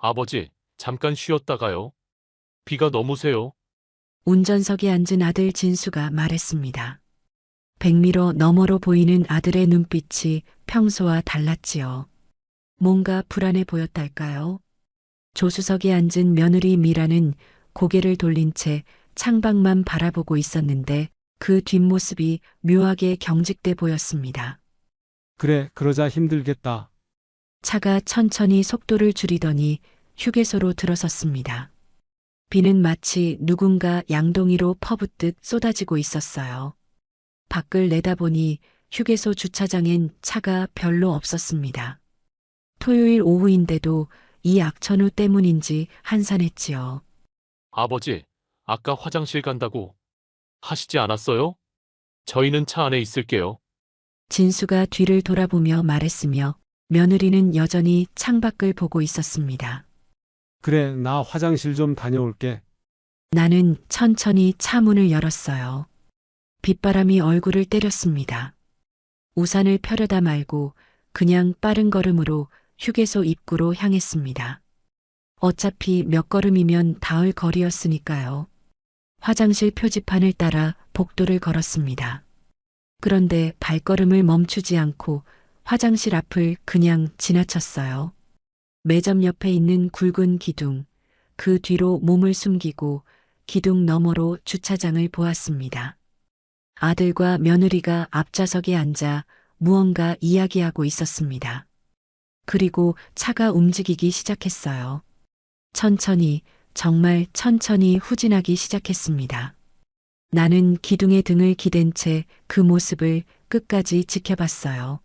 아버지, 잠깐 쉬었다가요. 비가 너무 세요. 운전석에 앉은 아들 진수가 말했습니다. 100m 너머로 보이는 아들의 눈빛이 평소와 달랐지요. 뭔가 불안해 보였달까요? 조수석에 앉은 며느리 미라는 고개를 돌린 채 창밖만 바라보고 있었는데 그 뒷모습이 묘하게 경직돼 보였습니다. 그래, 그러자 힘들겠다. 차가 천천히 속도를 줄이더니 휴게소로 들어섰습니다. 비는 마치 누군가 양동이로 퍼붓듯 쏟아지고 있었어요. 밖을 내다보니 휴게소 주차장엔 차가 별로 없었습니다. 토요일 오후인데도 이 악천후 때문인지 한산했지요. 아버지, 아까 화장실 간다고 하시지 않았어요? 저희는 차 안에 있을게요. 진수가 뒤를 돌아보며 말했으며 며느리는 여전히 창밖을 보고 있었습니다. 그래, 나 화장실 좀 다녀올게. 나는 천천히 차 문을 열었어요. 빗바람이 얼굴을 때렸습니다. 우산을 펴려다 말고 그냥 빠른 걸음으로 휴게소 입구로 향했습니다. 어차피 몇 걸음이면 닿을 거리였으니까요. 화장실 표지판을 따라 복도를 걸었습니다. 그런데 발걸음을 멈추지 않고 화장실 앞을 그냥 지나쳤어요. 매점 옆에 있는 굵은 기둥, 그 뒤로 몸을 숨기고 기둥 너머로 주차장을 보았습니다. 아들과 며느리가 앞좌석에 앉아 무언가 이야기하고 있었습니다. 그리고 차가 움직이기 시작했어요. 천천히, 정말 천천히 후진하기 시작했습니다. 나는 기둥에 등을 기댄 채 그 모습을 끝까지 지켜봤어요.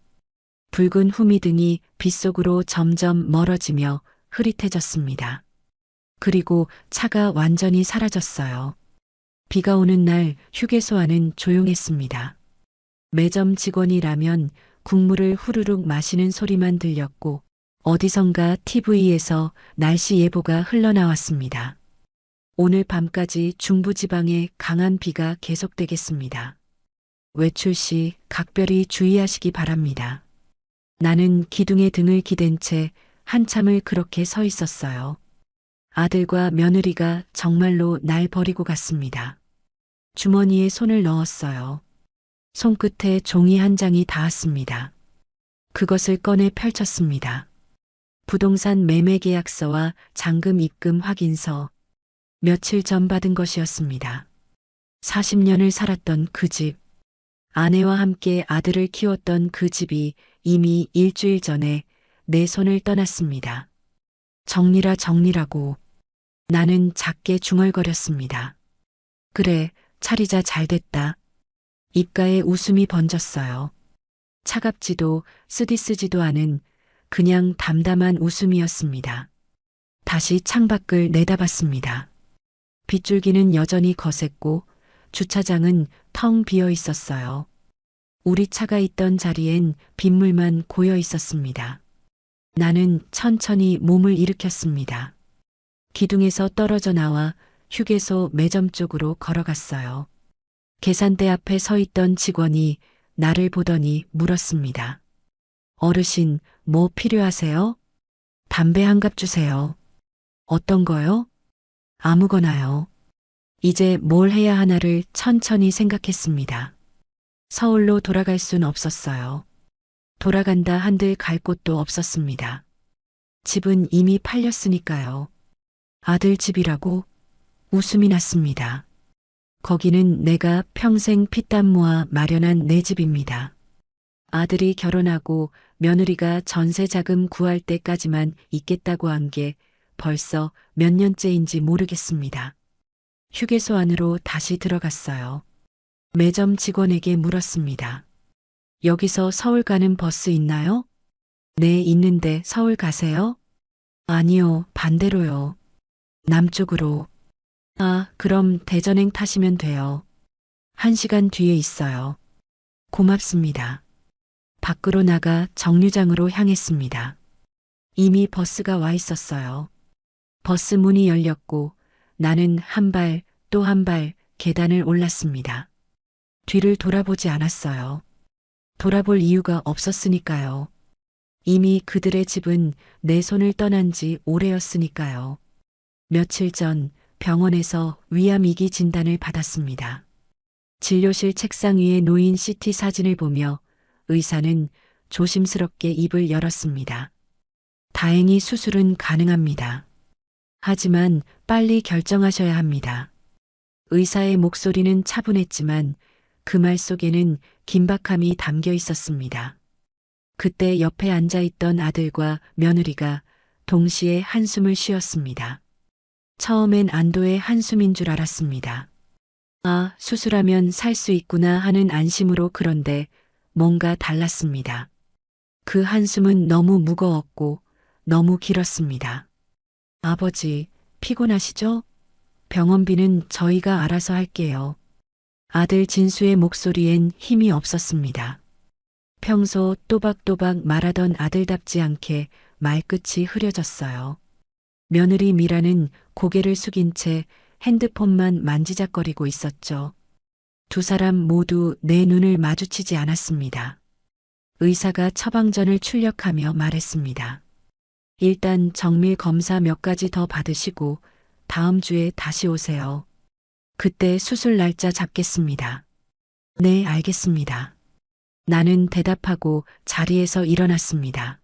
붉은 후미등이 빗속으로 점점 멀어지며 흐릿해졌습니다. 그리고 차가 완전히 사라졌어요. 비가 오는 날 휴게소 안은 조용했습니다. 매점 직원이 라면, 국물을 후루룩 마시는 소리만 들렸고 어디선가 TV에서 날씨 예보가 흘러나왔습니다. 오늘 밤까지 중부지방에 강한 비가 계속되겠습니다. 외출 시 각별히 주의하시기 바랍니다. 나는 기둥에 등을 기댄 채 한참을 그렇게 서 있었어요. 아들과 며느리가 정말로 날 버리고 갔습니다. 주머니에 손을 넣었어요. 손끝에 종이 한 장이 닿았습니다. 그것을 꺼내 펼쳤습니다. 부동산 매매 계약서와 잔금 입금 확인서. 며칠 전 받은 것이었습니다. 40년을 살았던 그 집. 아내와 함께 아들을 키웠던 그 집이 이미 일주일 전에 내 손을 떠났습니다. 정리라 정리라고. 나는 작게 중얼거렸습니다. 그래, 차리자 잘됐다. 입가에 웃음이 번졌어요. 차갑지도 쓰디쓰지도 않은 그냥 담담한 웃음이었습니다. 다시 창밖을 내다봤습니다. 빗줄기는 여전히 거셌고 주차장은 텅 비어 있었어요. 우리 차가 있던 자리엔 빗물만 고여 있었습니다. 나는 천천히 몸을 일으켰습니다. 기둥에서 떨어져 나와 휴게소 매점 쪽으로 걸어갔어요. 계산대 앞에 서 있던 직원이 나를 보더니 물었습니다. 어르신, 뭐 필요하세요? 담배 한 갑 주세요. 어떤 거요? 아무거나요. 이제 뭘 해야 하나를 천천히 생각했습니다. 서울로 돌아갈 순 없었어요. 돌아간다 한들 갈 곳도 없었습니다. 집은 이미 팔렸으니까요. 아들 집이라고? 웃음이 났습니다. 거기는 내가 평생 피땀 모아 마련한 내 집입니다. 아들이 결혼하고 며느리가 전세 자금 구할 때까지만 있겠다고 한 게 벌써 몇 년째인지 모르겠습니다. 휴게소 안으로 다시 들어갔어요. 매점 직원에게 물었습니다. 여기서 서울 가는 버스 있나요? 네, 있는데 서울 가세요? 아니요, 반대로요. 남쪽으로. 아, 그럼 대전행 타시면 돼요. 1시간 뒤에 있어요. 고맙습니다. 밖으로 나가 정류장으로 향했습니다. 이미 버스가 와 있었어요. 버스 문이 열렸고 나는 한 발 또 한 발 계단을 올랐습니다. 뒤를 돌아보지 않았어요. 돌아볼 이유가 없었으니까요. 이미 그들의 집은 내 손을 떠난 지 오래였으니까요. 며칠 전 병원에서 위암위기 진단을 받았습니다. 진료실 책상 위에 놓인 CT 사진을 보며 의사는 조심스럽게 입을 열었습니다. 다행히 수술은 가능합니다. 하지만 빨리 결정하셔야 합니다. 의사의 목소리는 차분했지만 그 말 속에는 긴박함이 담겨 있었습니다. 그때 옆에 앉아 있던 아들과 며느리가 동시에 한숨을 쉬었습니다. 처음엔 안도의 한숨인 줄 알았습니다. 아, 수술하면 살 수 있구나 하는 안심으로. 그런데 뭔가 달랐습니다. 그 한숨은 너무 무거웠고 너무 길었습니다. 아버지, 피곤하시죠? 병원비는 저희가 알아서 할게요. 아들 진수의 목소리엔 힘이 없었습니다. 평소 또박또박 말하던 아들답지 않게 말끝이 흐려졌어요. 며느리 미라는 고개를 숙인 채 핸드폰만 만지작거리고 있었죠. 두 사람 모두 내 눈을 마주치지 않았습니다. 의사가 처방전을 출력하며 말했습니다. 일단 정밀 검사 몇 가지 더 받으시고 다음 주에 다시 오세요. 그때 수술 날짜 잡겠습니다. 네, 알겠습니다. 나는 대답하고 자리에서 일어났습니다.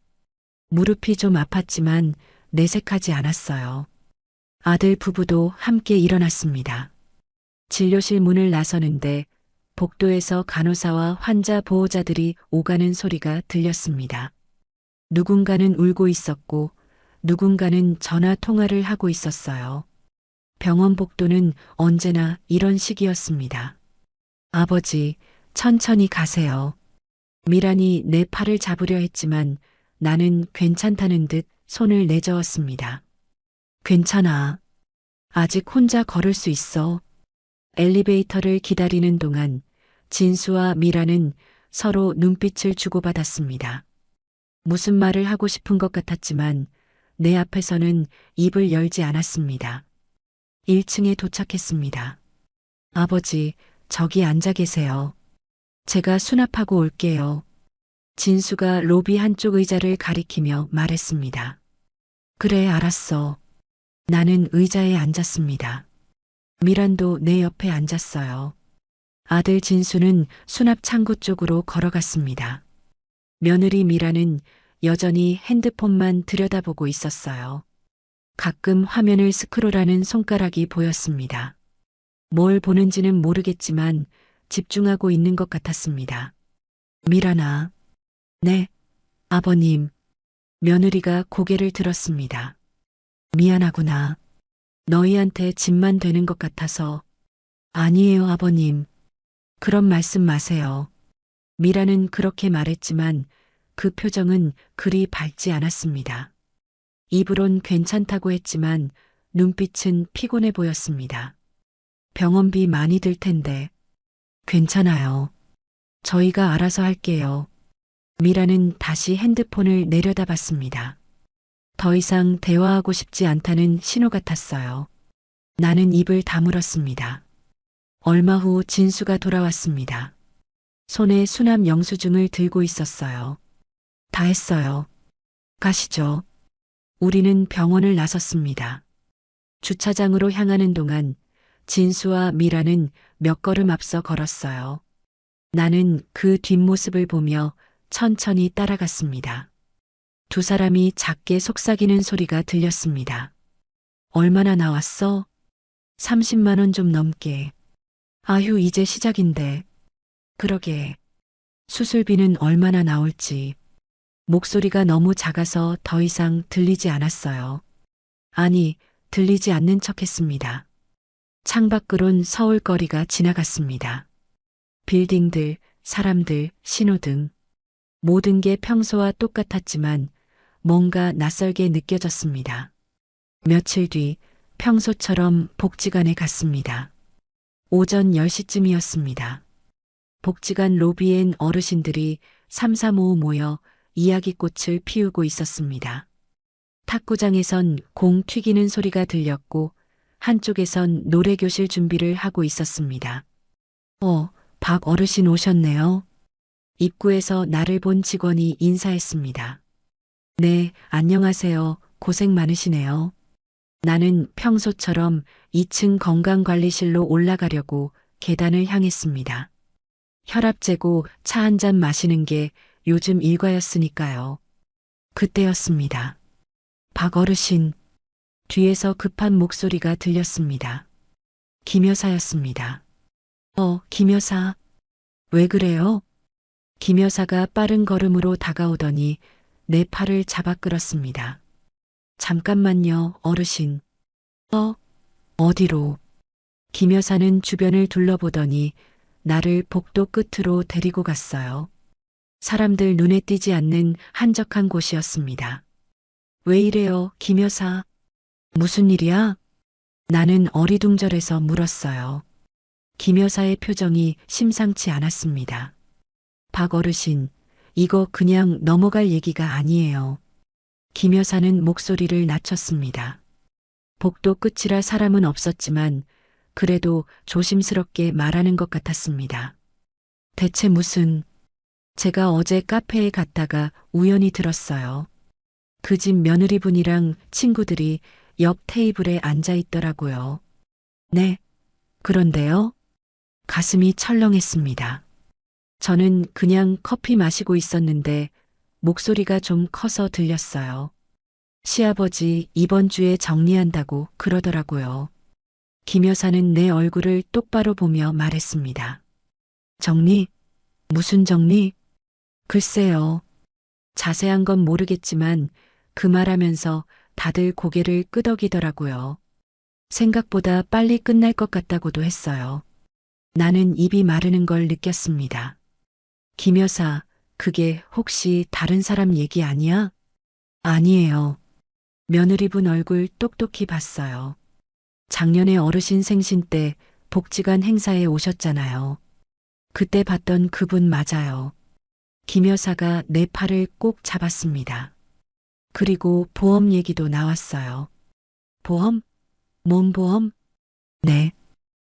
무릎이 좀 아팠지만 내색하지 않았어요. 아들 부부도 함께 일어났습니다. 진료실 문을 나서는데 복도에서 간호사와 환자 보호자들이 오가는 소리가 들렸습니다. 누군가는 울고 있었고 누군가는 전화 통화를 하고 있었어요. 병원 복도는 언제나 이런 식이었습니다. 아버지, 천천히 가세요. 미란이 내 팔을 잡으려 했지만 나는 괜찮다는 듯 손을 내저었습니다. 괜찮아. 아직 혼자 걸을 수 있어. 엘리베이터를 기다리는 동안 진수와 미라는 서로 눈빛을 주고받았습니다. 무슨 말을 하고 싶은 것 같았지만 내 앞에서는 입을 열지 않았습니다. 1층에 도착했습니다. 아버지, 저기 앉아 계세요. 제가 수납하고 올게요. 진수가 로비 한쪽 의자를 가리키며 말했습니다. 그래, 알았어. 나는 의자에 앉았습니다. 미란도 내 옆에 앉았어요. 아들 진수는 수납 창고 쪽으로 걸어갔습니다. 며느리 미라는 여전히 핸드폰만 들여다보고 있었어요. 가끔 화면을 스크롤하는 손가락이 보였습니다. 뭘 보는지는 모르겠지만 집중하고 있는 것 같았습니다. 미란아. 네, 아버님. 며느리가 고개를 들었습니다. 미안하구나. 너희한테 짐만 되는 것 같아서. 아니에요, 아버님. 그런 말씀 마세요. 미라는 그렇게 말했지만 그 표정은 그리 밝지 않았습니다. 입으론 괜찮다고 했지만 눈빛은 피곤해 보였습니다. 병원비 많이 들 텐데. 괜찮아요. 저희가 알아서 할게요. 미라는 다시 핸드폰을 내려다봤습니다. 더 이상 대화하고 싶지 않다는 신호 같았어요. 나는 입을 다물었습니다. 얼마 후 진수가 돌아왔습니다. 손에 수납 영수증을 들고 있었어요. 다 했어요. 가시죠. 우리는 병원을 나섰습니다. 주차장으로 향하는 동안 진수와 미라는 몇 걸음 앞서 걸었어요. 나는 그 뒷모습을 보며 천천히 따라갔습니다. 두 사람이 작게 속삭이는 소리가 들렸습니다. 얼마나 나왔어? 30만 원 좀 넘게. 아휴, 이제 시작인데. 그러게. 수술비는 얼마나 나올지. 목소리가 너무 작아서 더 이상 들리지 않았어요. 아니, 들리지 않는 척했습니다. 창밖으론 서울거리가 지나갔습니다. 빌딩들, 사람들, 신호등. 모든 게 평소와 똑같았지만 뭔가 낯설게 느껴졌습니다. 며칠 뒤 평소처럼 복지관에 갔습니다. 오전 10시쯤이었습니다. 복지관 로비엔 어르신들이 삼삼오오 모여 이야기꽃을 피우고 있었습니다. 탁구장에선 공 튀기는 소리가 들렸고 한쪽에선 노래교실 준비를 하고 있었습니다. 박 어르신 오셨네요. 입구에서 나를 본 직원이 인사했습니다. 네, 안녕하세요. 고생 많으시네요. 나는 평소처럼 2층 건강관리실로 올라가려고 계단을 향했습니다. 혈압 재고 차 한 잔 마시는 게 요즘 일과였으니까요. 그때였습니다. 박 어르신, 뒤에서 급한 목소리가 들렸습니다. 김 여사였습니다. 김 여사. 왜 그래요? 김 여사가 빠른 걸음으로 다가오더니 내 팔을 잡아 끌었습니다. 잠깐만요, 어르신. 어디로? 김 여사는 주변을 둘러보더니 나를 복도 끝으로 데리고 갔어요. 사람들 눈에 띄지 않는 한적한 곳이었습니다. 왜 이래요, 김 여사? 무슨 일이야? 나는 어리둥절해서 물었어요. 김 여사의 표정이 심상치 않았습니다. 박 어르신, 이거 그냥 넘어갈 얘기가 아니에요. 김 여사는 목소리를 낮췄습니다. 복도 끝이라 사람은 없었지만 그래도 조심스럽게 말하는 것 같았습니다. 대체 무슨... 제가 어제 카페에 갔다가 우연히 들었어요. 그 집 며느리분이랑 친구들이 옆 테이블에 앉아 있더라고요. 네. 그런데요? 가슴이 철렁했습니다. 저는 그냥 커피 마시고 있었는데 목소리가 좀 커서 들렸어요. 시아버지 이번 주에 정리한다고 그러더라고요. 김 여사는 내 얼굴을 똑바로 보며 말했습니다. 정리? 무슨 정리? 글쎄요. 자세한 건 모르겠지만 그 말하면서 다들 고개를 끄덕이더라고요. 생각보다 빨리 끝날 것 같다고도 했어요. 나는 입이 마르는 걸 느꼈습니다. 김 여사, 그게 혹시 다른 사람 얘기 아니야? 아니에요. 며느리분 얼굴 똑똑히 봤어요. 작년에 어르신 생신 때 복지관 행사에 오셨잖아요. 그때 봤던 그분 맞아요. 김 여사가 내 팔을 꼭 잡았습니다. 그리고 보험 얘기도 나왔어요. 보험? 뭔 보험? 네.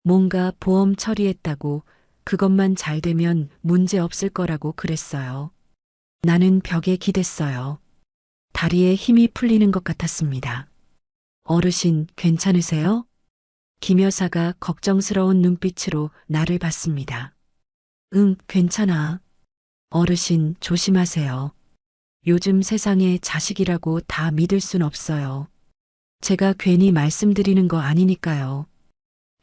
뭔가 보험 처리했다고 그것만 잘 되면 문제 없을 거라고 그랬어요. 나는 벽에 기댔어요. 다리에 힘이 풀리는 것 같았습니다. 어르신, 괜찮으세요? 김 여사가 걱정스러운 눈빛으로 나를 봤습니다. 응, 괜찮아. 어르신, 조심하세요. 요즘 세상에 자식이라고 다 믿을 순 없어요. 제가 괜히 말씀드리는 거 아니니까요.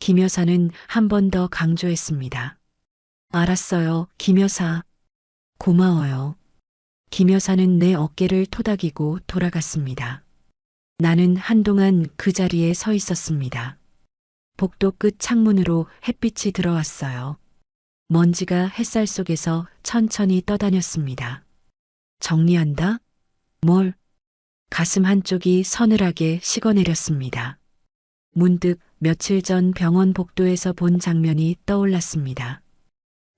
김 여사는 한 번 더 강조했습니다. 알았어요, 김 여사. 고마워요. 김 여사는 내 어깨를 토닥이고 돌아갔습니다. 나는 한동안 그 자리에 서 있었습니다. 복도 끝 창문으로 햇빛이 들어왔어요. 먼지가 햇살 속에서 천천히 떠다녔습니다. 정리한다? 뭘? 가슴 한쪽이 서늘하게 식어내렸습니다. 문득 며칠 전 병원 복도에서 본 장면이 떠올랐습니다.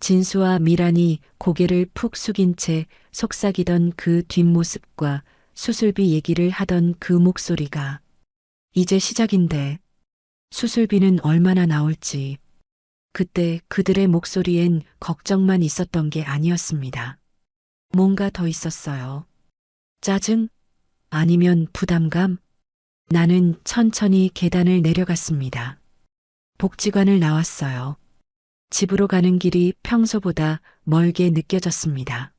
진수와 미란이 고개를 푹 숙인 채 속삭이던 그 뒷모습과 수술비 얘기를 하던 그 목소리가 이제 시작인데 수술비는 얼마나 나올지 그때 그들의 목소리엔 걱정만 있었던 게 아니었습니다. 뭔가 더 있었어요. 짜증? 아니면 부담감? 나는 천천히 계단을 내려갔습니다. 복지관을 나왔어요. 집으로 가는 길이 평소보다 멀게 느껴졌습니다.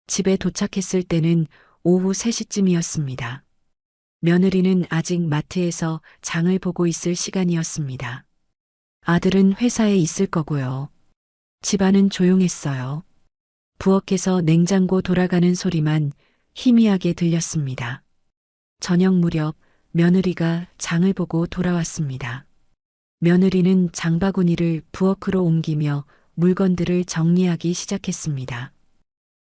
집에 도착했을 때는 오후 3시쯤이었습니다. 며느리는 아직 마트에서 장을 보고 있을 시간이었습니다. 아들은 회사에 있을 거고요. 집안은 조용했어요. 부엌에서 냉장고 돌아가는 소리만 희미하게 들렸습니다. 저녁 무렵 며느리가 장을 보고 돌아왔습니다. 며느리는 장바구니를 부엌으로 옮기며 물건들을 정리하기 시작했습니다.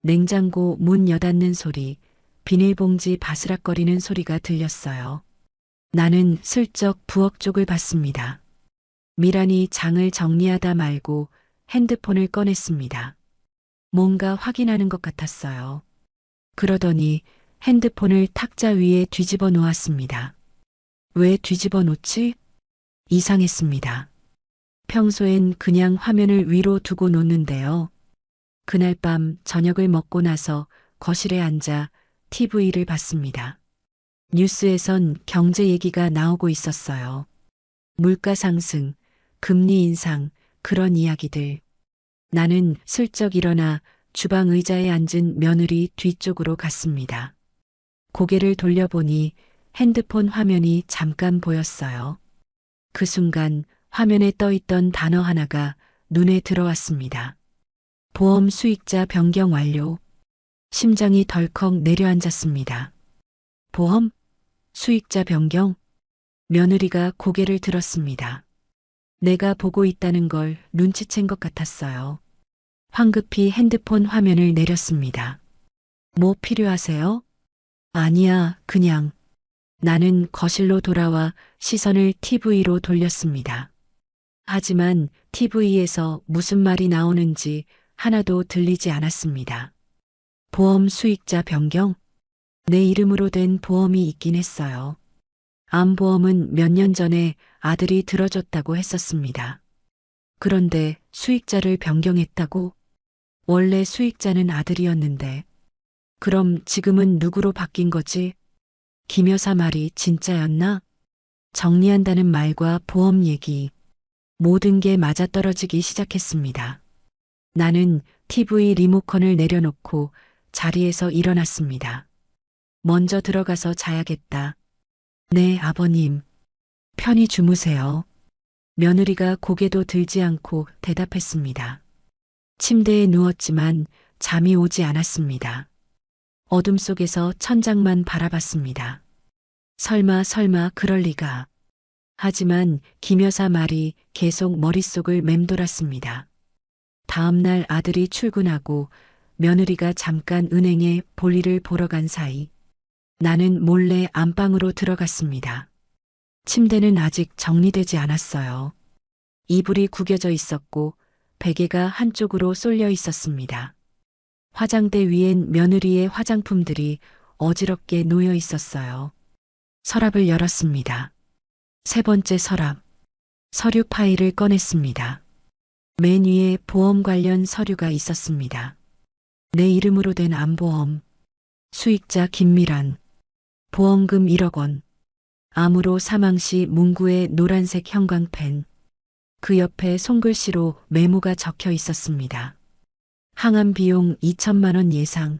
냉장고 문 여닫는 소리, 비닐봉지 바스락거리는 소리가 들렸어요. 나는 슬쩍 부엌 쪽을 봤습니다. 미란이 장을 정리하다 말고 핸드폰을 꺼냈습니다. 뭔가 확인하는 것 같았어요. 그러더니 핸드폰을 탁자 위에 뒤집어 놓았습니다. 왜 뒤집어 놓지? 이상했습니다. 평소엔 그냥 화면을 위로 두고 놓는데요. 그날 밤 저녁을 먹고 나서 거실에 앉아 TV를 봤습니다. 뉴스에선 경제 얘기가 나오고 있었어요. 물가 상승, 금리 인상, 그런 이야기들. 나는 슬쩍 일어나 주방 의자에 앉은 며느리 뒤쪽으로 갔습니다. 고개를 돌려보니 핸드폰 화면이 잠깐 보였어요. 그 순간 화면에 떠있던 단어 하나가 눈에 들어왔습니다. 보험 수익자 변경 완료. 심장이 덜컥 내려앉았습니다. 보험? 수익자 변경? 며느리가 고개를 들었습니다. 내가 보고 있다는 걸 눈치챈 것 같았어요. 황급히 핸드폰 화면을 내렸습니다. 뭐 필요하세요? 아니야, 그냥. 나는 거실로 돌아와 시선을 TV로 돌렸습니다. 하지만 TV에서 무슨 말이 나오는지 하나도 들리지 않았습니다. 보험 수익자 변경? 내 이름으로 된 보험이 있긴 했어요. 암보험은 몇 년 전에 아들이 들어줬다고 했었습니다. 그런데 수익자를 변경했다고? 원래 수익자는 아들이었는데. 그럼 지금은 누구로 바뀐 거지? 김 여사 말이 진짜였나? 정리한다는 말과 보험 얘기. 모든 게 맞아떨어지기 시작했습니다. 나는 TV 리모컨을 내려놓고 자리에서 일어났습니다. 먼저 들어가서 자야겠다. 네, 아버님. 편히 주무세요. 며느리가 고개도 들지 않고 대답했습니다. 침대에 누웠지만 잠이 오지 않았습니다. 어둠 속에서 천장만 바라봤습니다. 설마 그럴 리가. 하지만 김 여사 말이 계속 머릿속을 맴돌았습니다. 다음 날 아들이 출근하고 며느리가 잠깐 은행에 볼일을 보러 간 사이 나는 몰래 안방으로 들어갔습니다. 침대는 아직 정리되지 않았어요. 이불이 구겨져 있었고 베개가 한쪽으로 쏠려 있었습니다. 화장대 위엔 며느리의 화장품들이 어지럽게 놓여 있었어요. 서랍을 열었습니다. 세 번째 서랍. 서류 파일을 꺼냈습니다. 맨 위에 보험 관련 서류가 있었습니다. 내 이름으로 된 암보험. 수익자 김미란. 보험금 1억 원. 암으로 사망 시 문구에 노란색 형광펜. 그 옆에 손글씨로 메모가 적혀 있었습니다. 항암 비용 2천만 원 예상.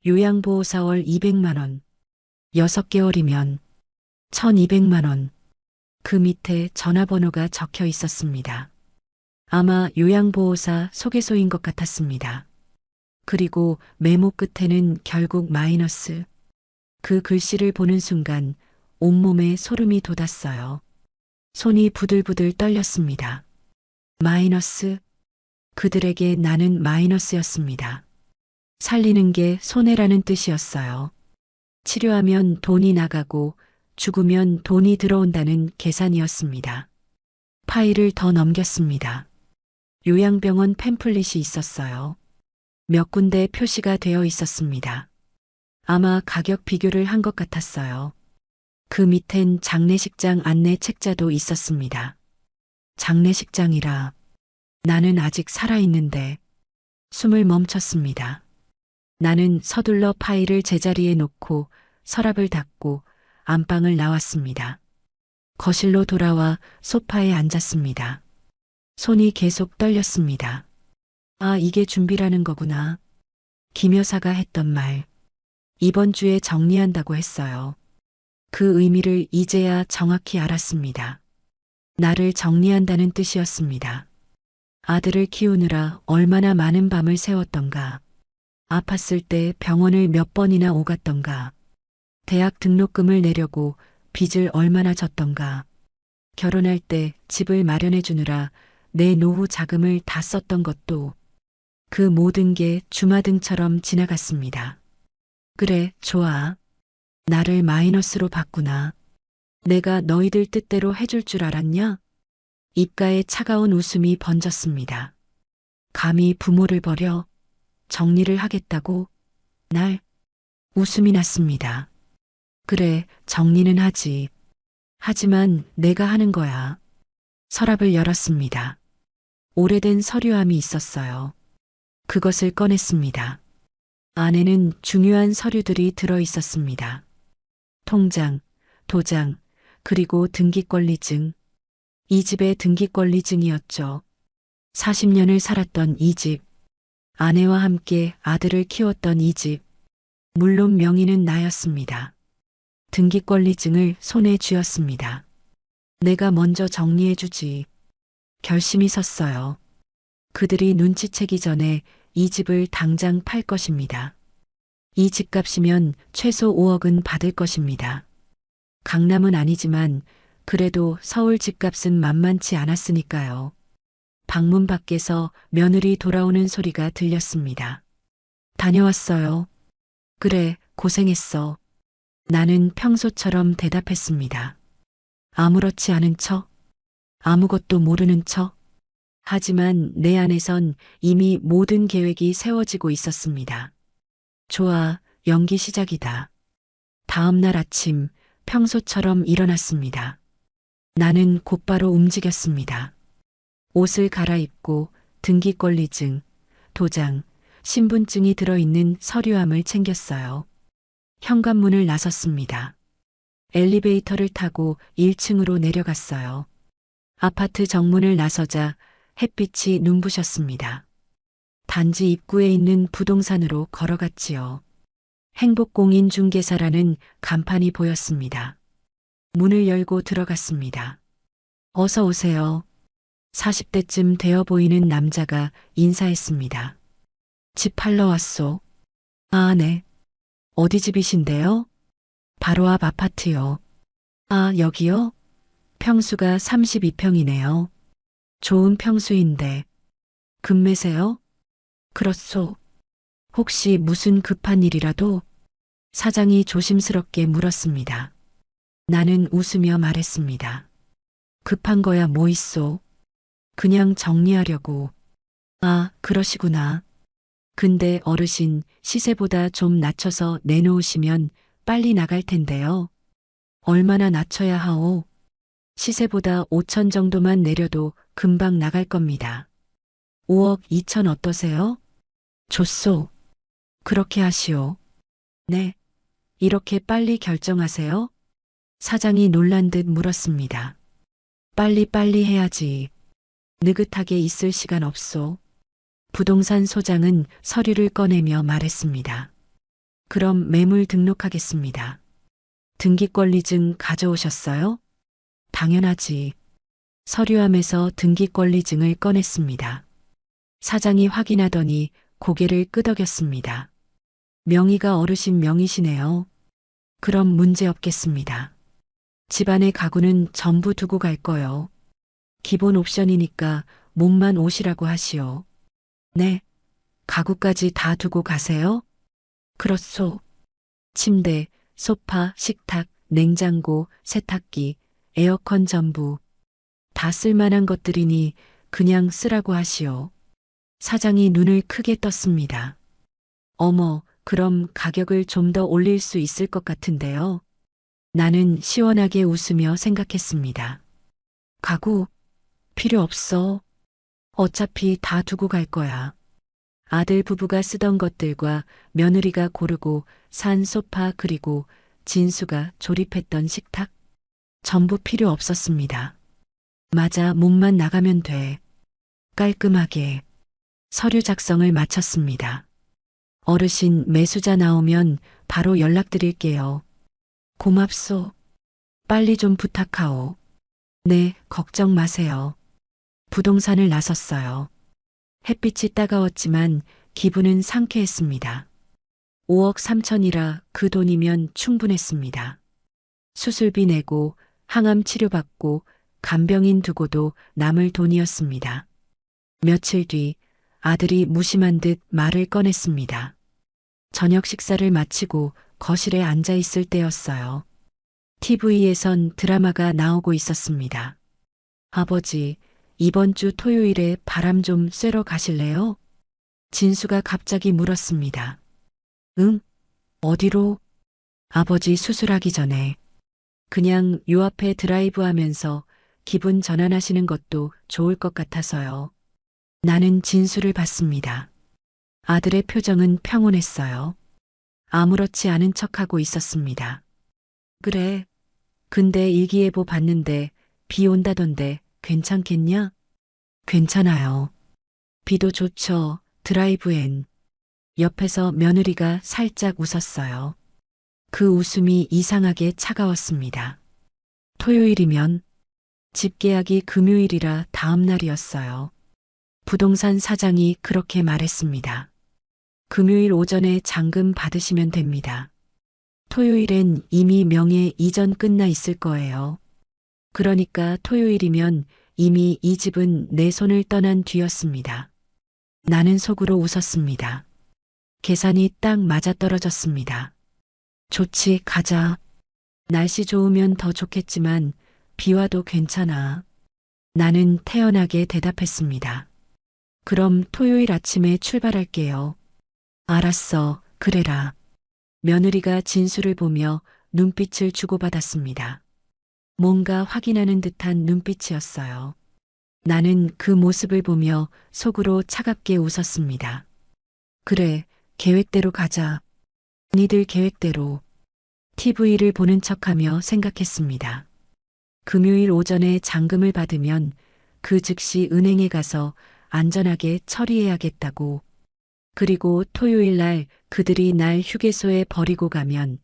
요양보호사월 200만 원. 6개월이면 1,200만 원. 그 밑에 전화번호가 적혀 있었습니다. 아마 요양보호사 소개소인 것 같았습니다. 그리고 메모 끝에는 결국 마이너스. 그 글씨를 보는 순간 온몸에 소름이 돋았어요. 손이 부들부들 떨렸습니다. 마이너스. 그들에게 나는 마이너스였습니다. 살리는 게 손해라는 뜻이었어요. 치료하면 돈이 나가고 죽으면 돈이 들어온다는 계산이었습니다. 파일을 더 넘겼습니다. 요양병원 팸플릿이 있었어요. 몇 군데 표시가 되어 있었습니다. 아마 가격 비교를 한 것 같았어요. 그 밑엔 장례식장 안내 책자도 있었습니다. 장례식장이라. 나는 아직 살아있는데. 숨을 멈췄습니다. 나는 서둘러 파일을 제자리에 놓고 서랍을 닫고 안방을 나왔습니다. 거실로 돌아와 소파에 앉았습니다. 손이 계속 떨렸습니다. 아, 이게 준비라는 거구나. 김 여사가 했던 말. 이번 주에 정리한다고 했어요. 그 의미를 이제야 정확히 알았습니다. 나를 정리한다는 뜻이었습니다. 아들을 키우느라 얼마나 많은 밤을 새웠던가. 아팠을 때 병원을 몇 번이나 오갔던가. 대학 등록금을 내려고 빚을 얼마나 졌던가. 결혼할 때 집을 마련해 주느라 내 노후 자금을 다 썼던 것도. 그 모든 게 주마등처럼 지나갔습니다. 그래, 좋아. 나를 마이너스로 봤구나. 내가 너희들 뜻대로 해줄 줄 알았냐? 입가에 차가운 웃음이 번졌습니다. 감히 부모를 버려 정리를 하겠다고? 날 웃음이 났습니다. 그래, 정리는 하지. 하지만 내가 하는 거야. 서랍을 열었습니다. 오래된 서류함이 있었어요. 그것을 꺼냈습니다. 안에는 중요한 서류들이 들어 있었습니다. 통장, 도장, 그리고 등기권리증. 이 집의 등기권리증이었죠. 40년을 살았던 이 집. 아내와 함께 아들을 키웠던 이 집. 물론 명의는 나였습니다. 등기권리증을 손에 쥐었습니다. 내가 먼저 정리해주지. 결심이 섰어요. 그들이 눈치채기 전에 이 집을 당장 팔 것입니다. 이 집값이면 최소 5억은 받을 것입니다. 강남은 아니지만 그래도 서울 집값은 만만치 않았으니까요. 방문 밖에서 며느리 돌아오는 소리가 들렸습니다. 다녀왔어요. 그래, 고생했어. 나는 평소처럼 대답했습니다. 아무렇지 않은 척, 아무것도 모르는 척. 하지만 내 안에선 이미 모든 계획이 세워지고 있었습니다. 좋아, 연기 시작이다. 다음 날 아침 평소처럼 일어났습니다. 나는 곧바로 움직였습니다. 옷을 갈아입고 등기권리증, 도장, 신분증이 들어있는 서류함을 챙겼어요. 현관문을 나섰습니다. 엘리베이터를 타고 1층으로 내려갔어요. 아파트 정문을 나서자 햇빛이 눈부셨습니다. 단지 입구에 있는 부동산으로 걸어갔지요. 행복공인중개사라는 간판이 보였습니다. 문을 열고 들어갔습니다. 어서 오세요. 40대쯤 되어 보이는 남자가 인사했습니다. 집 팔러 왔소. 아, 네. 어디 집이신데요? 바로 앞 아파트요. 아, 여기요? 평수가 32평이네요. 좋은 평수인데. 금매세요? 그렇소. 혹시 무슨 급한 일이라도? 사장이 조심스럽게 물었습니다. 나는 웃으며 말했습니다. 급한 거야 뭐 있소? 그냥 정리하려고. 아, 그러시구나. 근데 어르신 시세보다 좀 낮춰서 내놓으시면 빨리 나갈 텐데요. 얼마나 낮춰야 하오? 시세보다 5천 정도만 내려도 금방 나갈 겁니다. 5억 2천 어떠세요? 좋소. 그렇게 하시오. 네. 이렇게 빨리 결정하세요? 사장이 놀란 듯 물었습니다. 빨리빨리 해야지. 느긋하게 있을 시간 없소. 부동산 소장은 서류를 꺼내며 말했습니다. 그럼 매물 등록하겠습니다. 등기권리증 가져오셨어요? 당연하지. 서류함에서 등기권리증을 꺼냈습니다. 사장이 확인하더니 고개를 끄덕였습니다. 명의가 어르신 명의시네요. 그럼 문제 없겠습니다. 집안의 가구는 전부 두고 갈 거요. 기본 옵션이니까 몸만 오시라고 하시오. 네. 가구까지 다 두고 가세요? 그렇소. 침대, 소파, 식탁, 냉장고, 세탁기, 에어컨 전부. 다 쓸만한 것들이니 그냥 쓰라고 하시오. 사장이 눈을 크게 떴습니다. 어머, 그럼 가격을 좀 더 올릴 수 있을 것 같은데요. 나는 시원하게 웃으며 생각했습니다. 가구? 필요 없어. 어차피 다 두고 갈 거야. 아들 부부가 쓰던 것들과 며느리가 고르고 산 소파 그리고 진수가 조립했던 식탁? 전부 필요 없었습니다. 맞아, 몸만 나가면 돼. 깔끔하게. 서류 작성을 마쳤습니다. 어르신 매수자 나오면 바로 연락드릴게요. 고맙소. 빨리 좀 부탁하오. 네, 걱정 마세요. 부동산을 나섰어요. 햇빛이 따가웠지만 기분은 상쾌했습니다. 5억 3천이라 그 돈이면 충분했습니다. 수술비 내고 항암 치료받고 간병인 두고도 남을 돈이었습니다. 며칠 뒤 아들이 무심한 듯 말을 꺼냈습니다. 저녁 식사를 마치고 거실에 앉아 있을 때였어요. TV에선 드라마가 나오고 있었습니다. 아버지, 이번 주 토요일에 바람 좀 쐬러 가실래요? 진수가 갑자기 물었습니다. 응? 어디로? 아버지 수술하기 전에. 그냥 요 앞에 드라이브 하면서 기분 전환하시는 것도 좋을 것 같아서요. 나는 진수를 봤습니다. 아들의 표정은 평온했어요. 아무렇지 않은 척하고 있었습니다. 그래. 근데 일기예보 봤는데 비 온다던데 괜찮겠냐? 괜찮아요. 비도 좋죠. 드라이브엔. 옆에서 며느리가 살짝 웃었어요. 그 웃음이 이상하게 차가웠습니다. 토요일이면 집 계약이 금요일이라 다음 날이었어요. 부동산 사장이 그렇게 말했습니다. 금요일 오전에 잔금 받으시면 됩니다. 토요일엔 이미 명예 이전 끝나 있을 거예요. 그러니까 토요일이면 이미 이 집은 내 손을 떠난 뒤였습니다. 나는 속으로 웃었습니다. 계산이 딱 맞아떨어졌습니다. 좋지, 가자. 날씨 좋으면 더 좋겠지만 비 와도 괜찮아. 나는 태연하게 대답했습니다. 그럼 토요일 아침에 출발할게요. 알았어, 그래라. 며느리가 진수를 보며 눈빛을 주고받았습니다. 뭔가 확인하는 듯한 눈빛이었어요. 나는 그 모습을 보며 속으로 차갑게 웃었습니다. 그래, 계획대로 가자. 니들 계획대로. TV를 보는 척하며 생각했습니다. 금요일 오전에 잔금을 받으면 그 즉시 은행에 가서 안전하게 처리해야겠다고. 그리고 토요일 날 그들이 날 휴게소에 버리고 가면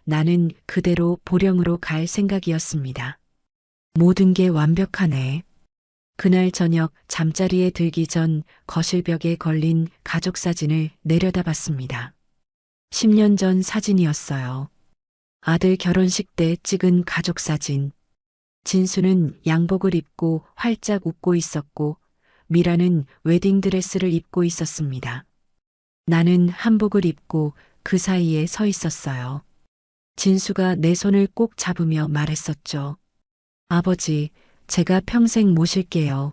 나는 그대로 보령으로 갈 생각이었습니다. 모든 게 완벽하네. 그날 저녁 잠자리에 들기 전 거실벽에 걸린 가족 사진을 내려다봤습니다. 10년 전 사진이었어요. 아들 결혼식 때 찍은 가족 사진. 진수는 양복을 입고 활짝 웃고 있었고 미라는 웨딩드레스를 입고 있었습니다. 나는 한복을 입고 그 사이에 서 있었어요. 진수가 내 손을 꼭 잡으며 말했었죠. 아버지, 제가 평생 모실게요.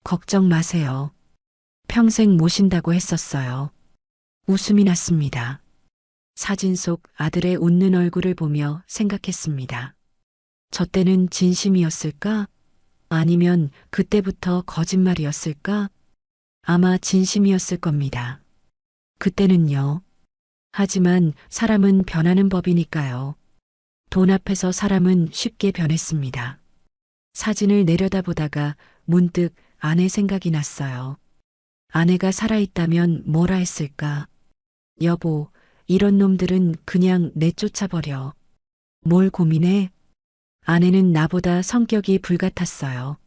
걱정 마세요. 평생 모신다고 했었어요. 웃음이 났습니다. 사진 속 아들의 웃는 얼굴을 보며 생각했습니다. 저 때는 진심이었을까? 아니면 그때부터 거짓말이었을까? 아마 진심이었을 겁니다. 그때는요. 하지만 사람은 변하는 법이니까요. 돈 앞에서 사람은 쉽게 변했습니다. 사진을 내려다보다가 문득 아내 생각이 났어요. 아내가 살아있다면 뭐라 했을까? 여보, 이런 놈들은 그냥 내쫓아버려. 뭘 고민해? 아내는 나보다 성격이 불같았어요.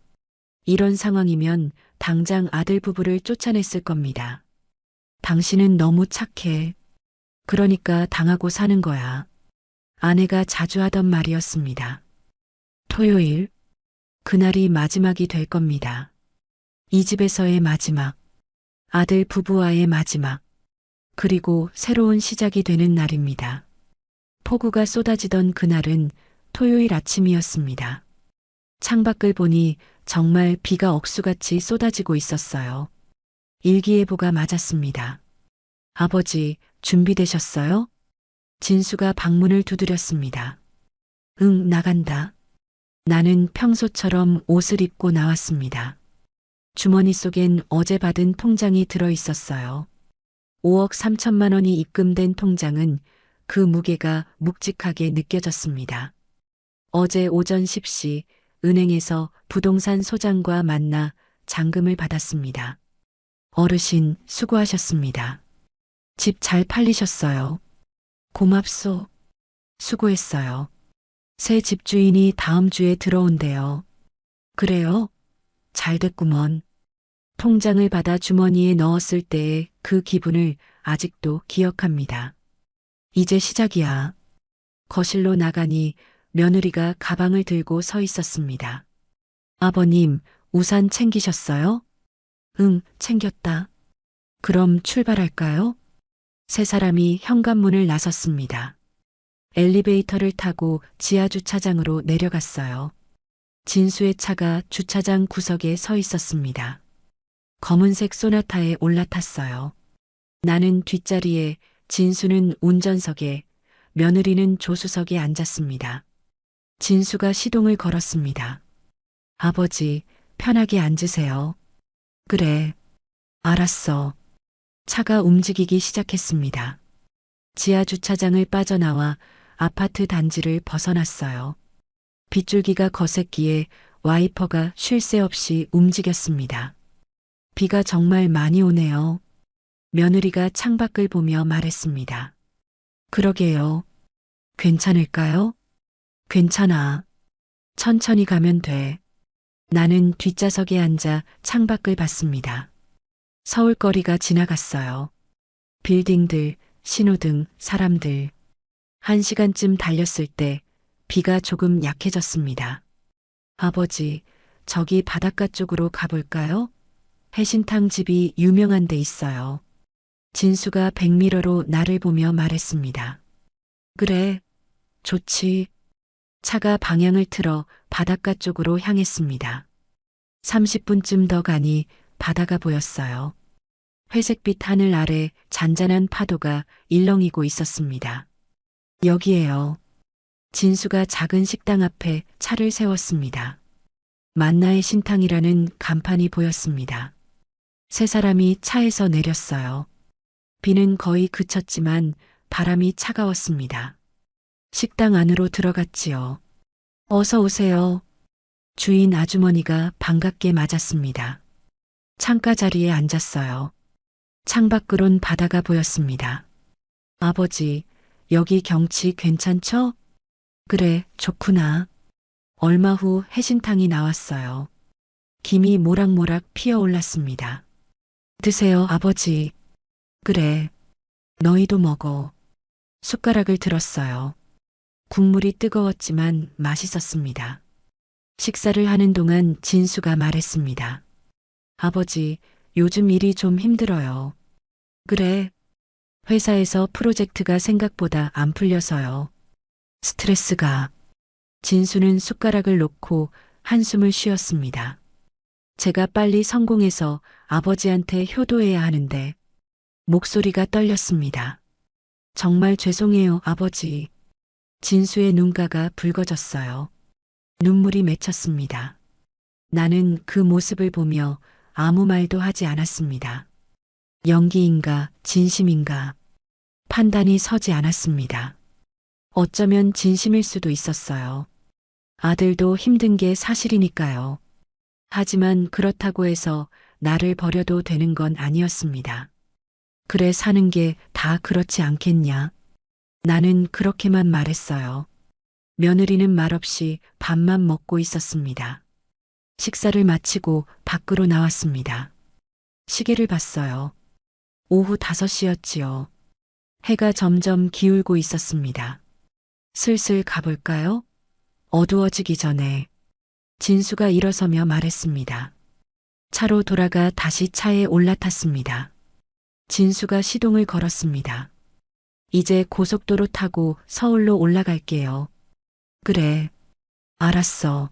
이런 상황이면 당장 아들 부부를 쫓아냈을 겁니다. 당신은 너무 착해. 그러니까 당하고 사는 거야. 아내가 자주 하던 말이었습니다. 토요일, 그날이 마지막이 될 겁니다. 이 집에서의 마지막, 아들 부부와의 마지막, 그리고 새로운 시작이 되는 날입니다. 폭우가 쏟아지던 그날은 토요일 아침이었습니다. 창밖을 보니 정말 비가 억수같이 쏟아지고 있었어요. 일기예보가 맞았습니다. 아버지, 준비되셨어요? 진수가 방문을 두드렸습니다. 응, 나간다. 나는 평소처럼 옷을 입고 나왔습니다. 주머니 속엔 어제 받은 통장이 들어 있었어요. 5억 3천만 원이 입금된 통장은 그 무게가 묵직하게 느껴졌습니다. 어제 오전 10시 은행에서 부동산 소장과 만나 잔금을 받았습니다. 어르신, 수고하셨습니다. 집 잘 팔리셨어요. 고맙소. 수고했어요. 새 집주인이 다음 주에 들어온대요. 그래요? 잘 됐구먼. 통장을 받아 주머니에 넣었을 때의 그 기분을 아직도 기억합니다. 이제 시작이야. 거실로 나가니 며느리가 가방을 들고 서 있었습니다. 아버님, 우산 챙기셨어요? 응, 챙겼다. 그럼 출발할까요? 세 사람이 현관문을 나섰습니다. 엘리베이터를 타고 지하주차장으로 내려갔어요. 진수의 차가 주차장 구석에 서 있었습니다. 검은색 소나타에 올라탔어요. 나는 뒷자리에, 진수는 운전석에, 며느리는 조수석에 앉았습니다. 진수가 시동을 걸었습니다. 아버지, 편하게 앉으세요. 그래. 알았어. 차가 움직이기 시작했습니다. 지하 주차장을 빠져나와 아파트 단지를 벗어났어요. 빗줄기가 거셌기에 와이퍼가 쉴 새 없이 움직였습니다. 비가 정말 많이 오네요. 며느리가 창밖을 보며 말했습니다. 그러게요. 괜찮을까요? 괜찮아. 천천히 가면 돼. 나는 뒷좌석에 앉아 창밖을 봤습니다. 서울거리가 지나갔어요. 빌딩들, 신호등, 사람들. 1시간쯤 달렸을 때 비가 조금 약해졌습니다. 아버지, 저기 바닷가 쪽으로 가볼까요? 해신탕 집이 유명한 데 있어요. 진수가 백미러로 나를 보며 말했습니다. 그래, 좋지. 차가 방향을 틀어 바닷가 쪽으로 향했습니다. 30분쯤 더 가니 바다가 보였어요. 회색빛 하늘 아래 잔잔한 파도가 일렁이고 있었습니다. 여기에요. 진수가 작은 식당 앞에 차를 세웠습니다. 만나의 신탕이라는 간판이 보였습니다. 세 사람이 차에서 내렸어요. 비는 거의 그쳤지만 바람이 차가웠습니다. 식당 안으로 들어갔지요. 어서 오세요. 주인 아주머니가 반갑게 맞았습니다. 창가 자리에 앉았어요. 창밖으론 바다가 보였습니다. 아버지, 여기 경치 괜찮죠? 그래, 좋구나. 얼마 후 해신탕이 나왔어요. 김이 모락모락 피어올랐습니다. 드세요, 아버지. 그래, 너희도 먹어. 숟가락을 들었어요. 국물이 뜨거웠지만 맛있었습니다. 식사를 하는 동안 진수가 말했습니다. 아버지, 요즘 일이 좀 힘들어요. 그래. 회사에서 프로젝트가 생각보다 안 풀려서요. 스트레스가. 진수는 숟가락을 놓고 한숨을 쉬었습니다. 제가 빨리 성공해서 아버지한테 효도해야 하는데 목소리가 떨렸습니다. 정말 죄송해요, 아버지. 진수의 눈가가 붉어졌어요. 눈물이 맺혔습니다. 나는 그 모습을 보며 아무 말도 하지 않았습니다. 연기인가, 진심인가, 판단이 서지 않았습니다. 어쩌면 진심일 수도 있었어요. 아들도 힘든 게 사실이니까요. 하지만 그렇다고 해서 나를 버려도 되는 건 아니었습니다. 그래 사는 게 다 그렇지 않겠냐. 나는 그렇게만 말했어요. 며느리는 말없이 밥만 먹고 있었습니다. 식사를 마치고 밖으로 나왔습니다. 시계를 봤어요. 오후 5시였지요. 해가 점점 기울고 있었습니다. 슬슬 가볼까요? 어두워지기 전에. 진수가 일어서며 말했습니다. 차로 돌아가 다시 차에 올라탔습니다. 진수가 시동을 걸었습니다. 이제 고속도로 타고 서울로 올라갈게요. 그래. 알았어.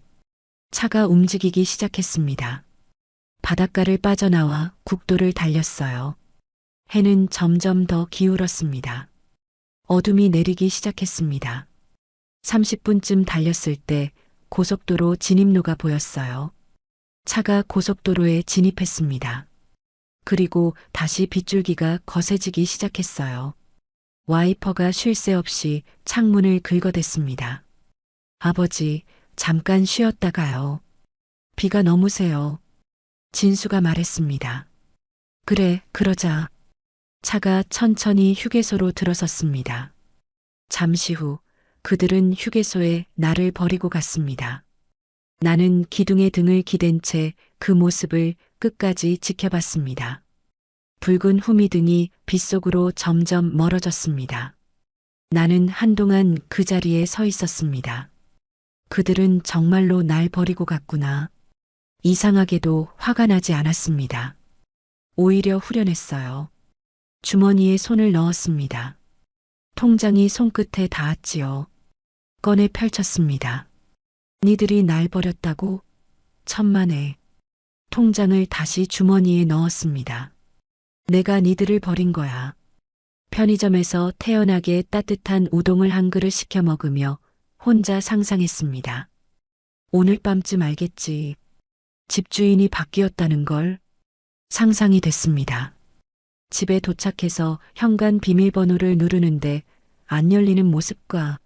차가 움직이기 시작했습니다. 바닷가를 빠져나와 국도를 달렸어요. 해는 점점 더 기울었습니다. 어둠이 내리기 시작했습니다. 30분쯤 달렸을 때 고속도로 진입로가 보였어요. 차가 고속도로에 진입했습니다. 그리고 다시 빗줄기가 거세지기 시작했어요. 와이퍼가 쉴 새 없이 창문을 긁어댔습니다. 아버지, 잠깐 쉬었다가요. 비가 너무 세요. 진수가 말했습니다. 그래, 그러자. 차가 천천히 휴게소로 들어섰습니다. 잠시 후 그들은 휴게소에 나를 버리고 갔습니다. 나는 기둥에 등을 기댄 채 그 모습을 끝까지 지켜봤습니다. 붉은 후미등이 빗속으로 점점 멀어졌습니다. 나는 한동안 그 자리에 서 있었습니다. 그들은 정말로 날 버리고 갔구나. 이상하게도 화가 나지 않았습니다. 오히려 후련했어요. 주머니에 손을 넣었습니다. 통장이 손끝에 닿았지요. 꺼내 펼쳤습니다. 니들이 날 버렸다고? 천만에. 통장을 다시 주머니에 넣었습니다. 내가 니들을 버린 거야. 편의점에서 태연하게 따뜻한 우동을 한 그릇 시켜 먹으며 혼자 상상했습니다. 오늘 밤쯤 알겠지. 집주인이 바뀌었다는 걸. 상상이 됐습니다. 집에 도착해서 현관 비밀번호를 누르는데 안 열리는 모습과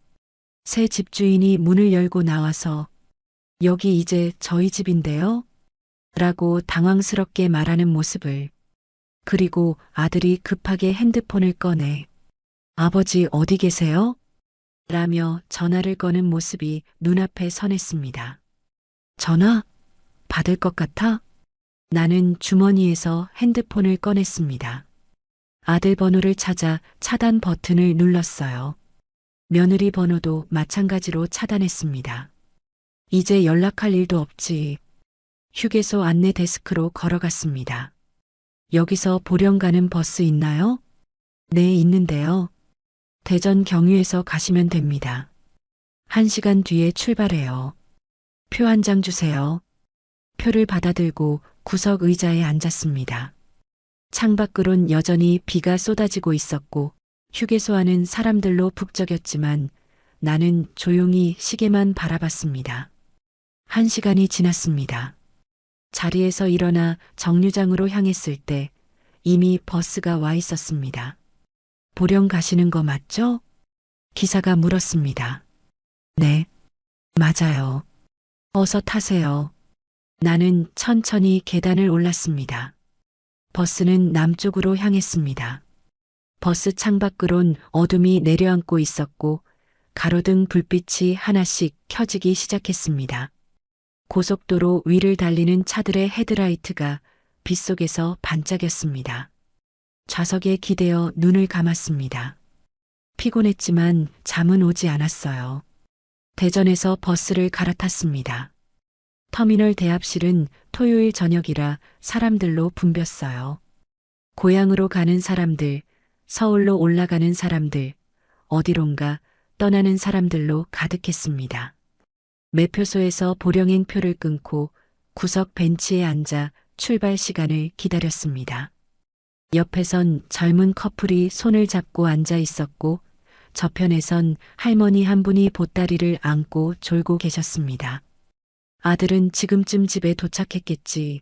새 집주인이 문을 열고 나와서 여기 이제 저희 집인데요? 라고 당황스럽게 말하는 모습을, 그리고 아들이 급하게 핸드폰을 꺼내 아버지 어디 계세요? 라며 전화를 거는 모습이 눈앞에 선했습니다. 전화? 받을 것 같아? 나는 주머니에서 핸드폰을 꺼냈습니다. 아들 번호를 찾아 차단 버튼을 눌렀어요. 며느리 번호도 마찬가지로 차단했습니다. 이제 연락할 일도 없지. 휴게소 안내 데스크로 걸어갔습니다. 여기서 보령 가는 버스 있나요? 네, 있는데요. 대전 경유에서 가시면 됩니다. 1시간 뒤에 출발해요. 표 한 장 주세요. 표를 받아들고 구석 의자에 앉았습니다. 창밖으론 여전히 비가 쏟아지고 있었고 휴게소 안은 사람들로 북적였지만 나는 조용히 시계만 바라봤습니다. 1시간이 지났습니다. 자리에서 일어나 정류장으로 향했을 때 이미 버스가 와 있었습니다. 보령 가시는 거 맞죠? 기사가 물었습니다. 네, 맞아요. 어서 타세요. 나는 천천히 계단을 올랐습니다. 버스는 남쪽으로 향했습니다. 버스 창밖으론 어둠이 내려앉고 있었고 가로등 불빛이 하나씩 켜지기 시작했습니다. 고속도로 위를 달리는 차들의 헤드라이트가 빗속에서 반짝였습니다. 좌석에 기대어 눈을 감았습니다. 피곤했지만 잠은 오지 않았어요. 대전에서 버스를 갈아탔습니다. 터미널 대합실은 토요일 저녁이라 사람들로 붐볐어요. 고향으로 가는 사람들, 서울로 올라가는 사람들, 어디론가 떠나는 사람들로 가득했습니다. 매표소에서 보령행 표를 끊고 구석 벤치에 앉아 출발 시간을 기다렸습니다. 옆에선 젊은 커플이 손을 잡고 앉아 있었고 저편에선 할머니 한 분이 보따리를 안고 졸고 계셨습니다. 아들은 지금쯤 집에 도착했겠지.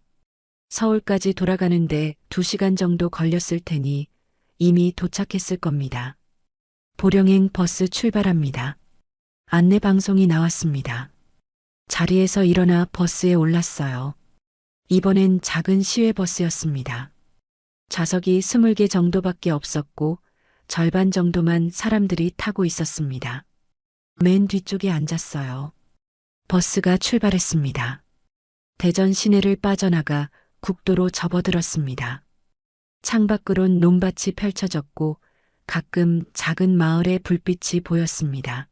서울까지 돌아가는데 2시간 정도 걸렸을 테니 이미 도착했을 겁니다. 보령행 버스 출발합니다. 안내 방송이 나왔습니다. 자리에서 일어나 버스에 올랐어요. 이번엔 작은 시외버스였습니다. 좌석이 20개 정도밖에 없었고 절반 정도만 사람들이 타고 있었습니다. 맨 뒤쪽에 앉았어요. 버스가 출발했습니다. 대전 시내를 빠져나가 국도로 접어들었습니다. 창밖으론 논밭이 펼쳐졌고 가끔 작은 마을의 불빛이 보였습니다.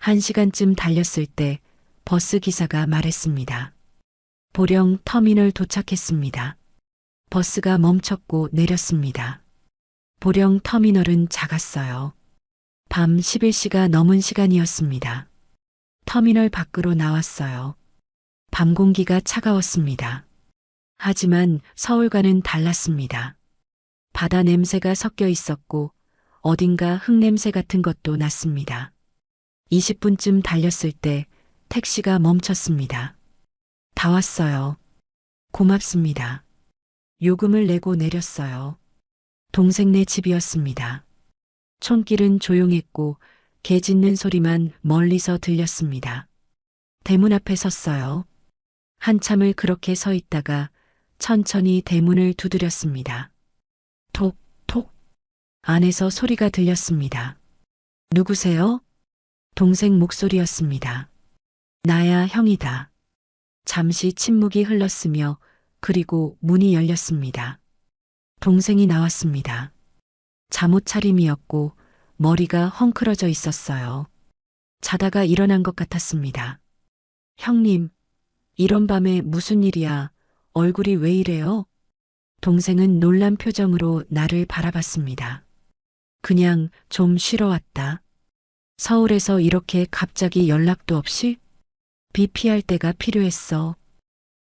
1시간쯤 달렸을 때 버스 기사가 말했습니다. 보령 터미널 도착했습니다. 버스가 멈췄고 내렸습니다. 보령 터미널은 작았어요. 밤 11시가 넘은 시간이었습니다. 터미널 밖으로 나왔어요. 밤 공기가 차가웠습니다. 하지만 서울과는 달랐습니다. 바다 냄새가 섞여 있었고 어딘가 흙냄새 같은 것도 났습니다. 20분쯤 달렸을 때 택시가 멈췄습니다. 다 왔어요. 고맙습니다. 요금을 내고 내렸어요. 동생네 집이었습니다. 촌길은 조용했고 개 짖는 소리만 멀리서 들렸습니다. 대문 앞에 섰어요. 한참을 그렇게 서 있다가 천천히 대문을 두드렸습니다. 톡, 톡. 안에서 소리가 들렸습니다. 누구세요? 동생 목소리였습니다. 나야, 형이다. 잠시 침묵이 흘렀으며 그리고 문이 열렸습니다. 동생이 나왔습니다. 잠옷 차림이었고 머리가 헝클어져 있었어요. 자다가 일어난 것 같았습니다. 형님, 이런 밤에 무슨 일이야? 얼굴이 왜 이래요? 동생은 놀란 표정으로 나를 바라봤습니다. 그냥 좀 쉬러 왔다. 서울에서 이렇게 갑자기 연락도 없이? 비 피할 때가 필요했어.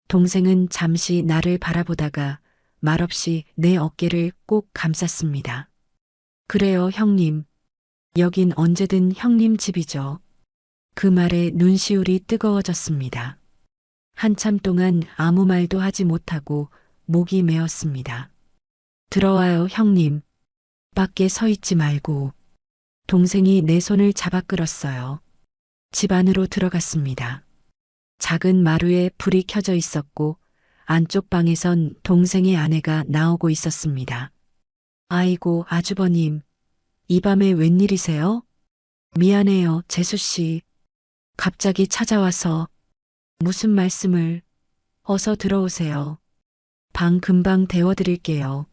동생은 잠시 나를 바라보다가 말없이 내 어깨를 꼭 감쌌습니다. 그래요, 형님. 여긴 언제든 형님 집이죠. 그 말에 눈시울이 뜨거워졌습니다. 한참 동안 아무 말도 하지 못하고 목이 메었습니다. 들어와요, 형님. 밖에 서 있지 말고. 동생이 내 손을 잡아 끌었어요. 집 안으로 들어갔습니다. 작은 마루에 불이 켜져 있었고 안쪽 방에선 동생의 아내가 나오고 있었습니다. 아이고, 아주버님. 이 밤에 웬일이세요? 미안해요, 재수 씨. 갑자기 찾아와서 무슨 말씀을. 어서 들어오세요. 방 금방 데워드릴게요.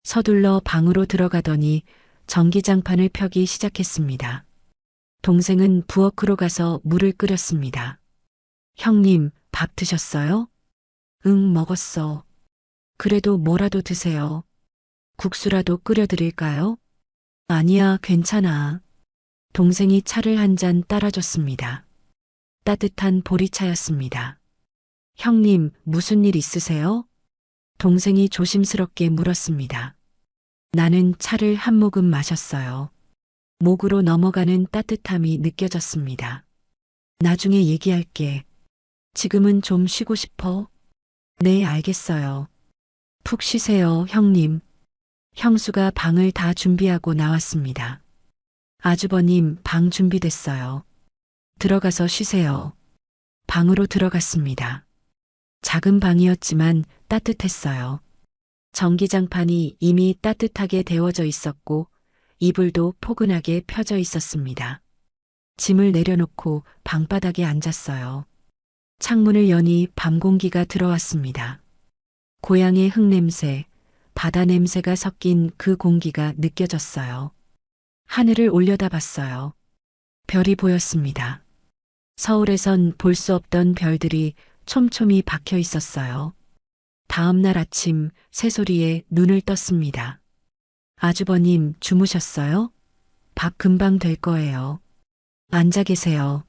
서둘러 방으로 들어가더니 전기장판을 펴기 시작했습니다. 동생은 부엌으로 가서 물을 끓였습니다. 형님, 밥 드셨어요? 응, 먹었어. 그래도 뭐라도 드세요. 국수라도 끓여드릴까요? 아니야, 괜찮아. 동생이 차를 한 잔 따라줬습니다. 따뜻한 보리차였습니다. 형님, 무슨 일 있으세요? 동생이 조심스럽게 물었습니다. 나는 차를 한 모금 마셨어요. 목으로 넘어가는 따뜻함이 느껴졌습니다. 나중에 얘기할게. 지금은 좀 쉬고 싶어? 네, 알겠어요. 푹 쉬세요, 형님. 형수가 방을 다 준비하고 나왔습니다. 아주버님, 방 준비됐어요. 들어가서 쉬세요. 방으로 들어갔습니다. 작은 방이었지만 따뜻했어요. 전기장판이 이미 따뜻하게 데워져 있었고 이불도 포근하게 펴져 있었습니다. 짐을 내려놓고 방바닥에 앉았어요. 창문을 여니 밤 공기가 들어왔습니다. 고향의 흙냄새, 바다 냄새가 섞인 그 공기가 느껴졌어요. 하늘을 올려다봤어요. 별이 보였습니다. 서울에선 볼 수 없던 별들이 촘촘히 박혀 있었어요. 다음 날 아침 새소리에 눈을 떴습니다. 아주버님, 주무셨어요? 밥 금방 될 거예요. 앉아 계세요.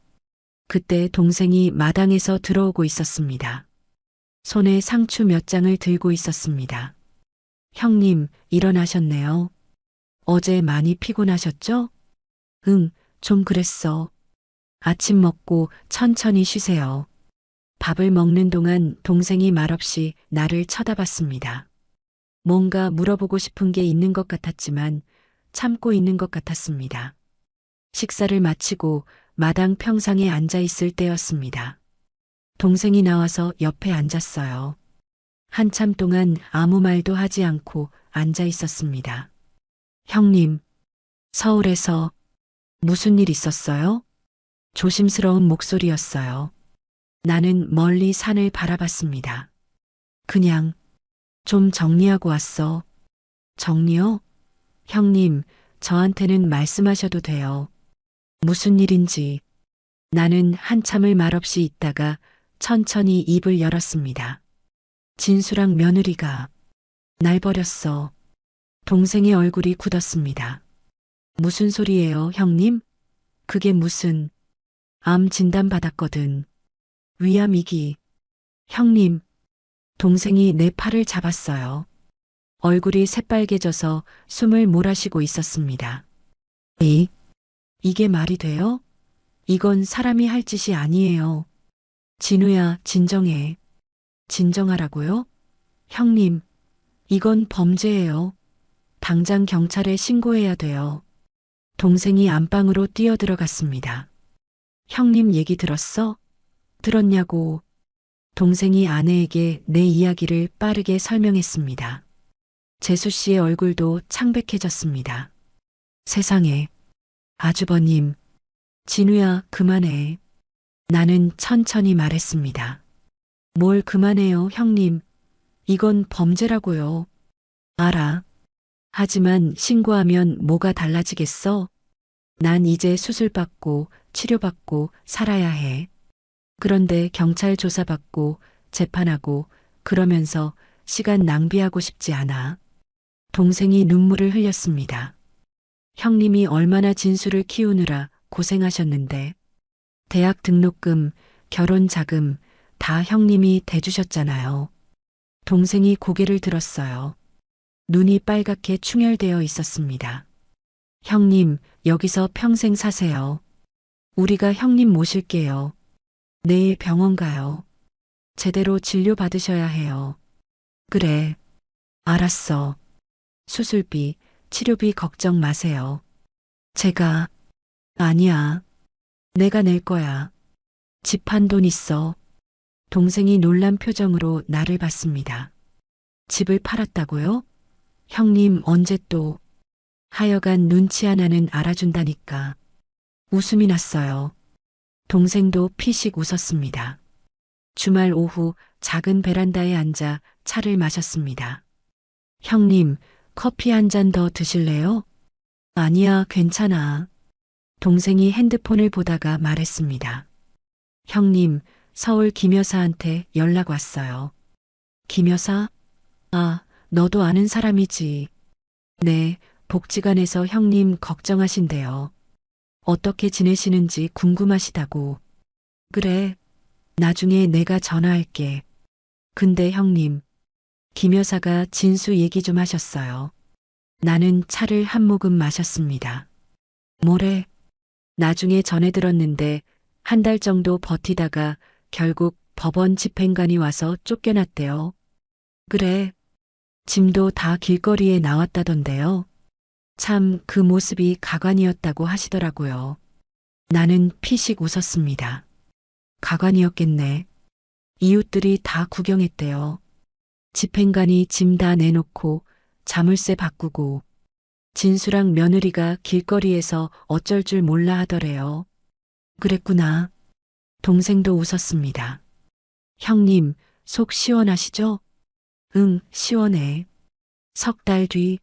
그때 동생이 마당에서 들어오고 있었습니다. 손에 상추 몇 장을 들고 있었습니다. 형님, 일어나셨네요. 어제 많이 피곤하셨죠? 응, 좀 그랬어. 아침 먹고 천천히 쉬세요. 밥을 먹는 동안 동생이 말없이 나를 쳐다봤습니다. 뭔가 물어보고 싶은 게 있는 것 같았지만 참고 있는 것 같았습니다. 식사를 마치고 마당 평상에 앉아 있을 때였습니다. 동생이 나와서 옆에 앉았어요. 한참 동안 아무 말도 하지 않고 앉아 있었습니다. 형님, 서울에서 무슨 일 있었어요? 조심스러운 목소리였어요. 나는 멀리 산을 바라봤습니다. 그냥 좀 정리하고 왔어. 정리요? 형님, 저한테는 말씀하셔도 돼요. 무슨 일인지. 나는 한참을 말없이 있다가 천천히 입을 열었습니다. 진수랑 며느리가 날 버렸어. 동생의 얼굴이 굳었습니다. 무슨 소리예요, 형님? 그게 무슨... 암 진단 받았거든. 위암이기. 형님. 동생이 내 팔을 잡았어요. 얼굴이 새빨개져서 숨을 몰아쉬고 있었습니다. 이게 말이 돼요? 이건 사람이 할 짓이 아니에요. 진우야, 진정해. 진정하라고요? 형님, 이건 범죄예요. 당장 경찰에 신고해야 돼요. 동생이 안방으로 뛰어들어갔습니다. 형님 얘기 들었어? 들었냐고. 동생이 아내에게 내 이야기를 빠르게 설명했습니다. 재수 씨의 얼굴도 창백해졌습니다. 세상에. 아주버님. 진우야, 그만해. 나는 천천히 말했습니다. 뭘 그만해요, 형님. 이건 범죄라고요. 알아. 하지만 신고하면 뭐가 달라지겠어? 난 이제 수술받고 치료받고 살아야 해. 그런데 경찰 조사받고 재판하고 그러면서 시간 낭비하고 싶지 않아. 동생이 눈물을 흘렸습니다. 형님이 얼마나 진수를 키우느라 고생하셨는데 대학 등록금, 결혼 자금 다 형님이 대주셨잖아요. 동생이 고개를 들었어요. 눈이 빨갛게 충혈되어 있었습니다. 형님, 여기서 평생 사세요. 우리가 형님 모실게요. 내일 병원 가요. 제대로 진료 받으셔야 해요. 그래. 알았어. 수술비, 치료비 걱정 마세요. 제가, 아니야. 내가 낼 거야. 집 한 돈 있어. 동생이 놀란 표정으로 나를 봤습니다. 집을 팔았다고요? 형님 언제 또? 하여간 눈치 하나는 알아준다니까. 웃음이 났어요. 동생도 피식 웃었습니다. 주말 오후 작은 베란다에 앉아 차를 마셨습니다. 형님, 커피 한 잔 더 드실래요? 아니야, 괜찮아. 동생이 핸드폰을 보다가 말했습니다. 형님, 서울 김 여사한테 연락 왔어요. 김 여사? 아, 너도 아는 사람이지. 네, 복지관에서 형님 걱정하신대요. 어떻게 지내시는지 궁금하시다고. 그래, 나중에 내가 전화할게. 근데 형님, 김 여사가 진수 얘기 좀 하셨어요. 나는 차를 한 모금 마셨습니다. 뭐래? 나중에 전해 들었는데 한 달 정도 버티다가 결국 법원 집행관이 와서 쫓겨났대요. 그래. 짐도 다 길거리에 나왔다던데요. 참 그 모습이 가관이었다고 하시더라고요. 나는 피식 웃었습니다. 가관이었겠네. 이웃들이 다 구경했대요. 집행관이 짐 다 내놓고 자물쇠 바꾸고 진수랑 며느리가 길거리에서 어쩔 줄 몰라 하더래요. 그랬구나. 동생도 웃었습니다. 형님, 속 시원하시죠? 응, 시원해. 석 달 뒤,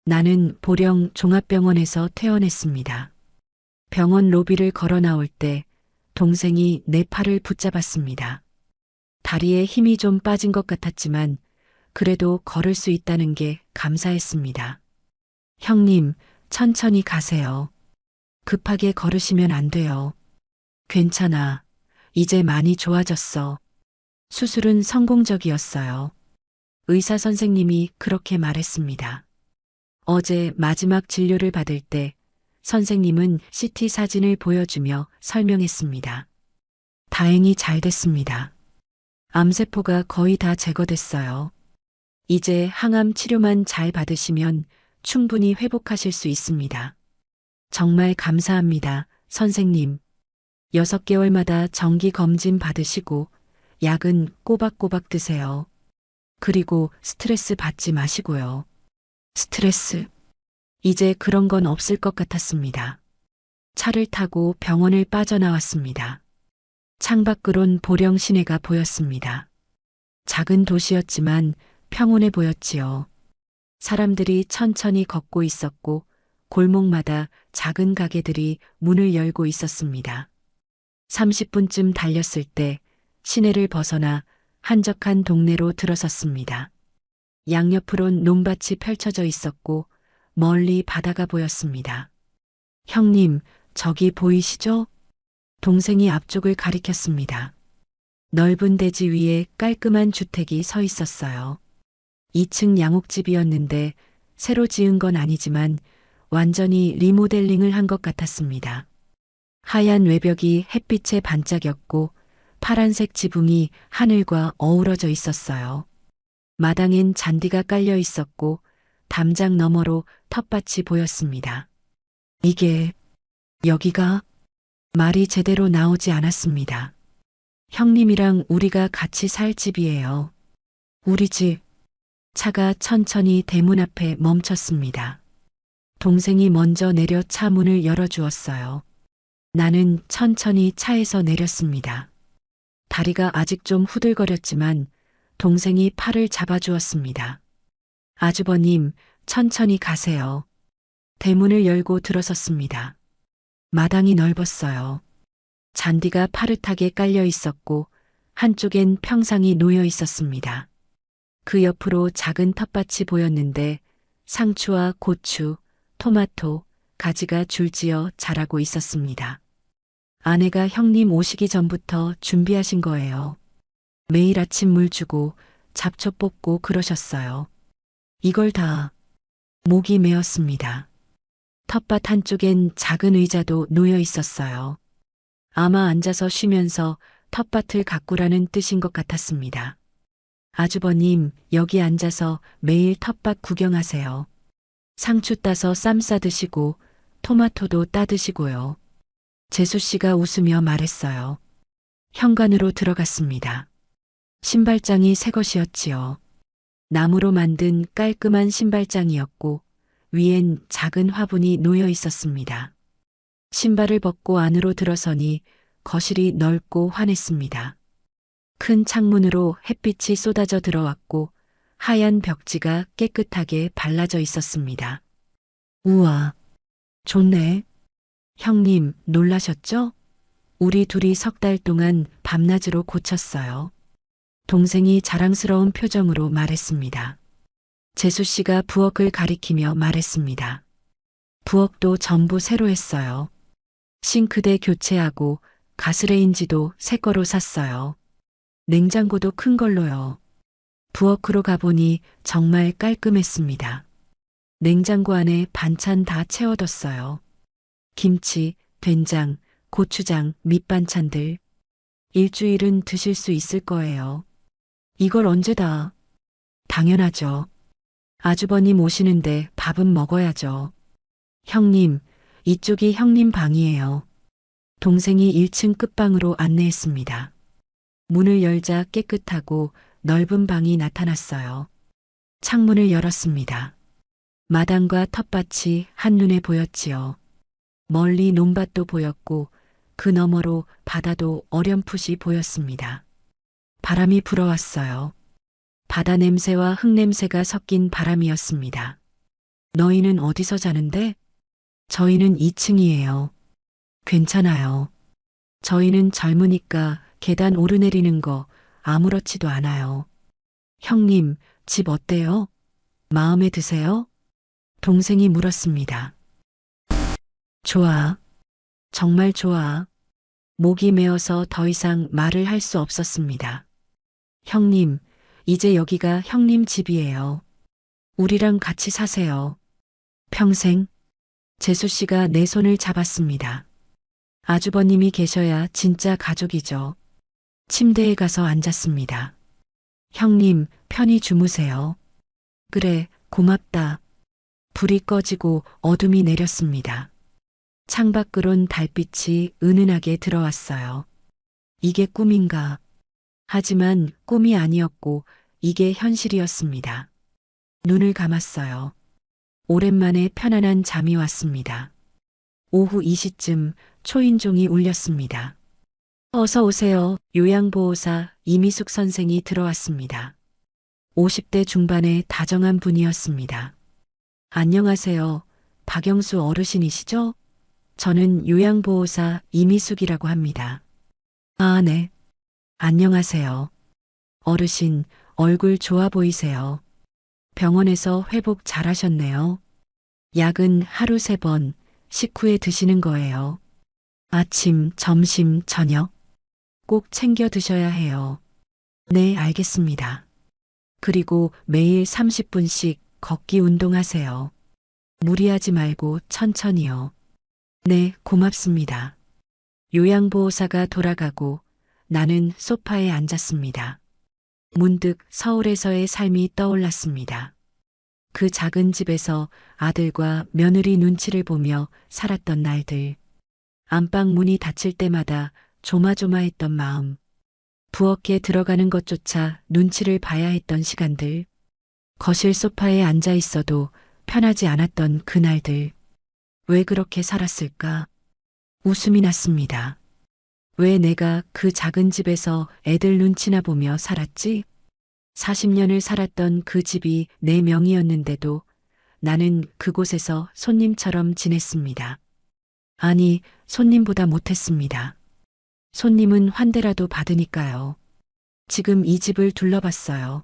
나는 보령 종합병원에서 퇴원했습니다. 병원 로비를 걸어 나올 때 동생이 내 팔을 붙잡았습니다. 다리에 힘이 좀 빠진 것 같았지만 그래도 걸을 수 있다는 게 감사했습니다. 형님, 천천히 가세요. 급하게 걸으시면 안 돼요. 괜찮아. 이제 많이 좋아졌어. 수술은 성공적이었어요. 의사 선생님이 그렇게 말했습니다. 어제 마지막 진료를 받을 때 선생님은 CT 사진을 보여주며 설명했습니다. 다행히 잘 됐습니다. 암세포가 거의 다 제거됐어요. 이제 항암 치료만 잘 받으시면 충분히 회복하실 수 있습니다. 정말 감사합니다, 선생님. 6개월마다 정기 검진 받으시고 약은 꼬박꼬박 드세요. 그리고 스트레스 받지 마시고요. 스트레스. 이제 그런 건 없을 것 같았습니다. 차를 타고 병원을 빠져나왔습니다. 창밖으론 보령 시내가 보였습니다. 작은 도시였지만 평온해 보였지요. 사람들이 천천히 걷고 있었고 골목마다 작은 가게들이 문을 열고 있었습니다. 30분쯤 달렸을 때 시내를 벗어나 한적한 동네로 들어섰습니다. 양옆으론 논밭이 펼쳐져 있었고 멀리 바다가 보였습니다. 형님, 저기 보이시죠? 동생이 앞쪽을 가리켰습니다. 넓은 대지 위에 깔끔한 주택이 서 있었어요. 2층 양옥집이었는데 새로 지은 건 아니지만 완전히 리모델링을 한 것 같았습니다. 하얀 외벽이 햇빛에 반짝였고 파란색 지붕이 하늘과 어우러져 있었어요. 마당엔 잔디가 깔려 있었고 담장 너머로 텃밭이 보였습니다. 이게, 여기가? 말이 제대로 나오지 않았습니다. 형님이랑 우리가 같이 살 집이에요. 우리 집. 차가 천천히 대문 앞에 멈췄습니다. 동생이 먼저 내려 차 문을 열어주었어요. 나는 천천히 차에서 내렸습니다. 다리가 아직 좀 후들거렸지만 동생이 팔을 잡아주었습니다. 아주버님, 천천히 가세요. 대문을 열고 들어섰습니다. 마당이 넓었어요. 잔디가 파릇하게 깔려 있었고 한쪽엔 평상이 놓여 있었습니다. 그 옆으로 작은 텃밭이 보였는데 상추와 고추, 토마토, 가지가 줄지어 자라고 있었습니다. 아내가 형님 오시기 전부터 준비하신 거예요. 매일 아침 물 주고 잡초 뽑고 그러셨어요. 이걸 다 목이 메었습니다. 텃밭 한쪽엔 작은 의자도 놓여 있었어요. 아마 앉아서 쉬면서 텃밭을 가꾸라는 뜻인 것 같았습니다. 아주버님, 여기 앉아서 매일 텃밭 구경하세요. 상추 따서 쌈 싸 드시고 토마토도 따 드시고요. 재수 씨가 웃으며 말했어요. 현관으로 들어갔습니다. 신발장이 새 것이었지요. 나무로 만든 깔끔한 신발장이었고 위엔 작은 화분이 놓여 있었습니다. 신발을 벗고 안으로 들어서니 거실이 넓고 환했습니다. 큰 창문으로 햇빛이 쏟아져 들어왔고 하얀 벽지가 깨끗하게 발라져 있었습니다. 우와, 좋네. 형님, 놀라셨죠? 우리 둘이 석 달 동안 밤낮으로 고쳤어요. 동생이 자랑스러운 표정으로 말했습니다. 재수 씨가 부엌을 가리키며 말했습니다. 부엌도 전부 새로 했어요. 싱크대 교체하고 가스레인지도 새 거로 샀어요. 냉장고도 큰 걸로요. 부엌으로 가보니 정말 깔끔했습니다. 냉장고 안에 반찬 다 채워뒀어요. 김치, 된장, 고추장, 밑반찬들. 일주일은 드실 수 있을 거예요. 이걸 언제 다? 당연하죠. 아주버님 오시는데 밥은 먹어야죠. 형님, 이쪽이 형님 방이에요. 동생이 1층 끝방으로 안내했습니다. 문을 열자 깨끗하고 넓은 방이 나타났어요. 창문을 열었습니다. 마당과 텃밭이 한눈에 보였지요. 멀리 논밭도 보였고 그 너머로 바다도 어렴풋이 보였습니다. 바람이 불어왔어요. 바다 냄새와 흙 냄새가 섞인 바람이었습니다. 너희는 어디서 자는데? 저희는 2층이에요. 괜찮아요. 저희는 젊으니까 계단 오르내리는 거 아무렇지도 않아요. 형님, 집 어때요? 마음에 드세요? 동생이 물었습니다. 좋아. 정말 좋아. 목이 메어서 더 이상 말을 할 수 없었습니다. 형님, 이제 여기가 형님 집이에요. 우리랑 같이 사세요. 평생. 재수 씨가 내 손을 잡았습니다. 아주버님이 계셔야 진짜 가족이죠. 침대에 가서 앉았습니다. 형님, 편히 주무세요. 그래, 고맙다. 불이 꺼지고 어둠이 내렸습니다. 창밖으론 달빛이 은은하게 들어왔어요. 이게 꿈인가? 하지만 꿈이 아니었고 이게 현실이었습니다. 눈을 감았어요. 오랜만에 편안한 잠이 왔습니다. 오후 2시쯤 초인종이 울렸습니다. 어서 오세요. 요양보호사 이미숙 선생이 들어왔습니다. 50대 중반의 다정한 분이었습니다. 안녕하세요. 박영수 어르신이시죠? 저는 요양보호사 이미숙이라고 합니다. 아, 네. 안녕하세요. 어르신, 얼굴 좋아 보이세요. 병원에서 회복 잘하셨네요. 약은 하루 3번, 식후에 드시는 거예요. 아침, 점심, 저녁. 꼭 챙겨 드셔야 해요. 네, 알겠습니다. 그리고 매일 30분씩 걷기 운동하세요. 무리하지 말고 천천히요. 네, 고맙습니다. 요양보호사가 돌아가고 나는 소파에 앉았습니다. 문득 서울에서의 삶이 떠올랐습니다. 그 작은 집에서 아들과 며느리 눈치를 보며 살았던 날들. 안방 문이 닫힐 때마다 조마조마했던 마음. 부엌에 들어가는 것조차 눈치를 봐야 했던 시간들. 거실 소파에 앉아 있어도 편하지 않았던 그날들. 왜 그렇게 살았을까? 웃음이 났습니다. 왜 내가 그 작은 집에서 애들 눈치나 보며 살았지? 40년을 살았던 그 집이 내 명의였는데도 나는 그곳에서 손님처럼 지냈습니다. 아니, 손님보다 못했습니다. 손님은 환대라도 받으니까요. 지금 이 집을 둘러봤어요.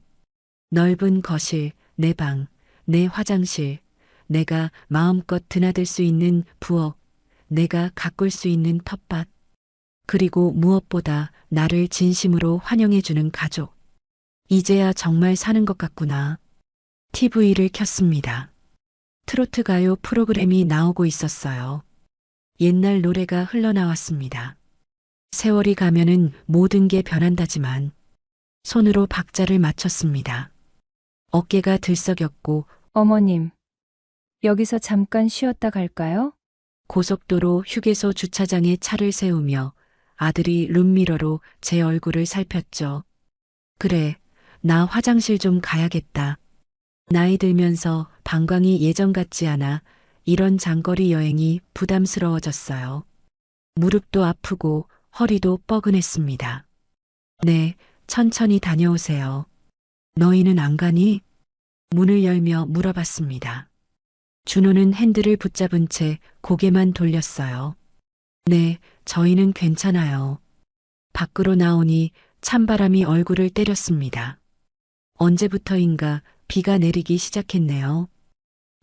넓은 거실, 내 방, 내 화장실, 내가 마음껏 드나들 수 있는 부엌, 내가 가꿀 수 있는 텃밭, 그리고 무엇보다 나를 진심으로 환영해주는 가족. 이제야 정말 사는 것 같구나. TV를 켰습니다. 트로트 가요 프로그램이 나오고 있었어요. 옛날 노래가 흘러나왔습니다. 세월이 가면은 모든 게 변한다지만 손으로 박자를 맞췄습니다. 어깨가 들썩였고 어머님, 여기서 잠깐 쉬었다 갈까요? 고속도로 휴게소 주차장에 차를 세우며 아들이 룸미러로 제 얼굴을 살폈죠. 그래, 나 화장실 좀 가야겠다. 나이 들면서 방광이 예전 같지 않아 이런 장거리 여행이 부담스러워졌어요. 무릎도 아프고 허리도 뻐근했습니다. 네, 천천히 다녀오세요. 너희는 안 가니? 문을 열며 물어봤습니다. 준호는 핸들을 붙잡은 채 고개만 돌렸어요. 네, 저희는 괜찮아요. 밖으로 나오니 찬바람이 얼굴을 때렸습니다. 언제부터인가 비가 내리기 시작했네요.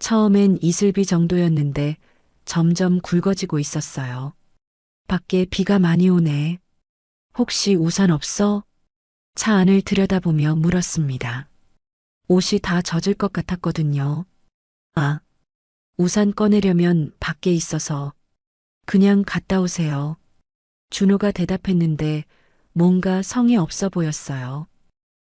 처음엔 이슬비 정도였는데 점점 굵어지고 있었어요. 밖에 비가 많이 오네. 혹시 우산 없어? 차 안을 들여다보며 물었습니다. 옷이 다 젖을 것 같았거든요. 아, 우산 꺼내려면 밖에 있어서 그냥 갔다 오세요. 준호가 대답했는데 뭔가 성의 없어 보였어요.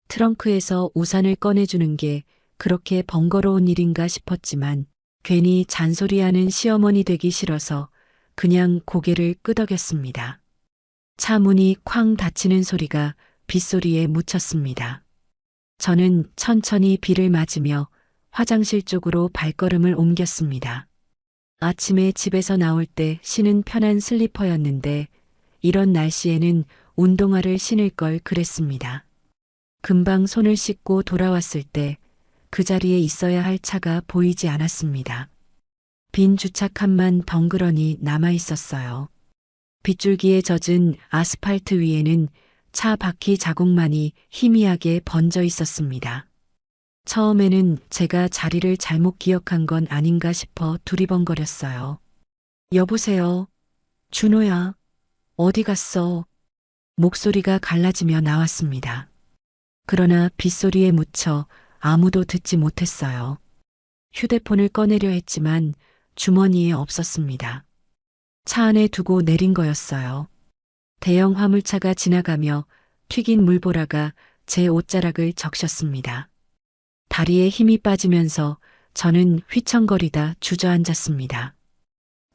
트렁크에서 우산을 꺼내주는 게 그렇게 번거로운 일인가 싶었지만 괜히 잔소리하는 시어머니 되기 싫어서 그냥 고개를 끄덕였습니다. 차 문이 쾅 닫히는 소리가 빗소리에 묻혔습니다. 저는 천천히 비를 맞으며 화장실 쪽으로 발걸음을 옮겼습니다. 아침에 집에서 나올 때 신은 편한 슬리퍼였는데 이런 날씨에는 운동화를 신을 걸 그랬습니다. 금방 손을 씻고 돌아왔을 때 그 자리에 있어야 할 차가 보이지 않았습니다. 빈 주차칸만 덩그러니 남아 있었어요. 빗줄기에 젖은 아스팔트 위에는 차 바퀴 자국만이 희미하게 번져 있었습니다. 처음에는 제가 자리를 잘못 기억한 건 아닌가 싶어 두리번거렸어요. 여보세요. 준호야. 어디 갔어? 목소리가 갈라지며 나왔습니다. 그러나 빗소리에 묻혀 아무도 듣지 못했어요. 휴대폰을 꺼내려 했지만 주머니에 없었습니다. 차 안에 두고 내린 거였어요. 대형 화물차가 지나가며 튀긴 물보라가 제 옷자락을 적셨습니다. 다리에 힘이 빠지면서 저는 휘청거리다 주저앉았습니다.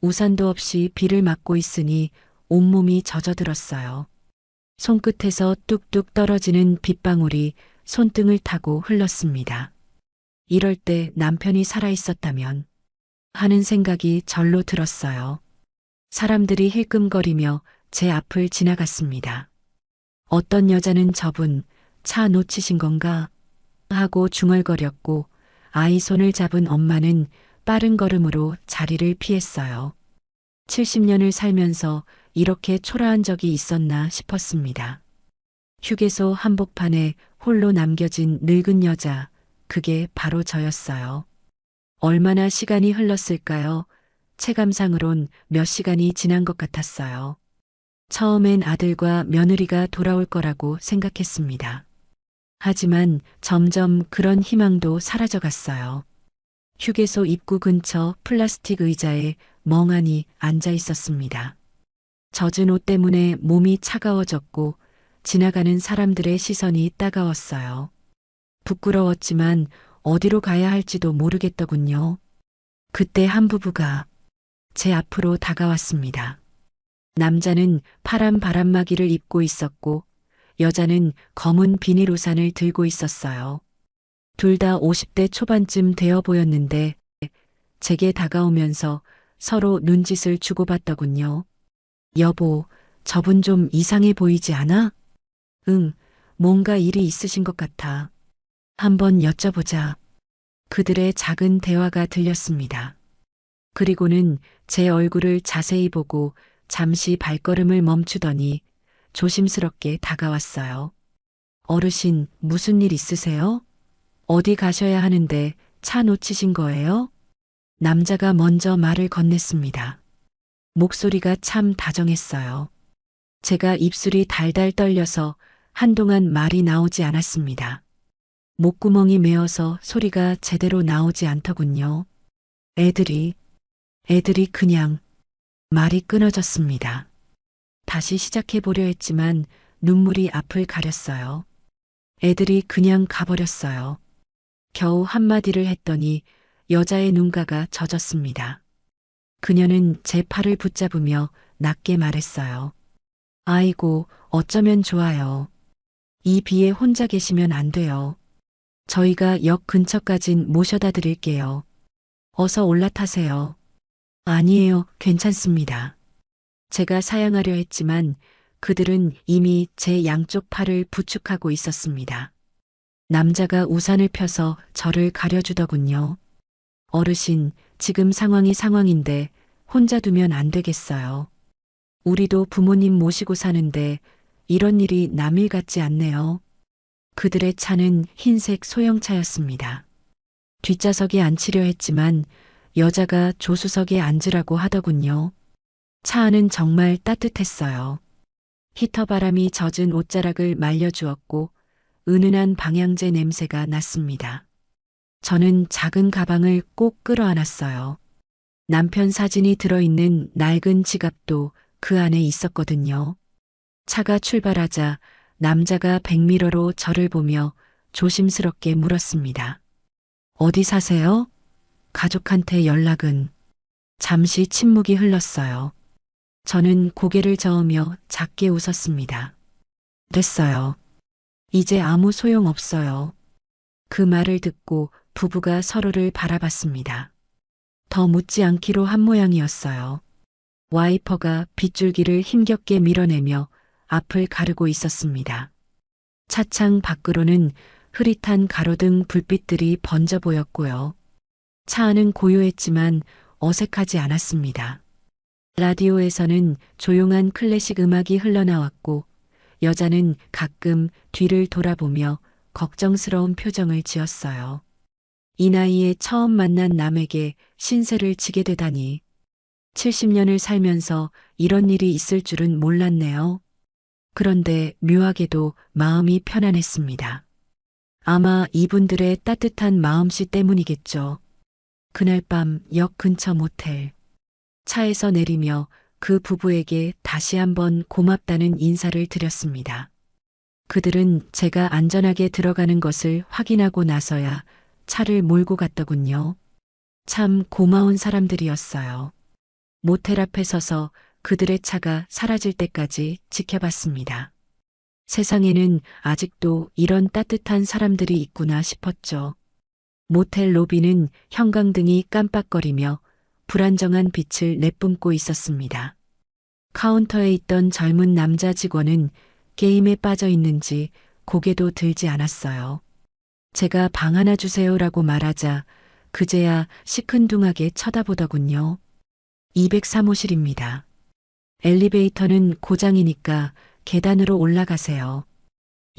우산도 없이 비를 맞고 있으니 온몸이 젖어들었어요. 손끝에서 뚝뚝 떨어지는 빗방울이 손등을 타고 흘렀습니다. 이럴 때 남편이 살아있었다면 하는 생각이 절로 들었어요. 사람들이 힐끔거리며 제 앞을 지나갔습니다. 어떤 여자는 저분 차 놓치신 건가 하고 중얼거렸고 아이 손을 잡은 엄마는 빠른 걸음으로 자리를 피했어요. 70년을 살면서 이렇게 초라한 적이 있었나 싶었습니다. 휴게소 한복판에 홀로 남겨진 늙은 여자, 그게 바로 저였어요. 얼마나 시간이 흘렀을까요? 체감상으론 몇 시간이 지난 것 같았어요. 처음엔 아들과 며느리가 돌아올 거라고 생각했습니다. 하지만 점점 그런 희망도 사라져갔어요. 휴게소 입구 근처 플라스틱 의자에 멍하니 앉아 있었습니다. 젖은 옷 때문에 몸이 차가워졌고 지나가는 사람들의 시선이 따가웠어요. 부끄러웠지만 어디로 가야 할지도 모르겠더군요. 그때 한 부부가 제 앞으로 다가왔습니다. 남자는 파란 바람막이를 입고 있었고 여자는 검은 비닐 우산을 들고 있었어요. 둘 다 50대 초반쯤 되어 보였는데 제게 다가오면서 서로 눈짓을 주고받더군요. 여보, 저분 좀 이상해 보이지 않아? 응, 뭔가 일이 있으신 것 같아. 한번 여쭤보자. 그들의 작은 대화가 들렸습니다. 그리고는 제 얼굴을 자세히 보고 잠시 발걸음을 멈추더니 조심스럽게 다가왔어요. 어르신, 무슨 일 있으세요? 어디 가셔야 하는데 차 놓치신 거예요? 남자가 먼저 말을 건넸습니다. 목소리가 참 다정했어요. 제가 입술이 달달 떨려서 한동안 말이 나오지 않았습니다. 목구멍이 메어서 소리가 제대로 나오지 않더군요. 애들이 그냥 말이 끊어졌습니다. 다시 시작해보려 했지만 눈물이 앞을 가렸어요. 애들이 그냥 가버렸어요. 겨우 한마디를 했더니 여자의 눈가가 젖었습니다. 그녀는 제 팔을 붙잡으며 낮게 말했어요. 아이고, 어쩌면 좋아요. 이 비에 혼자 계시면 안 돼요. 저희가 역 근처까진 모셔다 드릴게요. 어서 올라타세요. 아니에요, 괜찮습니다. 제가 사양하려 했지만 그들은 이미 제 양쪽 팔을 부축하고 있었습니다. 남자가 우산을 펴서 저를 가려주더군요. 어르신, 지금 상황이 상황인데 혼자 두면 안 되겠어요. 우리도 부모님 모시고 사는데 이런 일이 남일 같지 않네요. 그들의 차는 흰색 소형차였습니다. 뒷좌석에 앉히려 했지만 여자가 조수석에 앉으라고 하더군요. 차 안은 정말 따뜻했어요. 히터 바람이 젖은 옷자락을 말려주었고 은은한 방향제 냄새가 났습니다. 저는 작은 가방을 꼭 끌어안았어요. 남편 사진이 들어있는 낡은 지갑도 그 안에 있었거든요. 차가 출발하자 남자가 백미러로 저를 보며 조심스럽게 물었습니다. 어디 사세요? 가족한테 연락은? 잠시 침묵이 흘렀어요. 저는 고개를 저으며 작게 웃었습니다. 됐어요. 이제 아무 소용 없어요. 그 말을 듣고 부부가 서로를 바라봤습니다. 더 묻지 않기로 한 모양이었어요. 와이퍼가 빗줄기를 힘겹게 밀어내며 앞을 가르고 있었습니다. 차창 밖으로는 흐릿한 가로등 불빛들이 번져 보였고요. 차 안은 고요했지만 어색하지 않았습니다. 라디오에서는 조용한 클래식 음악이 흘러나왔고 여자는 가끔 뒤를 돌아보며 걱정스러운 표정을 지었어요. 이 나이에 처음 만난 남에게 신세를 지게 되다니. 70년을 살면서 이런 일이 있을 줄은 몰랐네요. 그런데 묘하게도 마음이 편안했습니다. 아마 이분들의 따뜻한 마음씨 때문이겠죠. 그날 밤 역 근처 모텔. 차에서 내리며 그 부부에게 다시 한번 고맙다는 인사를 드렸습니다. 그들은 제가 안전하게 들어가는 것을 확인하고 나서야 차를 몰고 갔더군요. 참 고마운 사람들이었어요. 모텔 앞에 서서 그들의 차가 사라질 때까지 지켜봤습니다. 세상에는 아직도 이런 따뜻한 사람들이 있구나 싶었죠. 모텔 로비는 형광등이 깜빡거리며 불안정한 빛을 내뿜고 있었습니다. 카운터에 있던 젊은 남자 직원은 게임에 빠져 있는지 고개도 들지 않았어요. 제가 방 하나 주세요라고 말하자 그제야 시큰둥하게 쳐다보더군요. 203호실입니다. 엘리베이터는 고장이니까 계단으로 올라가세요.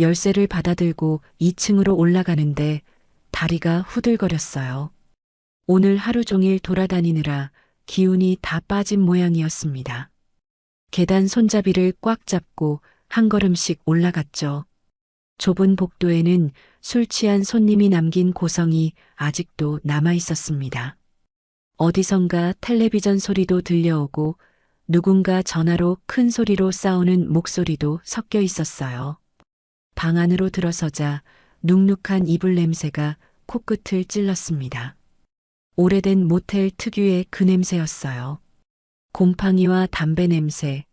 열쇠를 받아들고 2층으로 올라가는데 다리가 후들거렸어요. 오늘 하루 종일 돌아다니느라 기운이 다 빠진 모양이었습니다. 계단 손잡이를 꽉 잡고 한 걸음씩 올라갔죠. 좁은 복도에는 술 취한 손님이 남긴 고성이 아직도 남아 있었습니다. 어디선가 텔레비전 소리도 들려오고 누군가 전화로 큰 소리로 싸우는 목소리도 섞여 있었어요. 방 안으로 들어서자 눅눅한 이불 냄새가 코끝을 찔렀습니다. 오래된 모텔 특유의 그 냄새였어요. 곰팡이와 담배 냄새,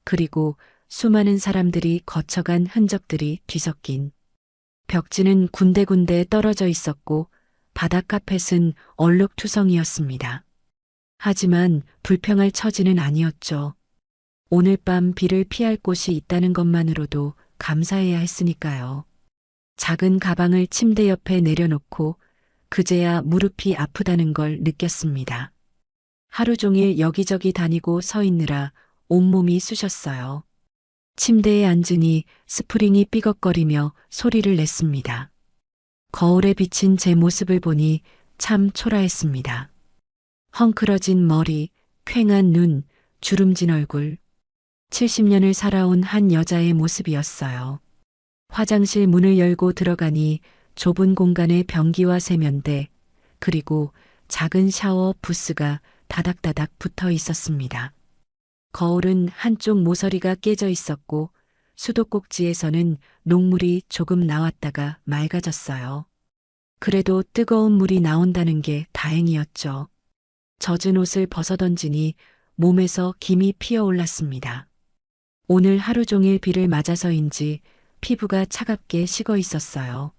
그리고 수많은 사람들이 거쳐간 흔적들이 뒤섞인. 벽지는 군데군데 떨어져 있었고 바닥 카펫은 얼룩투성이었습니다. 하지만 불평할 처지는 아니었죠. 오늘 밤 비를 피할 곳이 있다는 것만으로도 감사해야 했으니까요. 작은 가방을 침대 옆에 내려놓고 그제야 무릎이 아프다는 걸 느꼈습니다. 하루 종일 여기저기 다니고 서 있느라 온몸이 쑤셨어요. 침대에 앉으니 스프링이 삐걱거리며 소리를 냈습니다. 거울에 비친 제 모습을 보니 참 초라했습니다. 헝클어진 머리, 퀭한 눈, 주름진 얼굴. 70년을 살아온 한 여자의 모습이었어요. 화장실 문을 열고 들어가니 좁은 공간에 변기와 세면대, 그리고 작은 샤워 부스가 다닥다닥 붙어 있었습니다. 거울은 한쪽 모서리가 깨져 있었고 수도꼭지에서는 녹물이 조금 나왔다가 맑아졌어요. 그래도 뜨거운 물이 나온다는 게 다행이었죠. 젖은 옷을 벗어던지니 몸에서 김이 피어올랐습니다. 오늘 하루 종일 비를 맞아서인지 피부가 차갑게 식어 있었어요.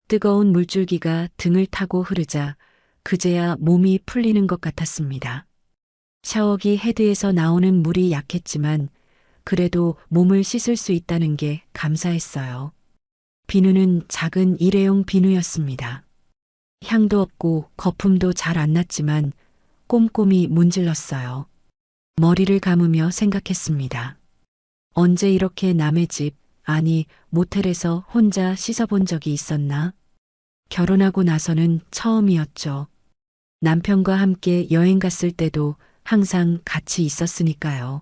뜨거운 물줄기가 등을 타고 흐르자 그제야 몸이 풀리는 것 같았습니다. 샤워기 헤드에서 나오는 물이 약했지만 그래도 몸을 씻을 수 있다는 게 감사했어요. 비누는 작은 일회용 비누였습니다. 향도 없고 거품도 잘 안 났지만 꼼꼼히 문질렀어요. 머리를 감으며 생각했습니다. 언제 이렇게 남의 집, 아니 모텔에서 혼자 씻어본 적이 있었나? 결혼하고 나서는 처음이었죠. 남편과 함께 여행 갔을 때도 항상 같이 있었으니까요.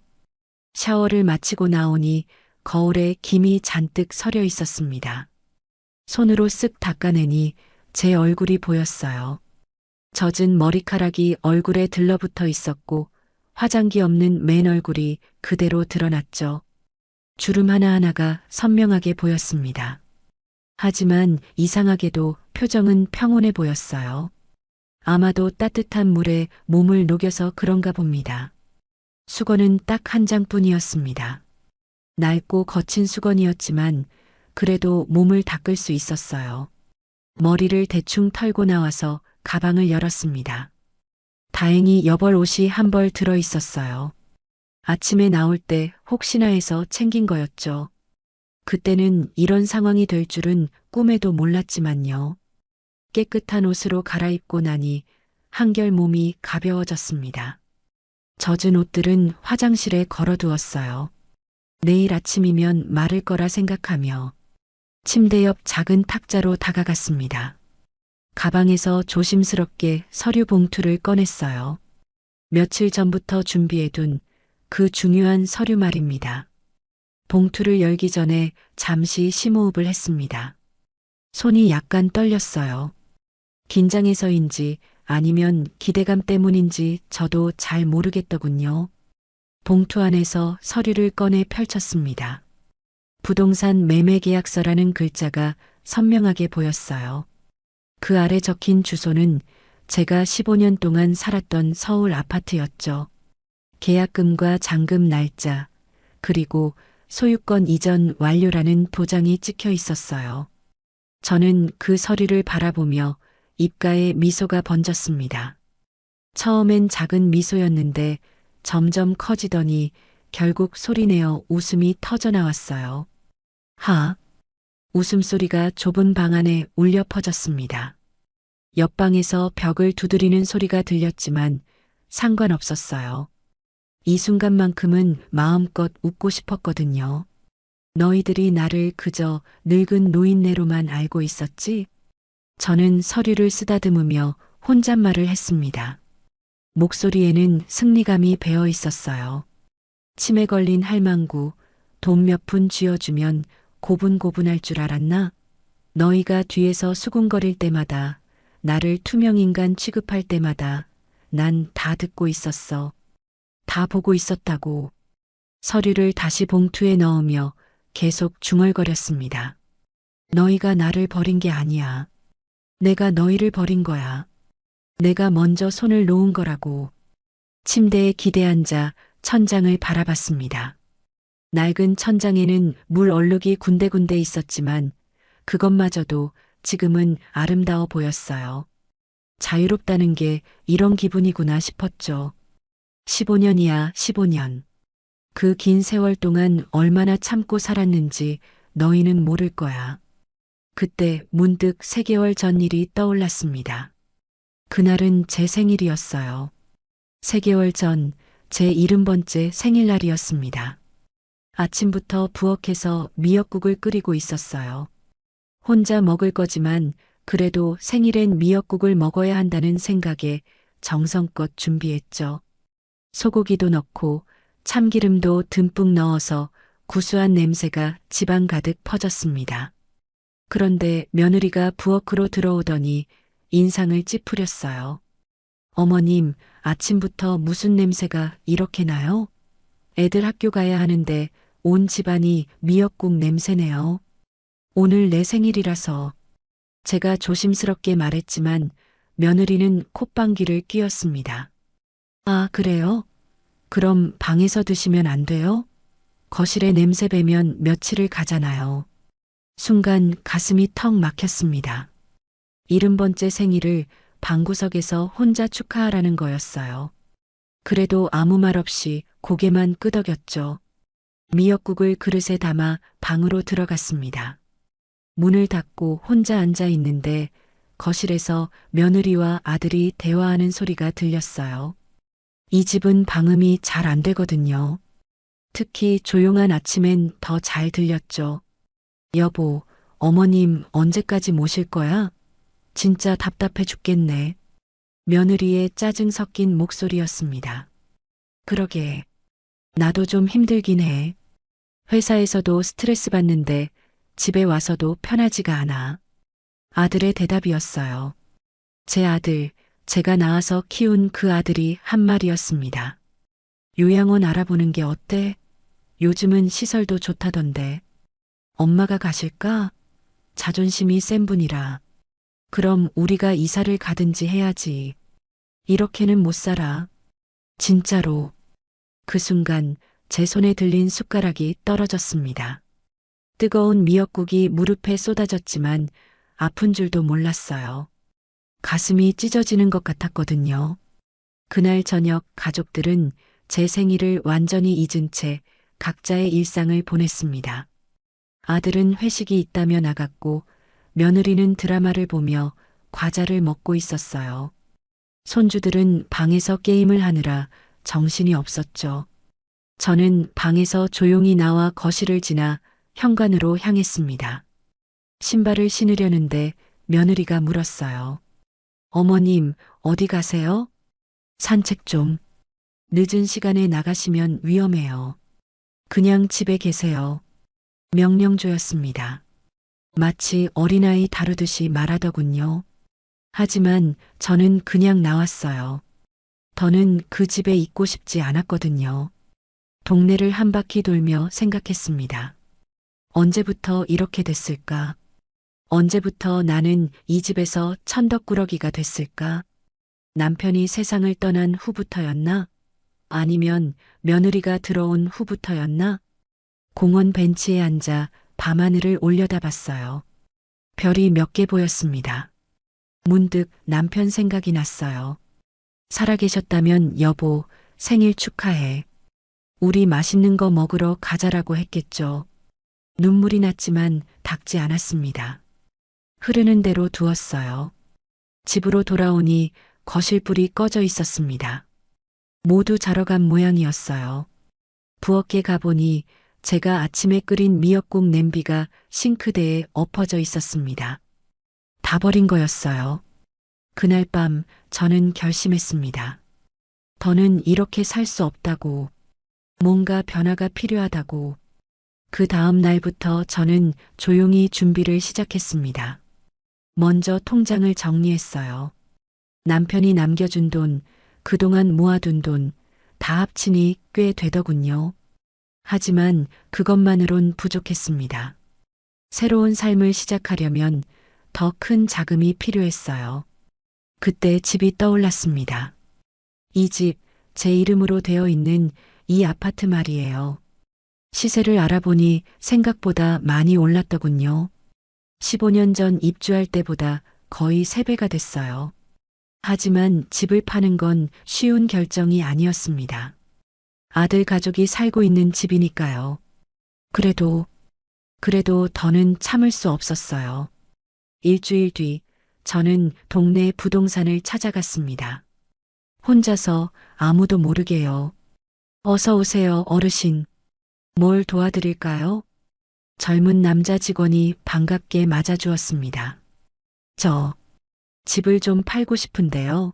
샤워를 마치고 나오니 거울에 김이 잔뜩 서려 있었습니다. 손으로 쓱 닦아내니 제 얼굴이 보였어요. 젖은 머리카락이 얼굴에 들러붙어 있었고 화장기 없는 맨 얼굴이 그대로 드러났죠. 주름 하나하나가 선명하게 보였습니다. 하지만 이상하게도 표정은 평온해 보였어요. 아마도 따뜻한 물에 몸을 녹여서 그런가 봅니다. 수건은 딱 한 장뿐이었습니다. 낡고 거친 수건이었지만 그래도 몸을 닦을 수 있었어요. 머리를 대충 털고 나와서 가방을 열었습니다. 다행히 여벌 옷이 한 벌 들어 있었어요. 아침에 나올 때 혹시나 해서 챙긴 거였죠. 그때는 이런 상황이 될 줄은 꿈에도 몰랐지만요. 깨끗한 옷으로 갈아입고 나니 한결 몸이 가벼워졌습니다. 젖은 옷들은 화장실에 걸어두었어요. 내일 아침이면 마를 거라 생각하며 침대 옆 작은 탁자로 다가갔습니다. 가방에서 조심스럽게 서류 봉투를 꺼냈어요. 며칠 전부터 준비해둔 그 중요한 서류 말입니다. 봉투를 열기 전에 잠시 심호흡을 했습니다. 손이 약간 떨렸어요. 긴장해서인지 아니면 기대감 때문인지 저도 잘 모르겠더군요. 봉투 안에서 서류를 꺼내 펼쳤습니다. 부동산 매매 계약서라는 글자가 선명하게 보였어요. 그 아래 적힌 주소는 제가 15년 동안 살았던 서울 아파트였죠. 계약금과 잔금 날짜, 그리고 소유권 이전 완료라는 도장이 찍혀 있었어요. 저는 그 서류를 바라보며 입가에 미소가 번졌습니다. 처음엔 작은 미소였는데 점점 커지더니 결국 소리내어 웃음이 터져 나왔어요. 하! 웃음소리가 좁은 방 안에 울려 퍼졌습니다. 옆방에서 벽을 두드리는 소리가 들렸지만 상관없었어요. 이 순간만큼은 마음껏 웃고 싶었거든요. 너희들이 나를 그저 늙은 노인네로만 알고 있었지? 저는 서류를 쓰다듬으며 혼잣말을 했습니다. 목소리에는 승리감이 배어 있었어요. 치매 걸린 할망구, 돈 몇 푼 쥐어주면 고분고분할 줄 알았나? 너희가 뒤에서 수군거릴 때마다, 나를 투명인간 취급할 때마다 난 다 듣고 있었어. 다 보고 있었다고. 서류를 다시 봉투에 넣으며 계속 중얼거렸습니다. 너희가 나를 버린 게 아니야. 내가 너희를 버린 거야. 내가 먼저 손을 놓은 거라고. 침대에 기대앉아 천장을 바라봤습니다. 낡은 천장에는 물 얼룩이 군데군데 있었지만 그것마저도 지금은 아름다워 보였어요. 자유롭다는 게 이런 기분이구나 싶었죠. 15년이야, 15년. 그 긴 세월 동안 얼마나 참고 살았는지 너희는 모를 거야. 그때 문득 3개월 전 일이 떠올랐습니다. 그날은 제 생일이었어요. 3개월 전 제 70번째 생일날이었습니다. 아침부터 부엌에서 미역국을 끓이고 있었어요. 혼자 먹을 거지만 그래도 생일엔 미역국을 먹어야 한다는 생각에 정성껏 준비했죠. 소고기도 넣고 참기름도 듬뿍 넣어서 구수한 냄새가 집안 가득 퍼졌습니다. 그런데 며느리가 부엌으로 들어오더니 인상을 찌푸렸어요. 어머님, 아침부터 무슨 냄새가 이렇게 나요? 애들 학교 가야 하는데 온 집안이 미역국 냄새네요. 오늘 내 생일이라서. 제가 조심스럽게 말했지만 며느리는 콧방귀를 뀌었습니다. 아, 그래요? 그럼 방에서 드시면 안 돼요? 거실에 냄새 배면 며칠을 가잖아요. 순간 가슴이 턱 막혔습니다. 70번째 생일을 방구석에서 혼자 축하하라는 거였어요. 그래도 아무 말 없이 고개만 끄덕였죠. 미역국을 그릇에 담아 방으로 들어갔습니다. 문을 닫고 혼자 앉아 있는데 거실에서 며느리와 아들이 대화하는 소리가 들렸어요. 이 집은 방음이 잘 안 되거든요. 특히 조용한 아침엔 더 잘 들렸죠. 여보, 어머님 언제까지 모실 거야? 진짜 답답해 죽겠네. 며느리의 짜증 섞인 목소리였습니다. 그러게. 나도 좀 힘들긴 해. 회사에서도 스트레스 받는데 집에 와서도 편하지가 않아. 아들의 대답이었어요. 제 아들, 제가 낳아서 키운 그 아들이 한 말이었습니다. 요양원 알아보는 게 어때? 요즘은 시설도 좋다던데. 엄마가 가실까? 자존심이 센 분이라. 그럼 우리가 이사를 가든지 해야지. 이렇게는 못 살아. 진짜로. 그 순간 제 손에 들린 숟가락이 떨어졌습니다. 뜨거운 미역국이 무릎에 쏟아졌지만 아픈 줄도 몰랐어요. 가슴이 찢어지는 것 같았거든요. 그날 저녁 가족들은 제 생일을 완전히 잊은 채 각자의 일상을 보냈습니다. 아들은 회식이 있다며 나갔고 며느리는 드라마를 보며 과자를 먹고 있었어요. 손주들은 방에서 게임을 하느라 정신이 없었죠. 저는 방에서 조용히 나와 거실을 지나 현관으로 향했습니다. 신발을 신으려는데 며느리가 물었어요. 어머님, 어디 가세요? 산책 좀. 늦은 시간에 나가시면 위험해요. 그냥 집에 계세요. 명령조였습니다. 마치 어린아이 다루듯이 말하더군요. 하지만 저는 그냥 나왔어요. 더는 그 집에 있고 싶지 않았거든요. 동네를 한 바퀴 돌며 생각했습니다. 언제부터 이렇게 됐을까? 언제부터 나는 이 집에서 천덕꾸러기가 됐을까? 남편이 세상을 떠난 후부터였나? 아니면 며느리가 들어온 후부터였나? 공원 벤치에 앉아 밤하늘을 올려다봤어요. 별이 몇 개 보였습니다. 문득 남편 생각이 났어요. 살아계셨다면 여보, 생일 축하해. 우리 맛있는 거 먹으러 가자라고 했겠죠. 눈물이 났지만 닦지 않았습니다. 흐르는 대로 두었어요. 집으로 돌아오니 거실불이 꺼져 있었습니다. 모두 자러 간 모양이었어요. 부엌에 가보니 제가 아침에 끓인 미역국 냄비가 싱크대에 엎어져 있었습니다. 다 버린 거였어요. 그날 밤 저는 결심했습니다. 더는 이렇게 살 수 없다고, 뭔가 변화가 필요하다고. 그 다음 날부터 저는 조용히 준비를 시작했습니다. 먼저 통장을 정리했어요. 남편이 남겨준 돈, 그동안 모아둔 돈, 다 합치니 꽤 되더군요. 하지만 그것만으론 부족했습니다. 새로운 삶을 시작하려면 더 큰 자금이 필요했어요. 그때 집이 떠올랐습니다. 이 집, 제 이름으로 되어 있는 이 아파트 말이에요. 시세를 알아보니 생각보다 많이 올랐더군요. 15년 전 입주할 때보다 거의 3배가 됐어요. 하지만 집을 파는 건 쉬운 결정이 아니었습니다. 아들 가족이 살고 있는 집이니까요. 그래도 더는 참을 수 없었어요. 일주일 뒤 저는 동네 부동산을 찾아갔습니다. 혼자서 아무도 모르게요. 어서 오세요, 어르신. 뭘 도와드릴까요? 젊은 남자 직원이 반갑게 맞아주었습니다. 저 집을 좀 팔고 싶은데요.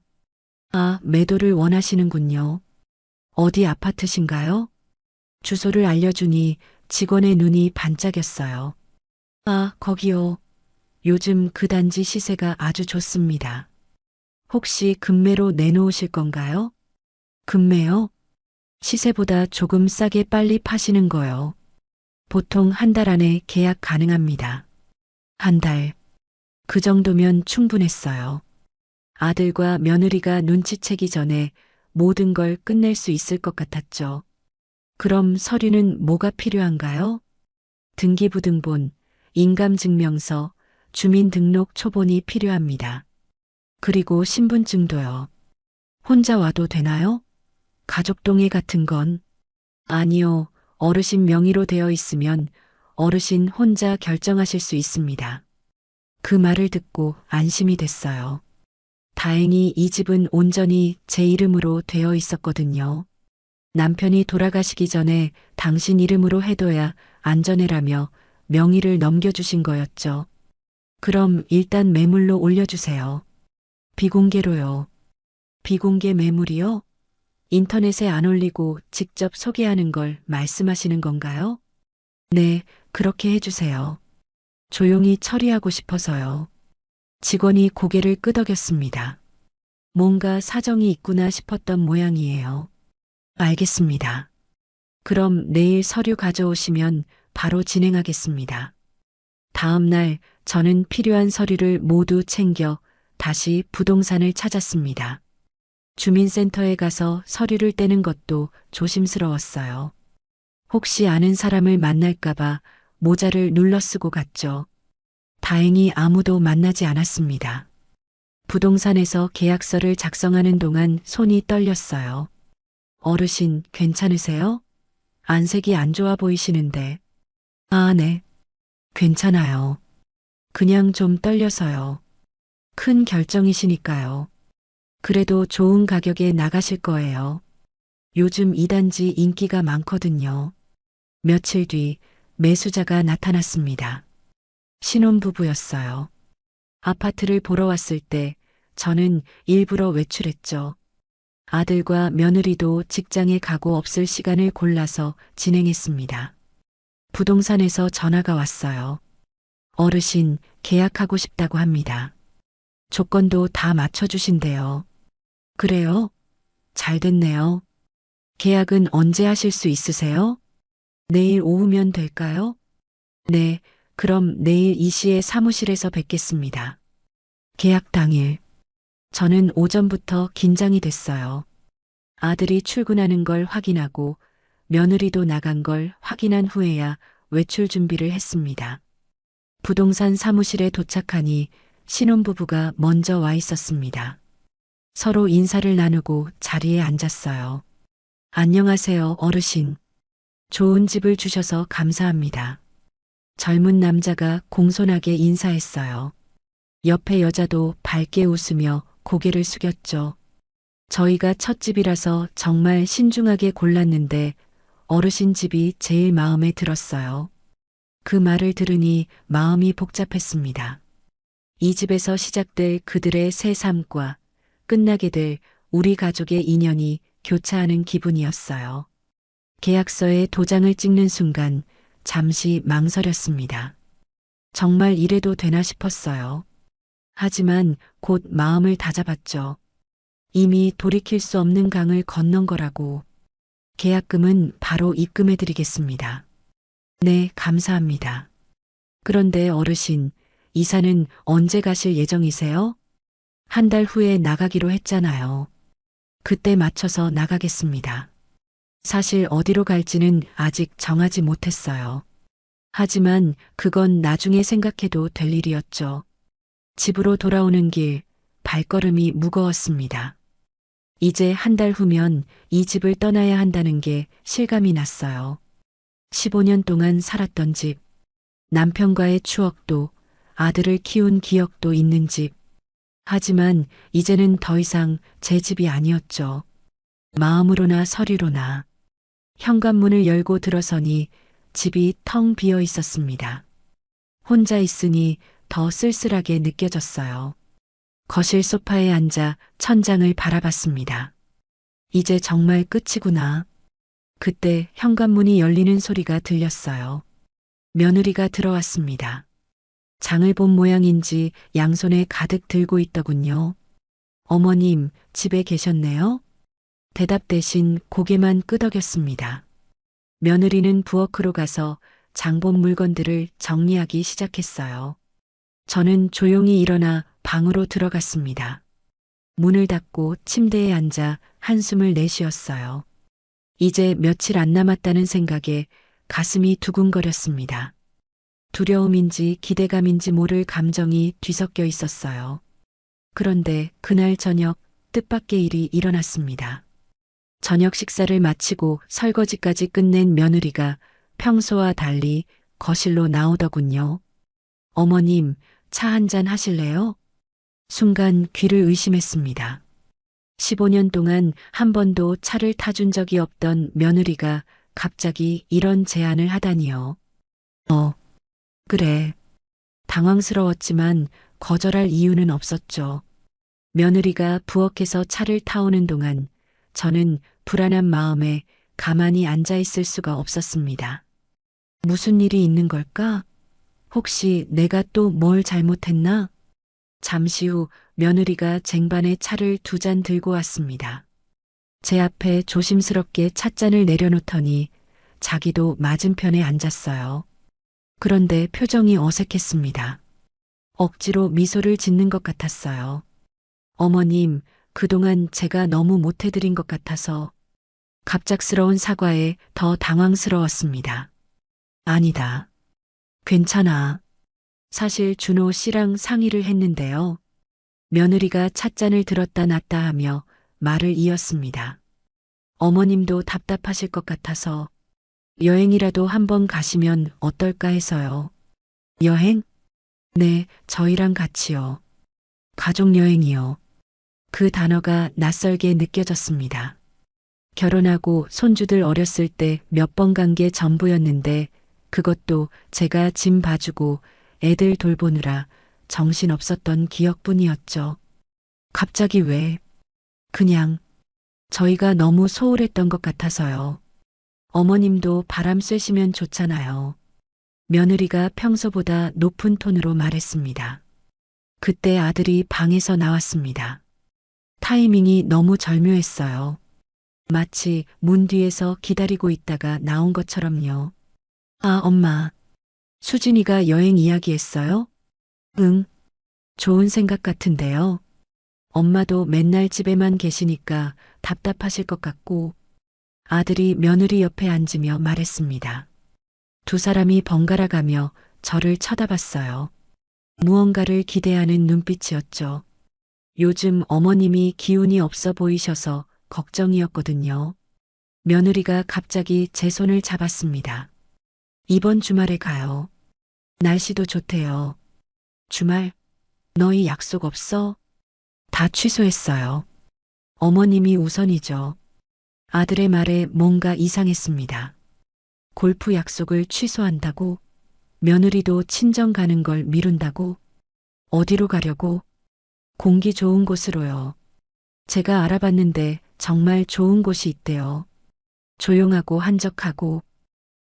아, 매도를 원하시는군요. 어디 아파트신가요? 주소를 알려주니 직원의 눈이 반짝였어요. 아, 거기요. 요즘 그 단지 시세가 아주 좋습니다. 혹시 금매로 내놓으실 건가요? 금매요? 시세보다 조금 싸게 빨리 파시는 거요. 보통 한 달 안에 계약 가능합니다. 한 달. 그 정도면 충분했어요. 아들과 며느리가 눈치채기 전에 모든 걸 끝낼 수 있을 것 같았죠. 그럼 서류는 뭐가 필요한가요? 등기부등본, 인감증명서, 주민등록 초본이 필요합니다. 그리고 신분증도요. 혼자 와도 되나요? 가족동의 같은 건? 아니요. 어르신 명의로 되어 있으면 어르신 혼자 결정하실 수 있습니다. 그 말을 듣고 안심이 됐어요. 다행히 이 집은 온전히 제 이름으로 되어 있었거든요. 남편이 돌아가시기 전에 당신 이름으로 해둬야 안전해라며 명의를 넘겨주신 거였죠. 그럼 일단 매물로 올려주세요. 비공개로요. 비공개 매물이요? 인터넷에 안 올리고 직접 소개하는 걸 말씀하시는 건가요? 네, 그렇게 해주세요. 조용히 처리하고 싶어서요. 직원이 고개를 끄덕였습니다. 뭔가 사정이 있구나 싶었던 모양이에요. 알겠습니다. 그럼 내일 서류 가져오시면 바로 진행하겠습니다. 다음 날 저는 필요한 서류를 모두 챙겨 다시 부동산을 찾았습니다. 주민센터에 가서 서류를 떼는 것도 조심스러웠어요. 혹시 아는 사람을 만날까봐 모자를 눌러 쓰고 갔죠. 다행히 아무도 만나지 않았습니다. 부동산에서 계약서를 작성하는 동안 손이 떨렸어요. 어르신, 괜찮으세요? 안색이 안 좋아 보이시는데. 아, 네. 괜찮아요. 그냥 좀 떨려서요. 큰 결정이시니까요. 그래도 좋은 가격에 나가실 거예요. 요즘 이 단지 인기가 많거든요. 며칠 뒤 매수자가 나타났습니다. 신혼부부였어요. 아파트를 보러 왔을 때 저는 일부러 외출했죠. 아들과 며느리도 직장에 가고 없을 시간을 골라서 진행했습니다. 부동산에서 전화가 왔어요. 어르신, 계약하고 싶다고 합니다. 조건도 다 맞춰주신대요. 그래요? 잘 됐네요. 계약은 언제 하실 수 있으세요? 내일 오후면 될까요? 네, 그럼 내일 이 시에 사무실에서 뵙겠습니다. 계약 당일. 저는 오전부터 긴장이 됐어요. 아들이 출근하는 걸 확인하고 며느리도 나간 걸 확인한 후에야 외출 준비를 했습니다. 부동산 사무실에 도착하니 신혼부부가 먼저 와 있었습니다. 서로 인사를 나누고 자리에 앉았어요. 안녕하세요, 어르신. 좋은 집을 주셔서 감사합니다. 젊은 남자가 공손하게 인사했어요. 옆에 여자도 밝게 웃으며 고개를 숙였죠. 저희가 첫 집이라서 정말 신중하게 골랐는데 어르신 집이 제일 마음에 들었어요. 그 말을 들으니 마음이 복잡했습니다. 이 집에서 시작될 그들의 새 삶과 끝나게 될 우리 가족의 인연이 교차하는 기분이었어요. 계약서에 도장을 찍는 순간 잠시 망설였습니다. 정말 이래도 되나 싶었어요. 하지만 곧 마음을 다잡았죠. 이미 돌이킬 수 없는 강을 건넌 거라고. 계약금은 바로 입금해드리겠습니다. 네, 감사합니다. 그런데 어르신, 이사는 언제 가실 예정이세요? 한 달 후에 나가기로 했잖아요. 그때 맞춰서 나가겠습니다. 사실 어디로 갈지는 아직 정하지 못했어요. 하지만 그건 나중에 생각해도 될 일이었죠. 집으로 돌아오는 길, 발걸음이 무거웠습니다. 이제 한 달 후면 이 집을 떠나야 한다는 게 실감이 났어요. 15년 동안 살았던 집, 남편과의 추억도, 아들을 키운 기억도 있는 집. 하지만 이제는 더 이상 제 집이 아니었죠. 마음으로나 서류로나. 현관문을 열고 들어서니 집이 텅 비어 있었습니다. 혼자 있으니 더 쓸쓸하게 느껴졌어요. 거실 소파에 앉아 천장을 바라봤습니다. 이제 정말 끝이구나. 그때 현관문이 열리는 소리가 들렸어요. 며느리가 들어왔습니다. 장을 본 모양인지 양손에 가득 들고 있더군요. 어머님, 집에 계셨네요? 대답 대신 고개만 끄덕였습니다. 며느리는 부엌으로 가서 장본 물건들을 정리하기 시작했어요. 저는 조용히 일어나 방으로 들어갔습니다. 문을 닫고 침대에 앉아 한숨을 내쉬었어요. 이제 며칠 안 남았다는 생각에 가슴이 두근거렸습니다. 두려움인지 기대감인지 모를 감정이 뒤섞여 있었어요. 그런데 그날 저녁 뜻밖의 일이 일어났습니다. 저녁 식사를 마치고 설거지까지 끝낸 며느리가 평소와 달리 거실로 나오더군요. 어머님, 차 한잔 하실래요? 순간 귀를 의심했습니다. 15년 동안 한 번도 차를 타준 적이 없던 며느리가 갑자기 이런 제안을 하다니요. 그래. 당황스러웠지만 거절할 이유는 없었죠. 며느리가 부엌에서 차를 타오는 동안 저는 불안한 마음에 가만히 앉아 있을 수가 없었습니다. 무슨 일이 있는 걸까? 혹시 내가 또 뭘 잘못했나? 잠시 후 며느리가 쟁반에 차를 2잔 들고 왔습니다. 제 앞에 조심스럽게 찻잔을 내려놓더니 자기도 맞은편에 앉았어요. 그런데 표정이 어색했습니다. 억지로 미소를 짓는 것 같았어요. 어머님, 그동안 제가 너무 못해드린 것 같아서 갑작스러운 사과에 더 당황스러웠습니다. 아니다. 괜찮아. 사실 준호 씨랑 상의를 했는데요. 며느리가 찻잔을 들었다 놨다 하며 말을 이었습니다. 어머님도 답답하실 것 같아서 여행이라도 한번 가시면 어떨까 해서요. 여행? 네, 저희랑 같이요. 가족 여행이요. 그 단어가 낯설게 느껴졌습니다. 결혼하고 손주들 어렸을 때 몇 번 간 게 전부였는데 그것도 제가 짐 봐주고 애들 돌보느라 정신없었던 기억뿐이었죠. 갑자기 왜? 그냥 저희가 너무 소홀했던 것 같아서요. 어머님도 바람 쐬시면 좋잖아요. 며느리가 평소보다 높은 톤으로 말했습니다. 그때 아들이 방에서 나왔습니다. 타이밍이 너무 절묘했어요. 마치 문 뒤에서 기다리고 있다가 나온 것처럼요. 아, 엄마. 수진이가 여행 이야기했어요? 응. 좋은 생각 같은데요. 엄마도 맨날 집에만 계시니까 답답하실 것 같고, 아들이 며느리 옆에 앉으며 말했습니다. 2사람이 번갈아 가며 저를 쳐다봤어요. 무언가를 기대하는 눈빛이었죠. 요즘 어머님이 기운이 없어 보이셔서 걱정이었거든요. 며느리가 갑자기 제 손을 잡았습니다. 이번 주말에 가요. 날씨도 좋대요. 주말? 너희 약속 없어? 다 취소했어요. 어머님이 우선이죠. 아들의 말에 뭔가 이상했습니다. 골프 약속을 취소한다고? 며느리도 친정 가는 걸 미룬다고? 어디로 가려고? 공기 좋은 곳으로요. 제가 알아봤는데 정말 좋은 곳이 있대요. 조용하고 한적하고.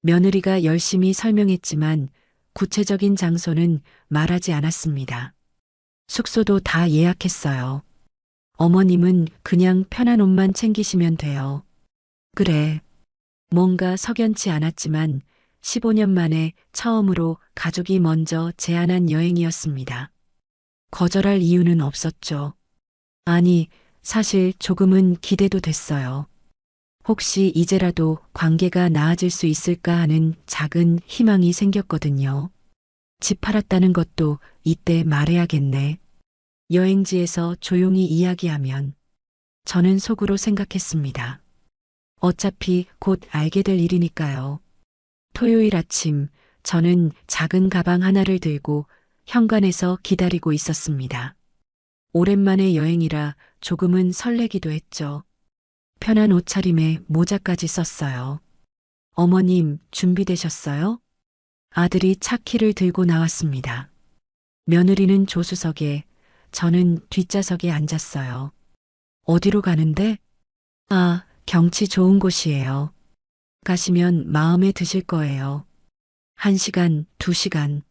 며느리가 열심히 설명했지만 구체적인 장소는 말하지 않았습니다. 숙소도 다 예약했어요. 어머님은 그냥 편한 옷만 챙기시면 돼요. 그래. 뭔가 석연치 않았지만 15년 만에 처음으로 가족이 먼저 제안한 여행이었습니다. 거절할 이유는 없었죠. 아니, 사실 조금은 기대도 됐어요. 혹시 이제라도 관계가 나아질 수 있을까 하는 작은 희망이 생겼거든요. 집 팔았다는 것도 이때 말해야겠네. 여행지에서 조용히 이야기하면 저는 속으로 생각했습니다. 어차피 곧 알게 될 일이니까요. 토요일 아침 저는 작은 가방 하나를 들고 현관에서 기다리고 있었습니다. 오랜만에 여행이라 조금은 설레기도 했죠. 편한 옷차림에 모자까지 썼어요. 어머님, 준비되셨어요? 아들이 차 키를 들고 나왔습니다. 며느리는 조수석에, 저는 뒷좌석에 앉았어요. 어디로 가는데? 아, 경치 좋은 곳이에요. 가시면 마음에 드실 거예요. 1시간, 2시간.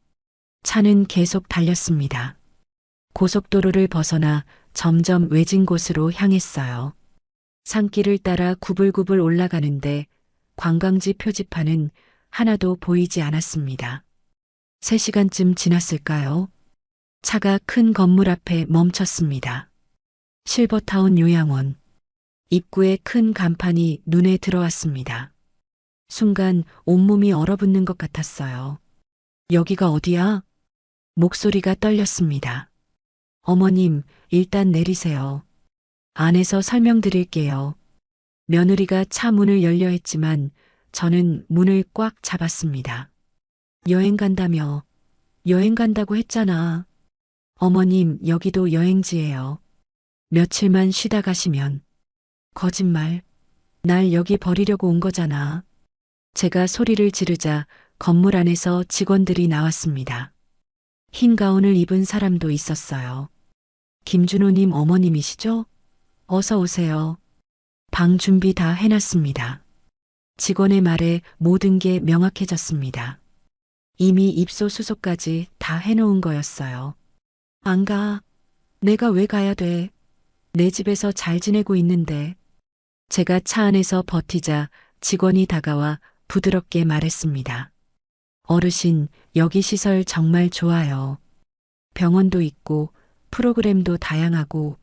차는 계속 달렸습니다. 고속도로를 벗어나 점점 외진 곳으로 향했어요. 산길을 따라 구불구불 올라가는데 관광지 표지판은 하나도 보이지 않았습니다. 3시간쯤 지났을까요? 차가 큰 건물 앞에 멈췄습니다. 실버타운 요양원. 입구에 큰 간판이 눈에 들어왔습니다. 순간 온몸이 얼어붙는 것 같았어요. 여기가 어디야? 목소리가 떨렸습니다. 어머님, 일단 내리세요. 안에서 설명드릴게요. 며느리가 차 문을 열려 했지만 저는 문을 꽉 잡았습니다. 여행 간다며. 여행 간다고 했잖아. 어머님, 여기도 여행지예요. 며칠만 쉬다 가시면. 거짓말. 날 여기 버리려고 온 거잖아. 제가 소리를 지르자 건물 안에서 직원들이 나왔습니다. 흰 가운을 입은 사람도 있었어요. 김준호님 어머님이시죠? 어서 오세요. 방 준비 다 해놨습니다. 직원의 말에 모든 게 명확해졌습니다. 이미 입소 수소까지 다 해놓은 거였어요. 안 가. 내가 왜 가야 돼? 내 집에서 잘 지내고 있는데. 제가 차 안에서 버티자 직원이 다가와 부드럽게 말했습니다. 어르신, 여기 시설 정말 좋아요. 병원도 있고 프로그램도 다양하고.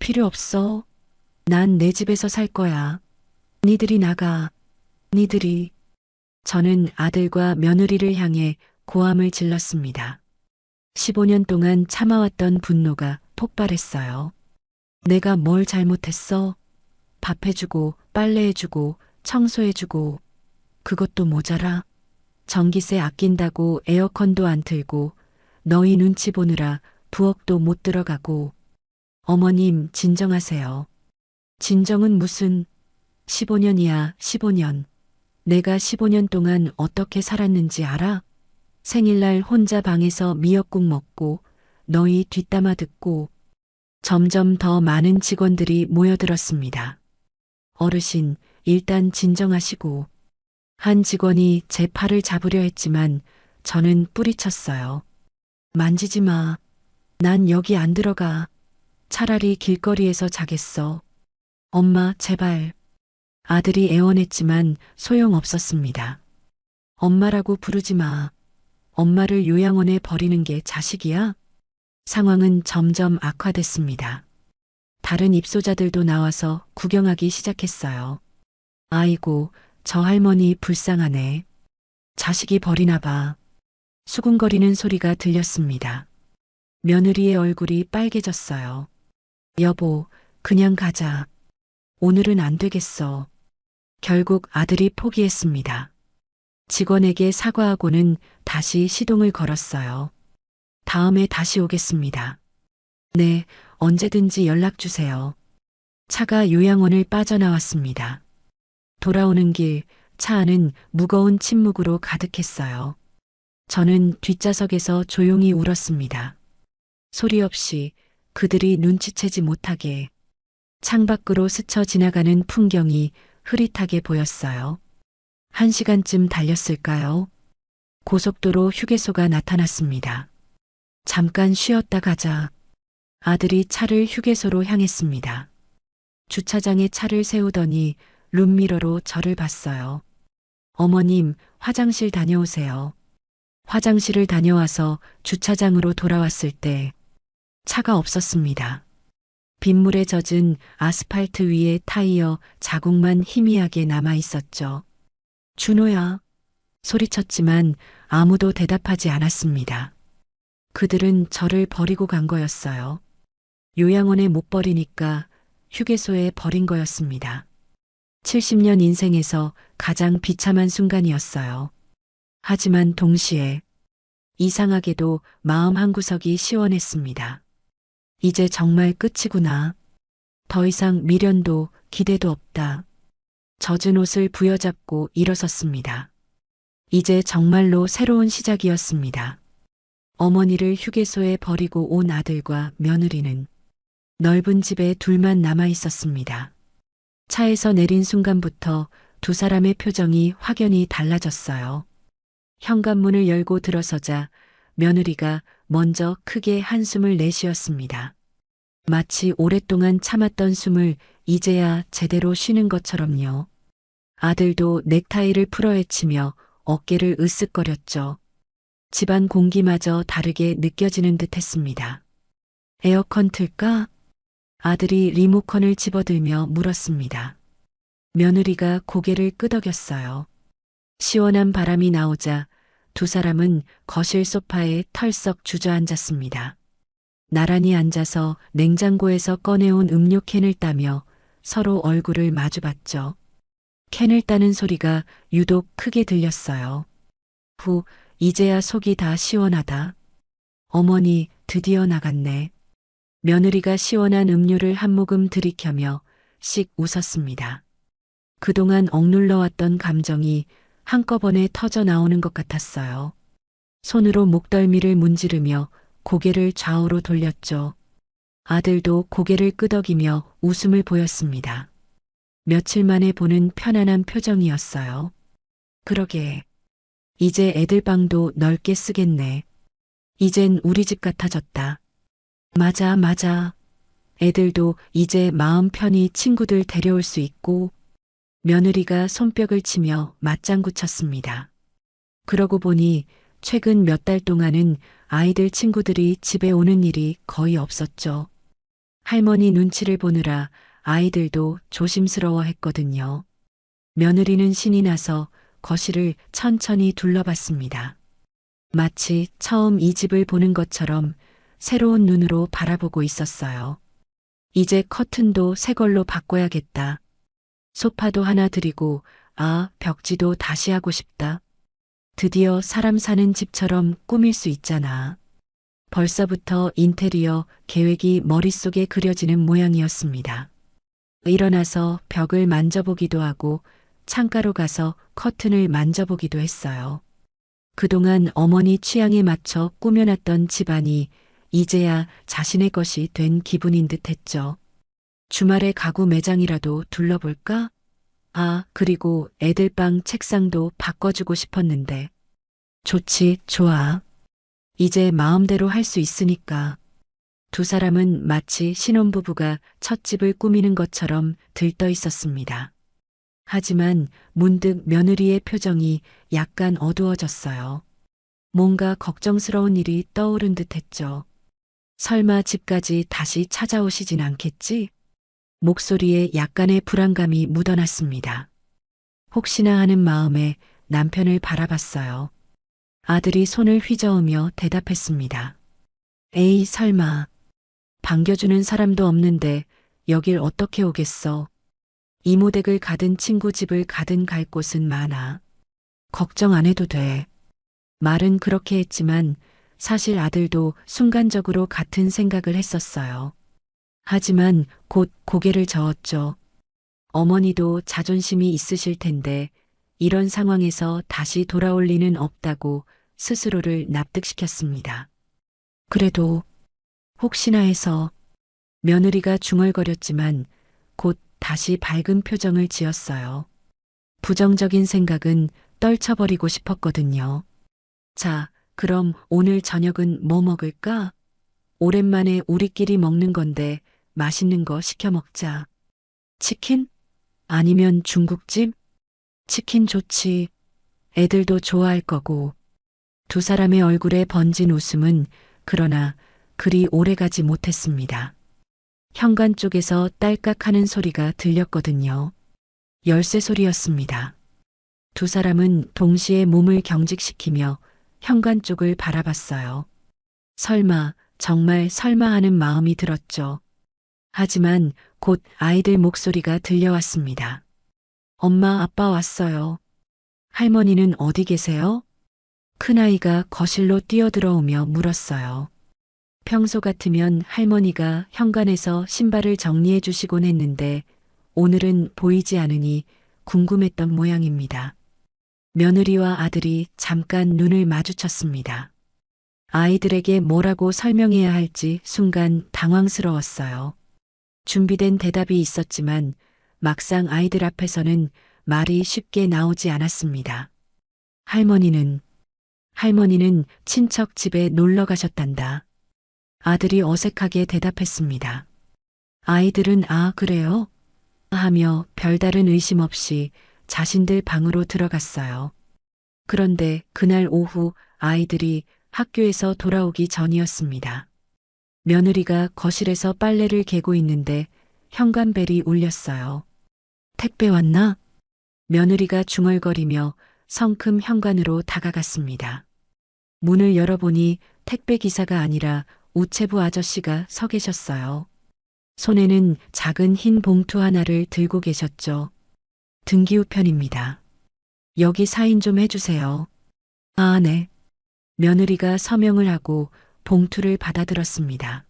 필요 없어. 난 내 집에서 살 거야. 니들이 나가. 니들이. 저는 아들과 며느리를 향해 고함을 질렀습니다. 15년 동안 참아왔던 분노가 폭발했어요. 내가 뭘 잘못했어? 밥 해주고, 빨래해주고, 청소해주고. 그것도 모자라. 전기세 아낀다고 에어컨도 안 틀고, 너희 눈치 보느라 부엌도 못 들어가고. 어머님, 진정하세요. 진정은 무슨. 15년이야, 15년. 내가 15년 동안 어떻게 살았는지 알아? 생일날 혼자 방에서 미역국 먹고, 너희 뒷담화 듣고. 점점 더 많은 직원들이 모여들었습니다. 어르신, 일단 진정하시고. 한 직원이 제 팔을 잡으려 했지만 저는 뿌리쳤어요. 만지지 마. 난 여기 안 들어가. 차라리 길거리에서 자겠어. 엄마, 제발. 아들이 애원했지만 소용없었습니다. 엄마라고 부르지 마. 엄마를 요양원에 버리는 게 자식이야? 상황은 점점 악화됐습니다. 다른 입소자들도 나와서 구경하기 시작했어요. 아이고, 저 할머니 불쌍하네. 자식이 버리나 봐. 수군거리는 소리가 들렸습니다. 며느리의 얼굴이 빨개졌어요. 여보, 그냥 가자. 오늘은 안 되겠어. 결국 아들이 포기했습니다. 직원에게 사과하고는 다시 시동을 걸었어요. 다음에 다시 오겠습니다. 네, 언제든지 연락 주세요. 차가 요양원을 빠져나왔습니다. 돌아오는 길, 차 안은 무거운 침묵으로 가득했어요. 저는 뒷좌석에서 조용히 울었습니다. 소리 없이 그들이 눈치채지 못하게. 창밖으로 스쳐 지나가는 풍경이 흐릿하게 보였어요. 1시간쯤 달렸을까요? 고속도로 휴게소가 나타났습니다. 잠깐 쉬었다 가자. 아들이 차를 휴게소로 향했습니다. 주차장에 차를 세우더니 룸미러로 저를 봤어요. 어머님, 화장실 다녀오세요. 화장실을 다녀와서 주차장으로 돌아왔을 때 차가 없었습니다. 빗물에 젖은 아스팔트 위에 타이어 자국만 희미하게 남아 있었죠. 준호야. 소리쳤지만 아무도 대답하지 않았습니다. 그들은 저를 버리고 간 거였어요. 요양원에 못 버리니까 휴게소에 버린 거였습니다. 70년 인생에서 가장 비참한 순간이었어요. 하지만 동시에 이상하게도 마음 한구석이 시원했습니다. 이제 정말 끝이구나. 더 이상 미련도 기대도 없다. 젖은 옷을 부여잡고 일어섰습니다. 이제 정말로 새로운 시작이었습니다. 어머니를 휴게소에 버리고 온 아들과 며느리는 넓은 집에 둘만 남아 있었습니다. 차에서 내린 순간부터 두 사람의 표정이 확연히 달라졌어요. 현관문을 열고 들어서자 며느리가 먼저 크게 한숨을 내쉬었습니다. 마치 오랫동안 참았던 숨을 이제야 제대로 쉬는 것처럼요. 아들도 넥타이를 풀어헤치며 어깨를 으쓱거렸죠. 집안 공기마저 다르게 느껴지는 듯 했습니다. 에어컨 틀까? 아들이 리모컨을 집어들며 물었습니다. 며느리가 고개를 끄덕였어요. 시원한 바람이 나오자 두 사람은 거실 소파에 털썩 주저앉았습니다. 나란히 앉아서 냉장고에서 꺼내온 음료캔을 따며 서로 얼굴을 마주봤죠. 캔을 따는 소리가 유독 크게 들렸어요. 후, 이제야 속이 다 시원하다. 어머니, 드디어 나갔네. 며느리가 시원한 음료를 한 모금 들이켜며 씩 웃었습니다. 그동안 억눌러왔던 감정이 한꺼번에 터져 나오는 것 같았어요. 손으로 목덜미를 문지르며 고개를 좌우로 돌렸죠. 아들도 고개를 끄덕이며 웃음을 보였습니다. 며칠 만에 보는 편안한 표정이었어요. 그러게. 이제 애들 방도 넓게 쓰겠네. 이젠 우리 집 같아졌다. 맞아, 맞아. 애들도 이제 마음 편히 친구들 데려올 수 있고. 며느리가 손뼉을 치며 맞장구 쳤습니다. 그러고 보니 최근 몇 달 동안은 아이들 친구들이 집에 오는 일이 거의 없었죠. 할머니 눈치를 보느라 아이들도 조심스러워 했거든요. 며느리는 신이 나서 거실을 천천히 둘러봤습니다. 마치 처음 이 집을 보는 것처럼 새로운 눈으로 바라보고 있었어요. 이제 커튼도 새 걸로 바꿔야겠다. 소파도 하나 드리고, 벽지도 다시 하고 싶다. 드디어 사람 사는 집처럼 꾸밀 수 있잖아. 벌써부터 인테리어 계획이 머릿속에 그려지는 모양이었습니다. 일어나서 벽을 만져보기도 하고 창가로 가서 커튼을 만져보기도 했어요. 그동안 어머니 취향에 맞춰 꾸며놨던 집안이 이제야 자신의 것이 된 기분인 듯 했죠. 주말에 가구 매장이라도 둘러볼까? 그리고 애들 방 책상도 바꿔주고 싶었는데. 좋지, 좋아. 이제 마음대로 할 수 있으니까. 두 사람은 마치 신혼부부가 첫 집을 꾸미는 것처럼 들떠 있었습니다. 하지만 문득 며느리의 표정이 약간 어두워졌어요. 뭔가 걱정스러운 일이 떠오른 듯 했죠. 설마 집까지 다시 찾아오시진 않겠지? 목소리에 약간의 불안감이 묻어났습니다. 혹시나 하는 마음에 남편을 바라봤어요. 아들이 손을 휘저으며 대답했습니다. 에이, 설마. 반겨주는 사람도 없는데 여길 어떻게 오겠어. 이모댁을 가든 친구 집을 가든 갈 곳은 많아. 걱정 안 해도 돼. 말은 그렇게 했지만 사실 아들도 순간적으로 같은 생각을 했었어요. 하지만 곧 고개를 저었죠. 어머니도 자존심이 있으실 텐데 이런 상황에서 다시 돌아올 리는 없다고 스스로를 납득시켰습니다. 그래도 혹시나 해서 며느리가 중얼거렸지만 곧 다시 밝은 표정을 지었어요. 부정적인 생각은 떨쳐버리고 싶었거든요. 자, 그럼 오늘 저녁은 뭐 먹을까? 오랜만에 우리끼리 먹는 건데 맛있는 거 시켜 먹자. 치킨? 아니면 중국집? 치킨 좋지. 애들도 좋아할 거고. 두 사람의 얼굴에 번진 웃음은 그러나 그리 오래가지 못했습니다. 현관 쪽에서 딸깍하는 소리가 들렸거든요. 열쇠 소리였습니다. 두 사람은 동시에 몸을 경직시키며 현관 쪽을 바라봤어요. 설마, 정말 설마 하는 마음이 들었죠. 하지만 곧 아이들 목소리가 들려왔습니다. 엄마, 아빠 왔어요. 할머니는 어디 계세요? 큰아이가 거실로 뛰어들어오며 물었어요. 평소 같으면 할머니가 현관에서 신발을 정리해 주시곤 했는데 오늘은 보이지 않으니 궁금했던 모양입니다. 며느리와 아들이 잠깐 눈을 마주쳤습니다. 아이들에게 뭐라고 설명해야 할지 순간 당황스러웠어요. 준비된 대답이 있었지만 막상 아이들 앞에서는 말이 쉽게 나오지 않았습니다. 할머니는 친척 집에 놀러 가셨단다. 아들이 어색하게 대답했습니다. 아이들은 그래요? 하며 별다른 의심 없이 자신들 방으로 들어갔어요. 그런데 그날 오후 아이들이 학교에서 돌아오기 전이었습니다. 며느리가 거실에서 빨래를 개고 있는데 현관벨이 울렸어요. 택배 왔나? 며느리가 중얼거리며 성큼 현관으로 다가갔습니다. 문을 열어보니 택배 기사가 아니라 우체부 아저씨가 서 계셨어요. 손에는 작은 흰 봉투 하나를 들고 계셨죠. 등기우편입니다. 여기 사인 좀 해주세요. 아, 네. 며느리가 서명을 하고 봉투를 받아들었습니다.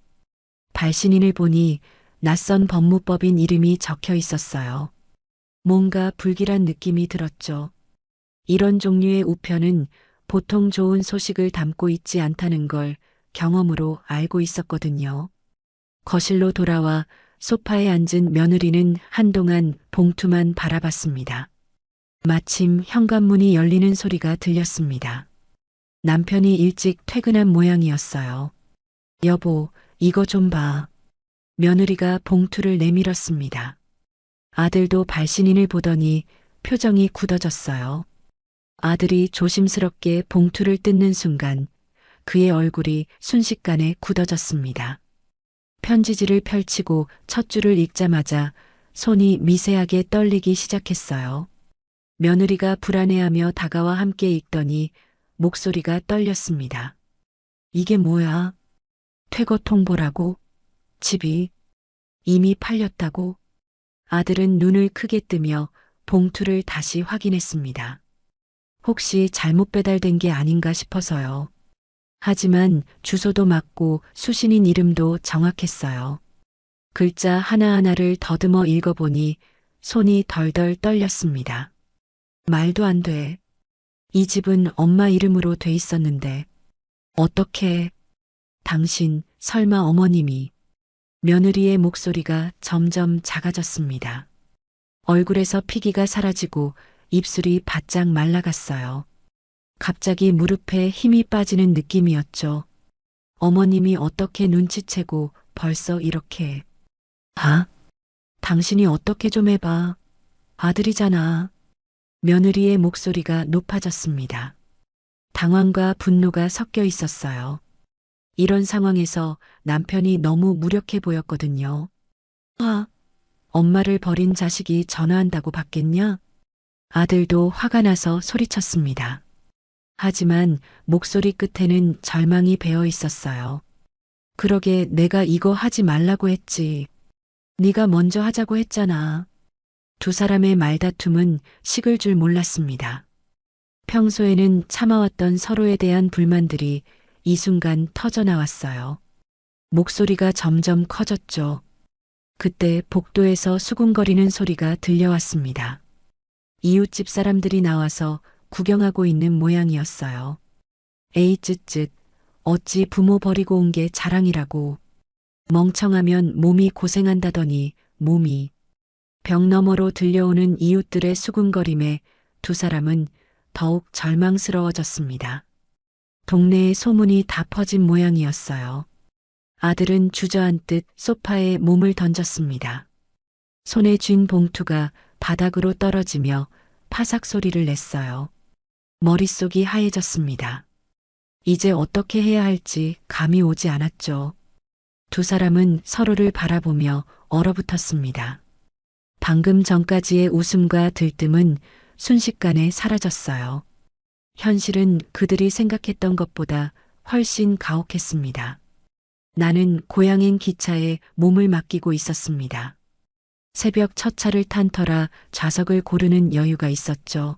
발신인을 보니 낯선 법무법인 이름이 적혀 있었어요. 뭔가 불길한 느낌이 들었죠. 이런 종류의 우편은 보통 좋은 소식을 담고 있지 않다는 걸 경험으로 알고 있었거든요. 거실로 돌아와 소파에 앉은 며느리는 한동안 봉투만 바라봤습니다. 마침 현관문이 열리는 소리가 들렸습니다. 남편이 일찍 퇴근한 모양이었어요. 여보, 이거 좀 봐. 며느리가 봉투를 내밀었습니다. 아들도 발신인을 보더니 표정이 굳어졌어요. 아들이 조심스럽게 봉투를 뜯는 순간 그의 얼굴이 순식간에 굳어졌습니다. 편지지를 펼치고 첫 줄을 읽자마자 손이 미세하게 떨리기 시작했어요. 며느리가 불안해하며 다가와 함께 읽더니 목소리가 떨렸습니다. 이게 뭐야? 퇴거 통보라고? 집이 이미 팔렸다고? 아들은 눈을 크게 뜨며 봉투를 다시 확인했습니다. 혹시 잘못 배달된 게 아닌가 싶어서요. 하지만 주소도 맞고 수신인 이름도 정확했어요. 글자 하나하나를 더듬어 읽어보니 손이 덜덜 떨렸습니다. 말도 안 돼. 이 집은 엄마 이름으로 돼 있었는데 어떻게? 당신 설마 어머님이? 며느리의 목소리가 점점 작아졌습니다. 얼굴에서 피기가 사라지고 입술이 바짝 말라갔어요. 갑자기 무릎에 힘이 빠지는 느낌이었죠. 어머님이 어떻게 눈치채고 벌써 이렇게. 아? 당신이 어떻게 좀 해봐. 아들이잖아. 며느리의 목소리가 높아졌습니다. 당황과 분노가 섞여 있었어요. 이런 상황에서 남편이 너무 무력해 보였거든요. 아, 엄마를 버린 자식이 전화한다고 받겠냐? 아들도 화가 나서 소리쳤습니다. 하지만 목소리 끝에는 절망이 배어 있었어요. 그러게 내가 이거 하지 말라고 했지. 네가 먼저 하자고 했잖아. 두 사람의 말다툼은 식을 줄 몰랐습니다. 평소에는 참아왔던 서로에 대한 불만들이 이 순간 터져나왔어요. 목소리가 점점 커졌죠. 그때 복도에서 수군거리는 소리가 들려왔습니다. 이웃집 사람들이 나와서 구경하고 있는 모양이었어요. 에이 쯧쯧, 어찌 부모 버리고 온 게 자랑이라고. 멍청하면 몸이 고생한다더니 몸이. 벽 너머로 들려오는 이웃들의 수군거림에 두 사람은 더욱 절망스러워졌습니다. 동네에 소문이 다 퍼진 모양이었어요. 아들은 주저앉듯 소파에 몸을 던졌습니다. 손에 쥔 봉투가 바닥으로 떨어지며 파삭 소리를 냈어요. 머릿속이 하얘졌습니다. 이제 어떻게 해야 할지 감이 오지 않았죠. 두 사람은 서로를 바라보며 얼어붙었습니다. 방금 전까지의 웃음과 들뜸은 순식간에 사라졌어요. 현실은 그들이 생각했던 것보다 훨씬 가혹했습니다. 나는 고향행 기차에 몸을 맡기고 있었습니다. 새벽 첫 차를 탄 터라 좌석을 고르는 여유가 있었죠.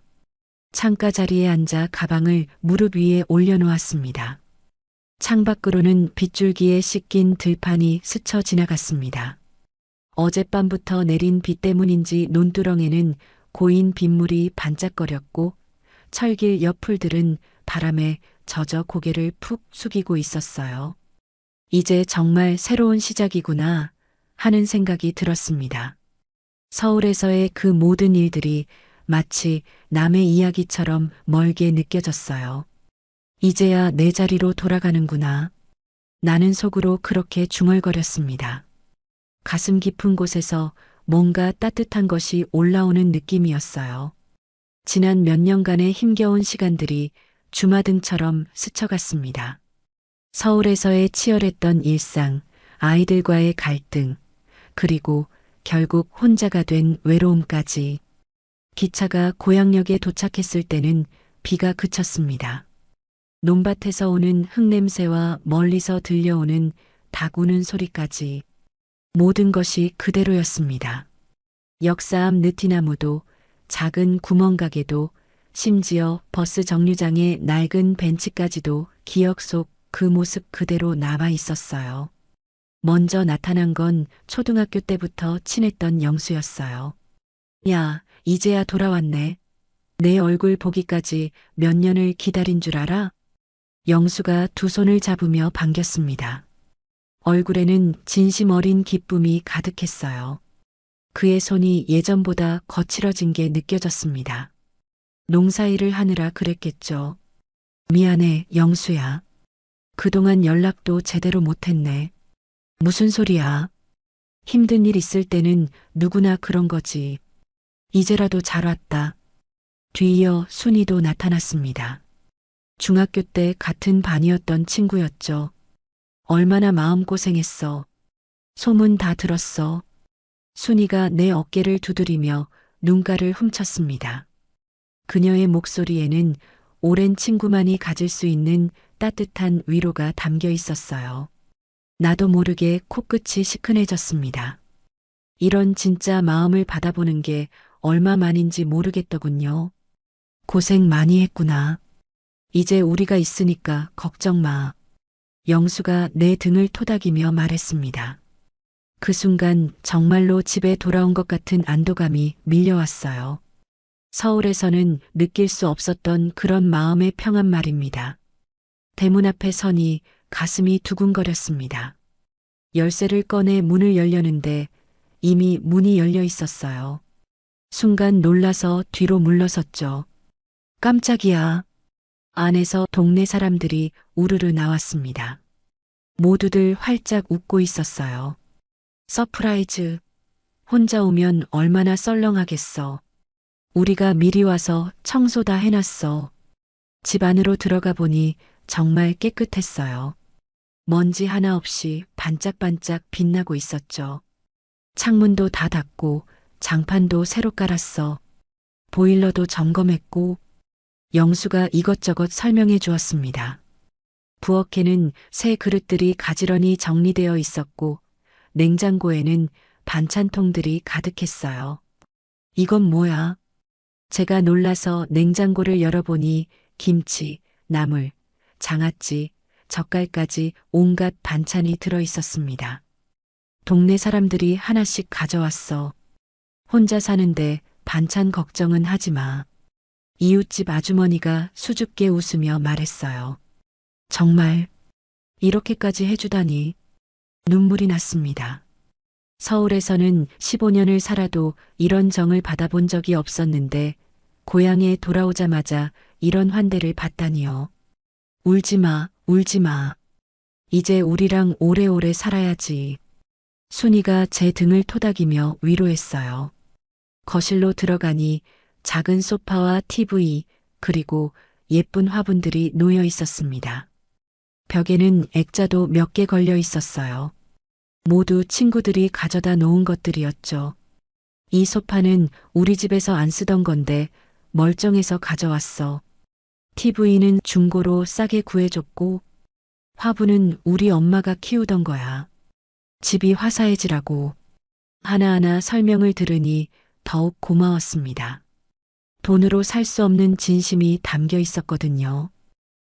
창가 자리에 앉아 가방을 무릎 위에 올려놓았습니다. 창밖으로는 빗줄기에 씻긴 들판이 스쳐 지나갔습니다. 어젯밤부터 내린 비 때문인지 논두렁에는 고인 빗물이 반짝거렸고 철길 옆 풀들은 바람에 젖어 고개를 푹 숙이고 있었어요. 이제 정말 새로운 시작이구나 하는 생각이 들었습니다. 서울에서의 그 모든 일들이 마치 남의 이야기처럼 멀게 느껴졌어요. 이제야 내 자리로 돌아가는구나. 나는 속으로 그렇게 중얼거렸습니다. 가슴 깊은 곳에서 뭔가 따뜻한 것이 올라오는 느낌이었어요. 지난 몇 년간의 힘겨운 시간들이 주마등처럼 스쳐갔습니다. 서울에서의 치열했던 일상, 아이들과의 갈등, 그리고 결국 혼자가 된 외로움까지. 기차가 고향역에 도착했을 때는 비가 그쳤습니다. 논밭에서 오는 흙냄새와 멀리서 들려오는 닭 우는 소리까지 모든 것이 그대로였습니다. 역사 앞 느티나무도 작은 구멍가게도 심지어 버스 정류장의 낡은 벤치까지도 기억 속 그 모습 그대로 남아 있었어요. 먼저 나타난 건 초등학교 때부터 친했던 영수였어요. 야, 이제야 돌아왔네. 내 얼굴 보기까지 몇 년을 기다린 줄 알아? 영수가 두 손을 잡으며 반겼습니다. 얼굴에는 진심 어린 기쁨이 가득했어요. 그의 손이 예전보다 거칠어진 게 느껴졌습니다. 농사일을 하느라 그랬겠죠. 미안해, 영수야. 그동안 연락도 제대로 못했네. 무슨 소리야? 힘든 일 있을 때는 누구나 그런 거지. 이제라도 잘 왔다. 뒤이어 순이도 나타났습니다. 중학교 때 같은 반이었던 친구였죠. 얼마나 마음고생했어. 소문 다 들었어. 순이가 내 어깨를 두드리며 눈가를 훔쳤습니다. 그녀의 목소리에는 오랜 친구만이 가질 수 있는 따뜻한 위로가 담겨 있었어요. 나도 모르게 코끝이 시큰해졌습니다. 이런 진짜 마음을 받아보는 게 얼마만인지 모르겠더군요. 고생 많이 했구나. 이제 우리가 있으니까 걱정 마. 영수가 내 등을 토닥이며 말했습니다. 그 순간 정말로 집에 돌아온 것 같은 안도감이 밀려왔어요. 서울에서는 느낄 수 없었던 그런 마음의 평안 말입니다. 대문 앞에 서니 가슴이 두근거렸습니다. 열쇠를 꺼내 문을 열려는데 이미 문이 열려 있었어요. 순간 놀라서 뒤로 물러섰죠. 깜짝이야. 안에서 동네 사람들이 우르르 나왔습니다. 모두들 활짝 웃고 있었어요. 서프라이즈. 혼자 오면 얼마나 썰렁하겠어. 우리가 미리 와서 청소 다 해놨어. 집 안으로 들어가 보니 정말 깨끗했어요. 먼지 하나 없이 반짝반짝 빛나고 있었죠. 창문도 다 닫고 장판도 새로 깔았어. 보일러도 점검했고 영수가 이것저것 설명해 주었습니다. 부엌에는 새 그릇들이 가지런히 정리되어 있었고 냉장고에는 반찬통들이 가득했어요. 이건 뭐야? 제가 놀라서 냉장고를 열어보니 김치, 나물, 장아찌, 젓갈까지 온갖 반찬이 들어 있었습니다. 동네 사람들이 하나씩 가져왔어. 혼자 사는데 반찬 걱정은 하지 마. 이웃집 아주머니가 수줍게 웃으며 말했어요. 정말 이렇게까지 해주다니. 눈물이 났습니다. 서울에서는 15년을 살아도 이런 정을 받아본 적이 없었는데 고향에 돌아오자마자 이런 환대를 받다니요. 울지 마, 울지 마. 이제 우리랑 오래오래 살아야지. 순이가 제 등을 토닥이며 위로했어요. 거실로 들어가니 작은 소파와 TV 그리고 예쁜 화분들이 놓여 있었습니다. 벽에는 액자도 몇 개 걸려 있었어요. 모두 친구들이 가져다 놓은 것들이었죠. 이 소파는 우리 집에서 안 쓰던 건데 멀쩡해서 가져왔어. TV는 중고로 싸게 구해줬고 화분은 우리 엄마가 키우던 거야. 집이 화사해지라고. 하나하나 설명을 들으니 더욱 고마웠습니다. 돈으로 살 수 없는 진심이 담겨 있었거든요.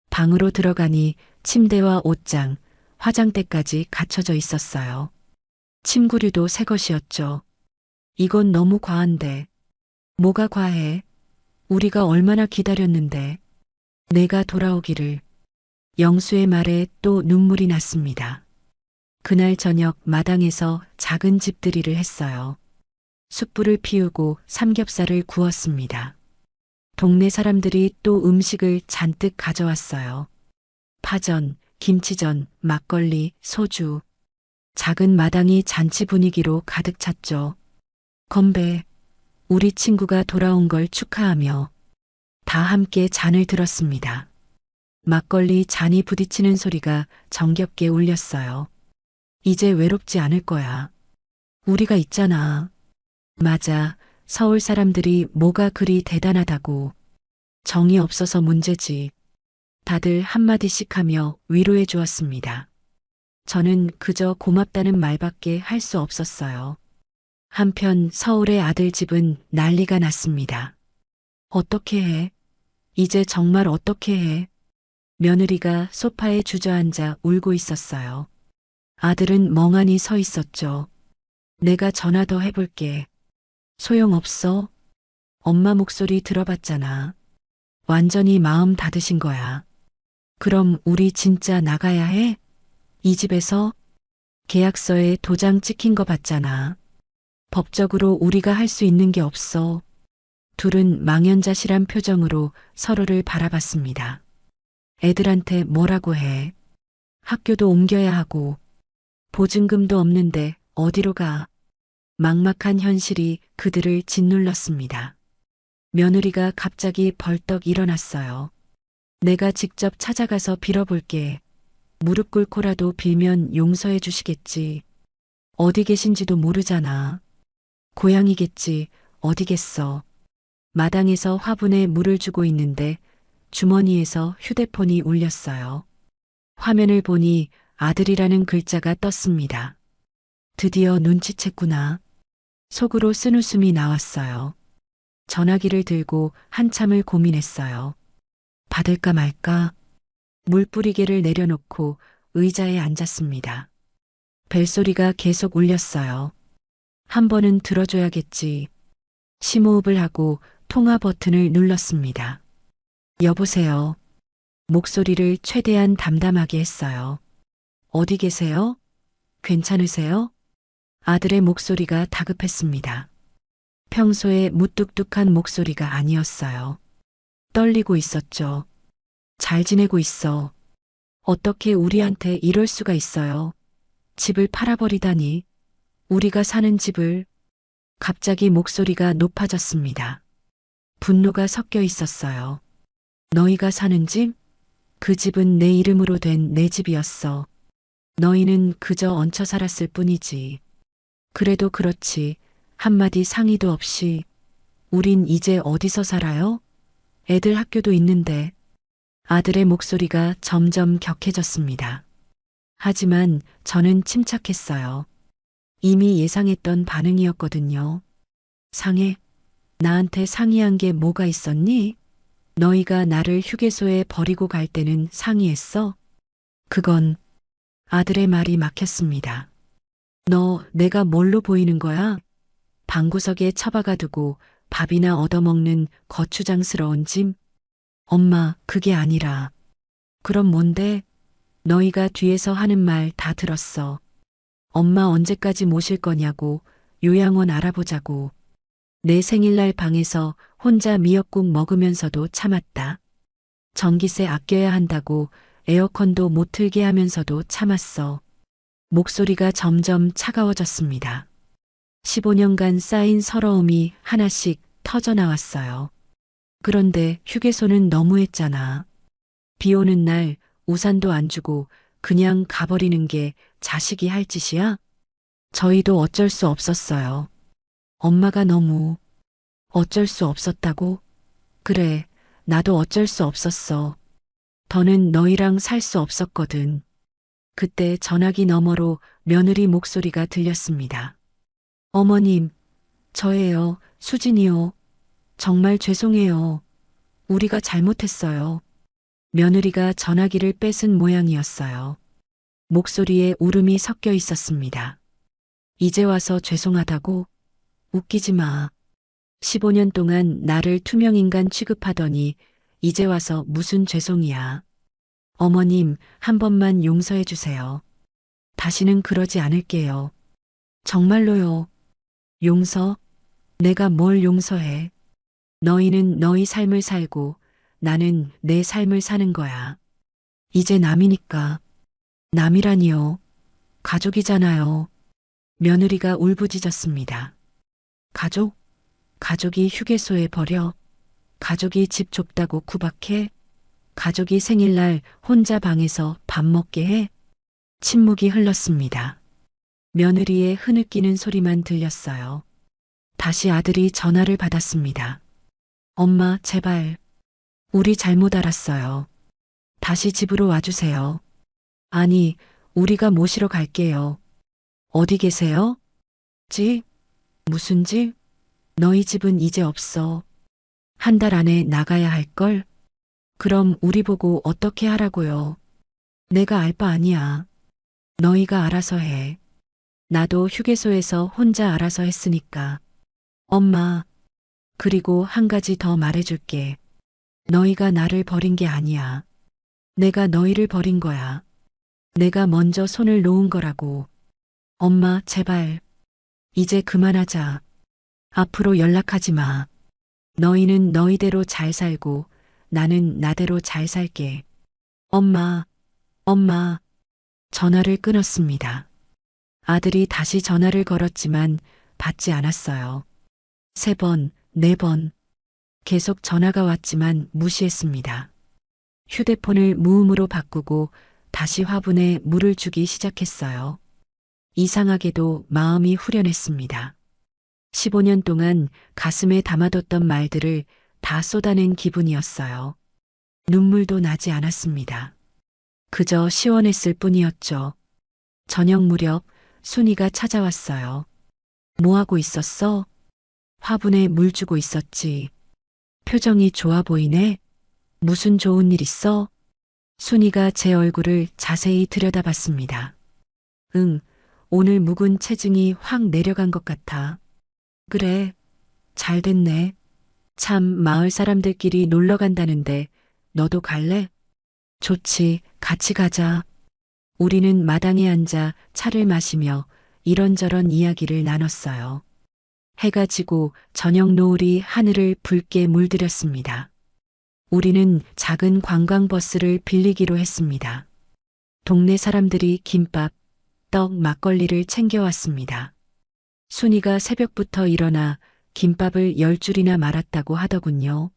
방으로 들어가니 침대와 옷장, 화장대까지 갖춰져 있었어요. 침구류도 새 것이었죠. 이건 너무 과한데. 뭐가 과해? 우리가 얼마나 기다렸는데. 내가 돌아오기를. 영수의 말에 또 눈물이 났습니다. 그날 저녁 마당에서 작은 집들이를 했어요. 숯불을 피우고 삼겹살을 구웠습니다. 동네 사람들이 또 음식을 잔뜩 가져왔어요. 파전, 김치전, 막걸리, 소주. 작은 마당이 잔치 분위기로 가득 찼죠. 건배. 우리 친구가 돌아온 걸 축하하며 다 함께 잔을 들었습니다. 막걸리 잔이 부딪히는 소리가 정겹게 울렸어요. 이제 외롭지 않을 거야. 우리가 있잖아. 맞아. 서울 사람들이 뭐가 그리 대단하다고. 정이 없어서 문제지. 다들 한마디씩 하며 위로해 주었습니다. 저는 그저 고맙다는 말밖에 할 수 없었어요. 한편 서울의 아들 집은 난리가 났습니다. 어떻게 해? 이제 정말 어떻게 해? 며느리가 소파에 주저앉아 울고 있었어요. 아들은 멍하니 서 있었죠. 내가 전화 더 해볼게. 소용없어. 엄마 목소리 들어봤잖아. 완전히 마음 닫으신 거야. 그럼 우리 진짜 나가야 해? 이 집에서? 계약서에 도장 찍힌 거 봤잖아. 법적으로 우리가 할 수 있는 게 없어. 둘은 망연자실한 표정으로 서로를 바라봤습니다. 애들한테 뭐라고 해? 학교도 옮겨야 하고, 보증금도 없는데 어디로 가? 막막한 현실이 그들을 짓눌렀습니다. 며느리가 갑자기 벌떡 일어났어요. 내가 직접 찾아가서 빌어볼게. 무릎 꿇고라도 빌면 용서해 주시겠지. 어디 계신지도 모르잖아. 고향이겠지. 어디겠어. 마당에서 화분에 물을 주고 있는데 주머니에서 휴대폰이 울렸어요. 화면을 보니 아들이라는 글자가 떴습니다. 드디어 눈치챘구나. 속으로 쓴웃음이 나왔어요. 전화기를 들고 한참을 고민했어요. 받을까 말까? 물뿌리개를 내려놓고 의자에 앉았습니다. 벨소리가 계속 울렸어요. 한 번은 들어줘야겠지. 심호흡을 하고 통화 버튼을 눌렀습니다. 여보세요. 목소리를 최대한 담담하게 했어요. 어디 계세요? 괜찮으세요? 아들의 목소리가 다급했습니다. 평소에 무뚝뚝한 목소리가 아니었어요. 떨리고 있었죠. 잘 지내고 있어. 어떻게 우리한테 이럴 수가 있어요. 집을 팔아버리다니. 우리가 사는 집을. 갑자기 목소리가 높아졌습니다. 분노가 섞여 있었어요. 너희가 사는 집? 그 집은 내 이름으로 된 내 집이었어. 너희는 그저 얹혀 살았을 뿐이지. 그래도 그렇지. 한마디 상의도 없이. 우린 이제 어디서 살아요? 애들 학교도 있는데. 아들의 목소리가 점점 격해졌습니다. 하지만 저는 침착했어요. 이미 예상했던 반응이었거든요. 상해? 나한테 상의한 게 뭐가 있었니? 너희가 나를 휴게소에 버리고 갈 때는 상의했어? 그건 아들의 말이 막혔습니다. 너 내가 뭘로 보이는 거야? 방구석에 처박아 두고 밥이나 얻어먹는 거추장스러운 짐? 엄마, 그게 아니라. 그럼 뭔데? 너희가 뒤에서 하는 말 다 들었어. 엄마 언제까지 모실 거냐고, 요양원 알아보자고. 내 생일날 방에서 혼자 미역국 먹으면서도 참았다. 전기세 아껴야 한다고 에어컨도 못 틀게 하면서도 참았어. 목소리가 점점 차가워졌습니다. 15년간 쌓인 서러움이 하나씩 터져나왔어요. 그런데 휴게소는 너무했잖아. 비 오는 날 우산도 안 주고 그냥 가버리는 게 자식이 할 짓이야? 저희도 어쩔 수 없었어요. 엄마가 너무 어쩔 수 없었다고? 그래, 나도 어쩔 수 없었어. 더는 너희랑 살 수 없었거든. 그때 전화기 너머로 며느리 목소리가 들렸습니다. 어머님, 저예요, 수진이요. 정말 죄송해요. 우리가 잘못했어요. 며느리가 전화기를 뺏은 모양이었어요. 목소리에 울음이 섞여 있었습니다. 이제 와서 죄송하다고? 웃기지 마. 15년 동안 나를 투명인간 취급하더니 이제 와서 무슨 죄송이야. 어머님, 한 번만 용서해 주세요. 다시는 그러지 않을게요. 정말로요. 용서? 내가 뭘 용서해? 너희는 너희 삶을 살고 나는 내 삶을 사는 거야. 이제 남이니까. 남이라니요. 가족이잖아요. 며느리가 울부짖었습니다. 가족? 가족이 휴게소에 버려? 가족이 집 좁다고 구박해? 가족이 생일날 혼자 방에서 밥 먹게 해? 침묵이 흘렀습니다. 며느리의 흐느끼는 소리만 들렸어요. 다시 아들이 전화를 받았습니다. 엄마, 제발. 우리 잘못 알았어요. 다시 집으로 와주세요. 아니, 우리가 모시러 갈게요. 어디 계세요? 집? 무슨 집? 너희 집은 이제 없어. 한 달 안에 나가야 할걸? 그럼 우리 보고 어떻게 하라고요? 내가 알 바 아니야. 너희가 알아서 해. 나도 휴게소에서 혼자 알아서 했으니까. 엄마, 그리고 한 가지 더 말해줄게. 너희가 나를 버린 게 아니야. 내가 너희를 버린 거야. 내가 먼저 손을 놓은 거라고. 엄마, 제발. 이제 그만하자. 앞으로 연락하지 마. 너희는 너희대로 잘 살고 나는 나대로 잘 살게. 엄마, 엄마. 전화를 끊었습니다. 아들이 다시 전화를 걸었지만 받지 않았어요. 3번, 4번. 계속 전화가 왔지만 무시했습니다. 휴대폰을 무음으로 바꾸고 다시 화분에 물을 주기 시작했어요. 이상하게도 마음이 후련했습니다. 15년 동안 가슴에 담아뒀던 말들을 다 쏟아낸 기분이었어요. 눈물도 나지 않았습니다. 그저 시원했을 뿐이었죠. 저녁 무렵 순이가 찾아왔어요. 뭐하고 있었어? 화분에 물 주고 있었지. 표정이 좋아 보이네. 무슨 좋은 일 있어? 순이가 제 얼굴을 자세히 들여다봤습니다. 응, 오늘 묵은 체중이 확 내려간 것 같아. 그래, 잘 됐네. 참 마을 사람들끼리 놀러 간다는데 너도 갈래? 좋지, 같이 가자. 우리는 마당에 앉아 차를 마시며 이런저런 이야기를 나눴어요. 해가 지고 저녁 노을이 하늘을 붉게 물들였습니다. 우리는 작은 관광버스를 빌리기로 했습니다. 동네 사람들이 김밥, 떡, 막걸리를 챙겨왔습니다. 순이가 새벽부터 일어나 김밥을 10줄이나 말았다고 하더군요.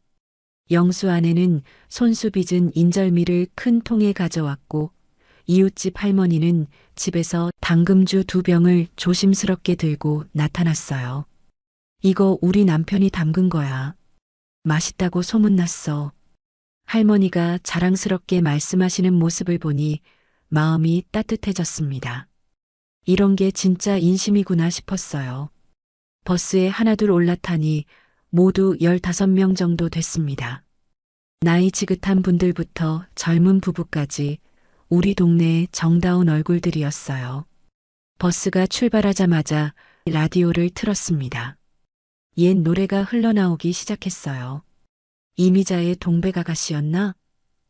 영수 아내는 손수 빚은 인절미를 큰 통에 가져왔고 이웃집 할머니는 집에서 당금주 2병을 조심스럽게 들고 나타났어요. 이거 우리 남편이 담근 거야. 맛있다고 소문났어. 할머니가 자랑스럽게 말씀하시는 모습을 보니 마음이 따뜻해졌습니다. 이런 게 진짜 인심이구나 싶었어요. 버스에 하나둘 올라타니 모두 15명 정도 됐습니다. 나이 지긋한 분들부터 젊은 부부까지 우리 동네의 정다운 얼굴들이었어요. 버스가 출발하자마자 라디오를 틀었습니다. 옛 노래가 흘러나오기 시작했어요. 이미자의 동백아가씨였나?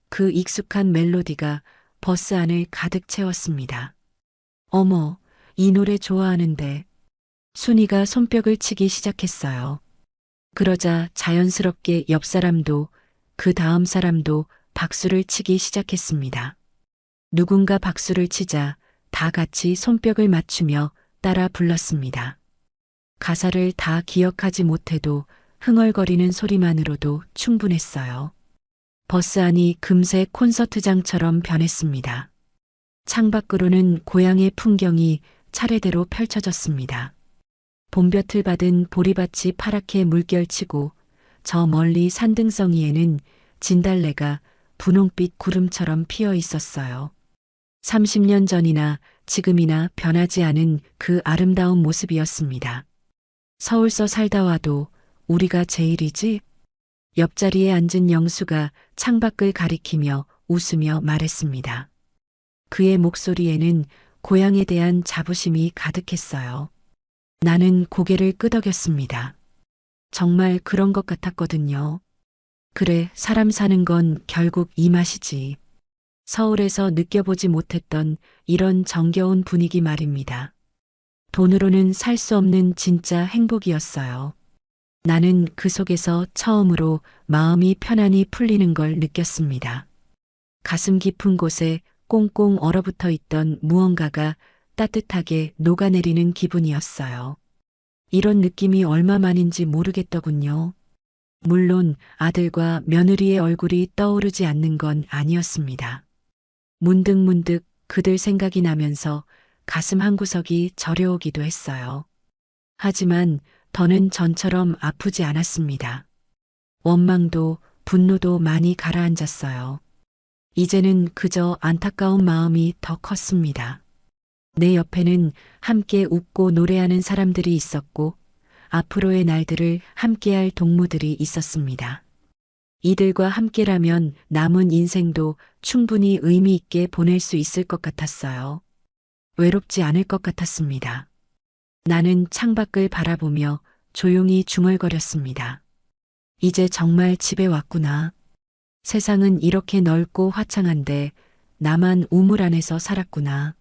그 익숙한 멜로디가 버스 안을 가득 채웠습니다. 어머, 이 노래 좋아하는데. 순이가 손뼉을 치기 시작했어요. 그러자 자연스럽게 옆 사람도 그 다음 사람도 박수를 치기 시작했습니다. 누군가 박수를 치자 다 같이 손뼉을 맞추며 따라 불렀습니다. 가사를 다 기억하지 못해도 흥얼거리는 소리만으로도 충분했어요. 버스 안이 금세 콘서트장처럼 변했습니다. 창밖으로는 고향의 풍경이 차례대로 펼쳐졌습니다. 봄볕을 받은 보리밭이 파랗게 물결치고 저 멀리 산등성이에는 진달래가 분홍빛 구름처럼 피어 있었어요. 30년 전이나 지금이나 변하지 않은 그 아름다운 모습이었습니다. 서울서 살다 와도 우리가 제일이지? 옆자리에 앉은 영수가 창밖을 가리키며 웃으며 말했습니다. 그의 목소리에는 고향에 대한 자부심이 가득했어요. 나는 고개를 끄덕였습니다. 정말 그런 것 같았거든요. 그래, 사람 사는 건 결국 이 맛이지. 서울에서 느껴보지 못했던 이런 정겨운 분위기 말입니다. 돈으로는 살 수 없는 진짜 행복이었어요. 나는 그 속에서 처음으로 마음이 편안히 풀리는 걸 느꼈습니다. 가슴 깊은 곳에 꽁꽁 얼어붙어 있던 무언가가 따뜻하게 녹아내리는 기분이었어요. 이런 느낌이 얼마만인지 모르겠더군요. 물론 아들과 며느리의 얼굴이 떠오르지 않는 건 아니었습니다. 문득문득 그들 생각이 나면서 가슴 한구석이 저려오기도 했어요. 하지만 더는 전처럼 아프지 않았습니다. 원망도 분노도 많이 가라앉았어요. 이제는 그저 안타까운 마음이 더 컸습니다. 내 옆에는 함께 웃고 노래하는 사람들이 있었고 앞으로의 날들을 함께할 동무들이 있었습니다. 이들과 함께라면 남은 인생도 충분히 의미 있게 보낼 수 있을 것 같았어요. 외롭지 않을 것 같았습니다. 나는 창밖을 바라보며 조용히 중얼거렸습니다. 이제 정말 집에 왔구나. 세상은 이렇게 넓고 화창한데 나만 우물 안에서 살았구나.